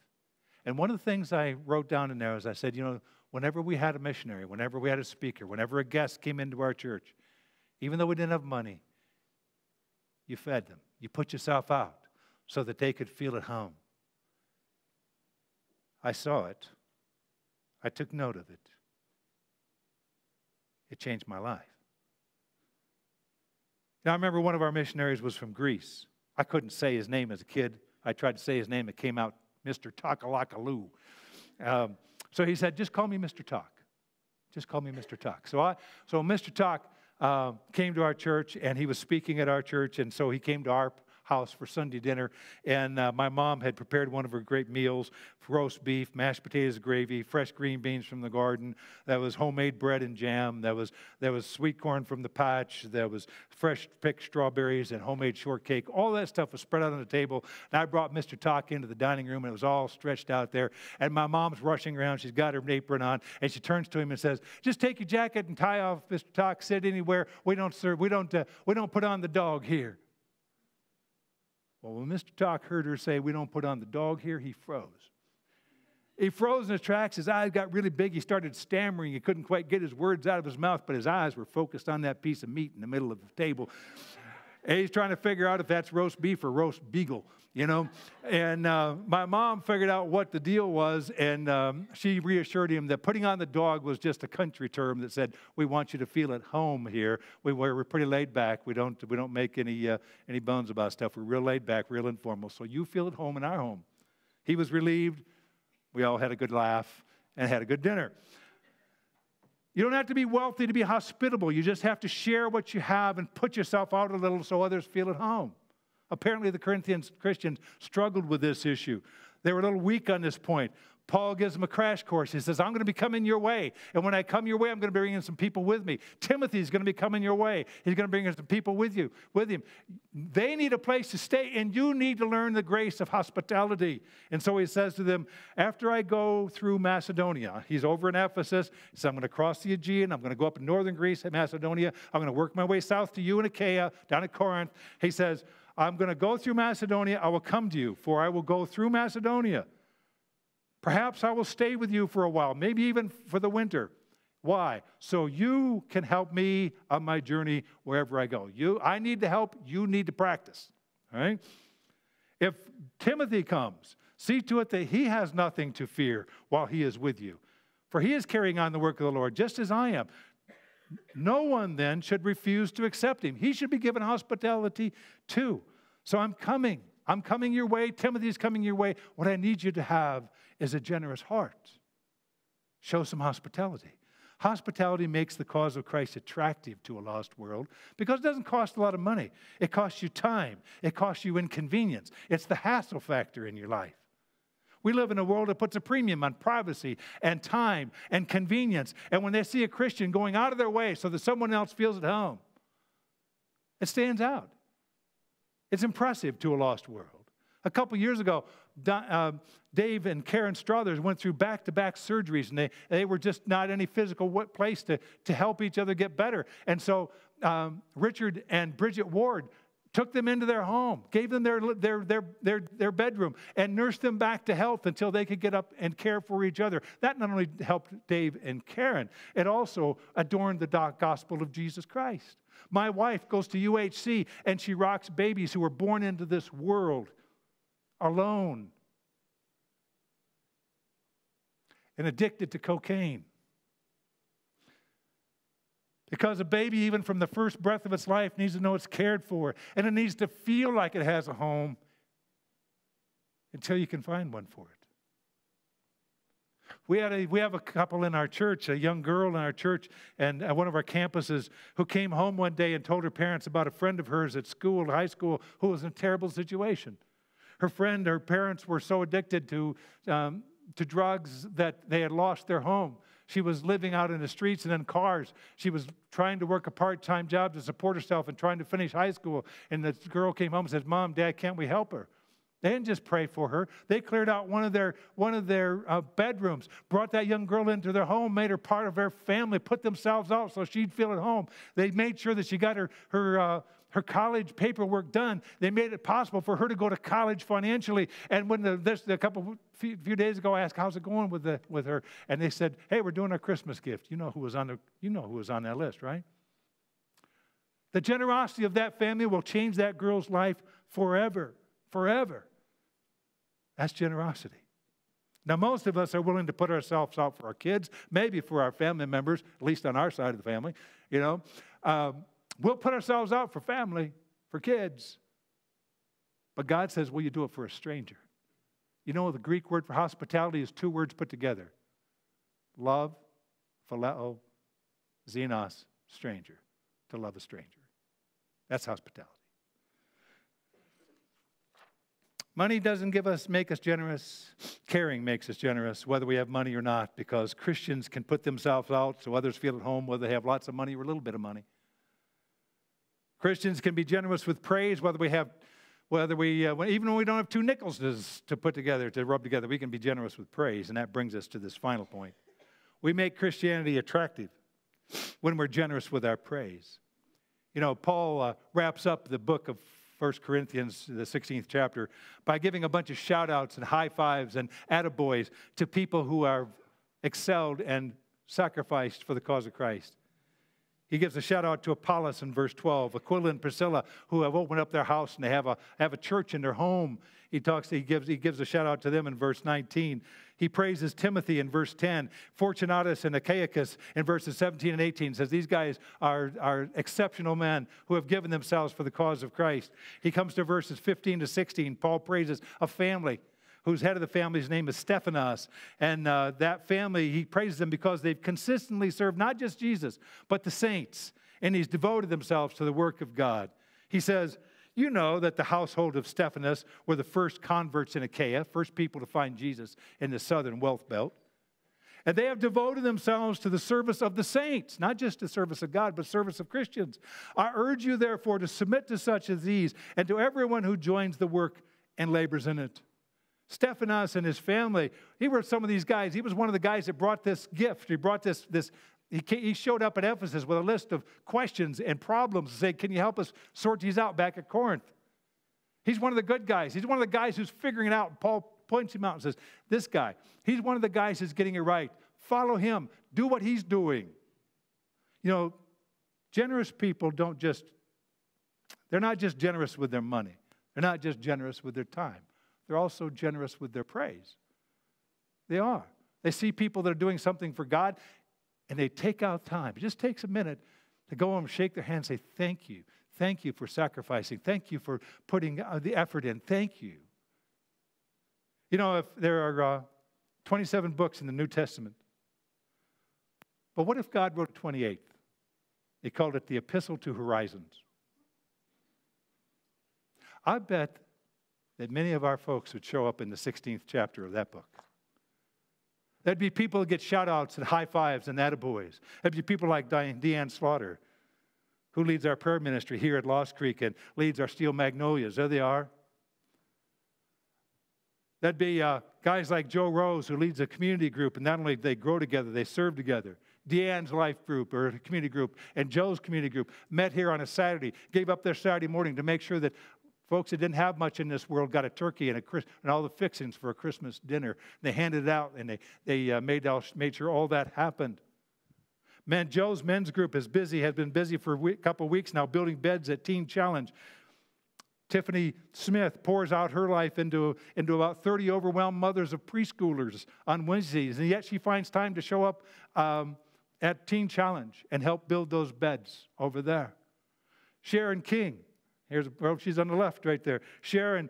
And one of the things I wrote down in there is I said, you know, whenever we had a missionary, whenever we had a speaker, whenever a guest came into our church, even though we didn't have money, you fed them. You put yourself out so that they could feel at home. I saw it. I took note of it. It changed my life. Now, I remember one of our missionaries was from Greece. I couldn't say his name as a kid. I tried to say his name. It came out Mr. Takalakalu. So he said, just call me Mr. Talk. Just call me Mr. Talk. So Mr. Talk came to our church, and he was speaking at our church, and so he came to our house for Sunday dinner, and my mom had prepared one of her great meals: roast beef, mashed potatoes, gravy, fresh green beans from the garden. There was homemade bread and jam. There was sweet corn from the patch. There was fresh picked strawberries and homemade shortcake. All that stuff was spread out on the table. And I brought Mr. Talk into the dining room, and it was all stretched out there. And my mom's rushing around. She's got her apron on, and she turns to him and says, "Just take your jacket and tie off, Mr. Talk. Sit anywhere. We don't put on the dog here." Well, when Mr. Talk heard her say, "We don't put on the dog here," he froze. He froze in his tracks. His eyes got really big. He started stammering. He couldn't quite get his words out of his mouth, but his eyes were focused on that piece of meat in the middle of the table. And he's trying to figure out if that's roast beef or roast beagle, you know. And my mom figured out what the deal was, and she reassured him that putting on the dog was just a country term that said, "We want you to feel at home here. We're pretty laid back. We don't make any bones about stuff. We're real laid back, real informal. So you feel at home in our home." He was relieved. We all had a good laugh and had a good dinner. You don't have to be wealthy to be hospitable. You just have to share what you have and put yourself out a little so others feel at home. Apparently, the Corinthian Christians struggled with this issue. They were a little weak on this point. Paul gives them a crash course. He says, "I'm going to be coming your way. And when I come your way, I'm going to be bringing some people with me." Timothy's going to be coming your way. He's going to bring some people with him. They need a place to stay, and you need to learn the grace of hospitality. And so he says to them, after I go through Macedonia, he's over in Ephesus, he says, I'm going to cross the Aegean. I'm going to go up in northern Greece at Macedonia. I'm going to work my way south to you in Achaia, down at Corinth. He says, I'm going to go through Macedonia. I will come to you, for I will go through Macedonia. Perhaps I will stay with you for a while, maybe even for the winter. Why? So you can help me on my journey wherever I go. I need to help. You need to practice. All right? If Timothy comes, see to it that he has nothing to fear while he is with you. For he is carrying on the work of the Lord, just as I am. No one then should refuse to accept him. He should be given hospitality too. So I'm coming. I'm coming your way. Timothy's coming your way. What I need you to have is a generous heart. Show some hospitality. Hospitality makes the cause of Christ attractive to a lost world because it doesn't cost a lot of money. It costs you time. It costs you inconvenience. It's the hassle factor in your life. We live in a world that puts a premium on privacy and time and convenience. And when they see a Christian going out of their way so that someone else feels at home, it stands out. It's impressive to a lost world. A couple years ago, Dave and Karen Struthers went through back-to-back surgeries, and they were just not in any physical place to help each other get better. And so Richard and Bridget Ward took them into their home, gave them their bedroom, and nursed them back to health until they could get up and care for each other. That not only helped Dave and Karen, it also adorned the gospel of Jesus Christ. My wife goes to UHC, and she rocks babies who are born into this world alone and addicted to cocaine. Because a baby, even from the first breath of its life, needs to know it's cared for, and it needs to feel like it has a home until you can find one for it. We have a couple in our church, a young girl in our church and at one of our campuses who came home one day and told her parents about a friend of hers at school, high school, who was in a terrible situation. Her parents were so addicted to drugs that they had lost their home. She was living out in the streets and in cars. She was trying to work a part-time job to support herself and trying to finish high school. And the girl came home and says, "Mom, Dad, can't we help her?" They didn't just pray for her. They cleared out one of their bedrooms, brought that young girl into their home, made her part of their family, put themselves out so she'd feel at home. They made sure that she got her college paperwork done. They made it possible for her to go to college financially. And when few days ago, I asked, "How's it going with her?" And they said, "Hey, we're doing our Christmas gift." You know who was on that list, right? The generosity of that family will change that girl's life forever, forever. That's generosity. Now, most of us are willing to put ourselves out for our kids, maybe for our family members, at least on our side of the family. We'll put ourselves out for family, for kids. But God says, will you do it for a stranger? You know, the Greek word for hospitality is two words put together. Love, phileo, xenos, stranger. To love a stranger. That's hospitality. Money doesn't make us generous. Caring makes us generous, whether we have money or not, because Christians can put themselves out so others feel at home, whether they have lots of money or a little bit of money. Christians can be generous with praise, even when we don't have two nickels to put together, to rub together, we can be generous with praise. And that brings us to this final point. We make Christianity attractive when we're generous with our praise. Paul wraps up the book of 1 Corinthians, the 16th chapter, by giving a bunch of shout-outs and high-fives and attaboys to people who are excelled and sacrificed for the cause of Christ. He gives a shout-out to Apollos in verse 12, Aquila and Priscilla, who have opened up their house and they have a church in their home. He gives a shout-out to them in verse 19. He praises Timothy in verse 10, Fortunatus and Achaicus in verses 17 and 18. Says these guys are exceptional men who have given themselves for the cause of Christ. He comes to verses 15 to 16. Paul praises a family whose head of the family's name is Stephanas. And that family, he praises them because they've consistently served not just Jesus, but the saints. And he's devoted themselves to the work of God. He says, you know that the household of Stephanas were the first converts in Achaia, first people to find Jesus in the southern wealth belt. And they have devoted themselves to the service of the saints, not just the service of God, but service of Christians. I urge you, therefore, to submit to such as these and to everyone who joins the work and labors in it. Stephanas and his family, he was some of these guys. He was one of the guys that brought this gift. He brought he showed up at Ephesus with a list of questions and problems and said, can you help us sort these out back at Corinth? He's one of the good guys. He's one of the guys who's figuring it out. And Paul points him out and says, this guy, he's one of the guys who's getting it right. Follow him. Do what he's doing. Generous people they're not just generous with their money. They're not just generous with their time. They're also generous with their praise. They are. They see people that are doing something for God, and they take out time. It just takes a minute to go and shake their hand and say, thank you. Thank you for sacrificing. Thank you for putting the effort in. Thank you. If there are 27 books in the New Testament, But what if God wrote 28th? He called it the Epistle to Horizons. I bet that many of our folks would show up in the 16th chapter of that book. There'd be people that get shout-outs and high-fives and attaboys. There'd be people like Deanne Slaughter, who leads our prayer ministry here at Lost Creek and leads our Steel Magnolias. There they are. There'd be guys like Joe Rose, who leads a community group, and not only they grow together, they serve together. Deanne's life group, or community group, and Joe's community group met here on a Saturday, gave up their Saturday morning to make sure that folks that didn't have much in this world got a turkey and all the fixings for a Christmas dinner. They handed it out, and they made sure all that happened. Man, Joe's men's group has been busy for a couple of weeks now, building beds at Teen Challenge. Tiffany Smith pours out her life into about 30 overwhelmed mothers of preschoolers on Wednesdays, and yet she finds time to show up at Teen Challenge and help build those beds over there. Sharon King, she's on the left right there. Sharon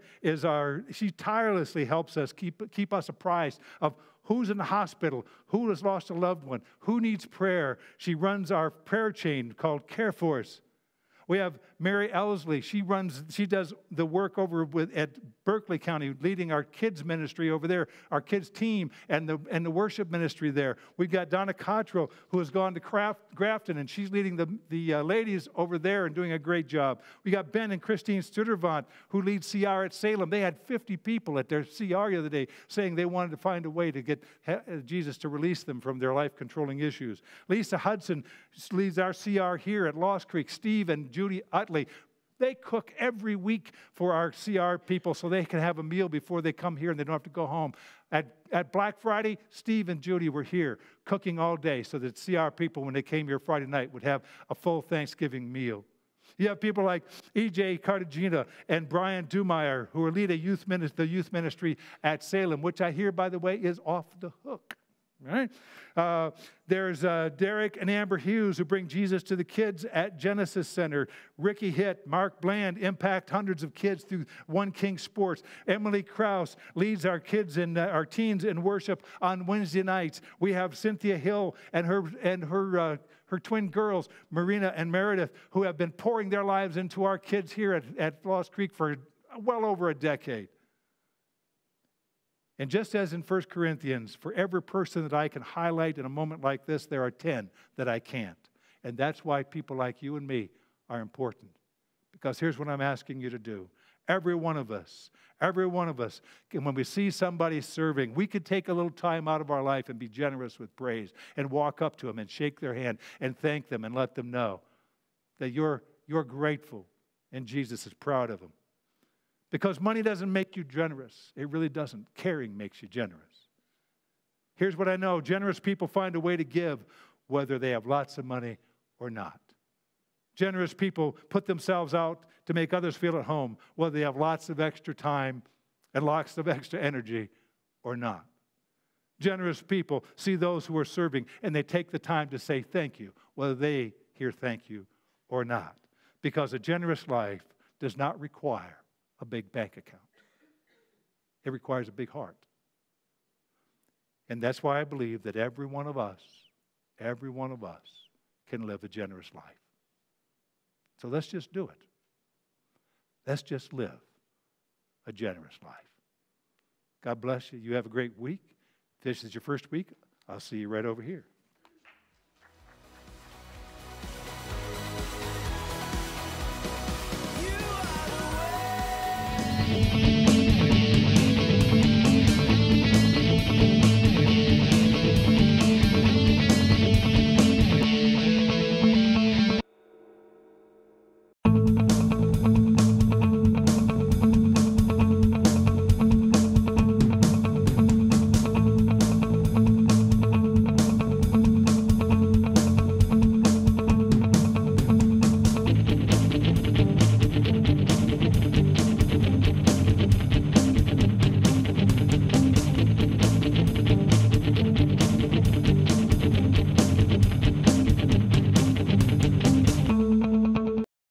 she tirelessly helps us keep us apprised of who's in the hospital, who has lost a loved one, who needs prayer. She runs our prayer chain called Care Force. We have Mary Elsley. She does the work over at Berkeley County, leading our kids ministry over there, our kids team, and the worship ministry there. We've got Donna Cottrell, who has gone to Grafton, and she's leading the ladies over there and doing a great job. We got Ben and Christine Stuttervant, who lead CR at Salem. They had 50 people at their CR the other day saying they wanted to find a way to get Jesus to release them from their life-controlling issues. Lisa Hudson leads our CR here at Lost Creek. Steve and Judy Utley, they cook every week for our CR people so they can have a meal before they come here and they don't have to go home. At Black Friday, Steve and Judy were here cooking all day so that CR people, when they came here Friday night, would have a full Thanksgiving meal. You have people like E.J. Cartagena and Brian Dumeyer, who lead the youth ministry at Salem, which I hear, by the way, is off the hook. Right? There's Derek and Amber Hughes, who bring Jesus to the kids at Genesis Center. Ricky Hitt, Mark Bland impact hundreds of kids through One King Sports. Emily Krause leads our kids and our teens in worship on Wednesday nights. We have Cynthia Hill and her twin girls, Marina and Meredith, who have been pouring their lives into our kids here at Lost Creek for well over a decade. And just as in 1 Corinthians, for every person that I can highlight in a moment like this, there are 10 that I can't. And that's why people like you and me are important. Because here's what I'm asking you to do. Every one of us, when we see somebody serving, we could take a little time out of our life and be generous with praise and walk up to them and shake their hand and thank them and let them know that you're grateful and Jesus is proud of them. Because money doesn't make you generous. It really doesn't. Caring makes you generous. Here's what I know. Generous people find a way to give whether they have lots of money or not. Generous people put themselves out to make others feel at home whether they have lots of extra time and lots of extra energy or not. Generous people see those who are serving and they take the time to say thank you whether they hear thank you or not. Because a generous life does not require a big bank account. It requires a big heart. And that's why I believe that every one of us can live a generous life. So let's just do it. Let's just live a generous life. God bless you. You have a great week. If this is your first week, I'll see you right over here. You are the way.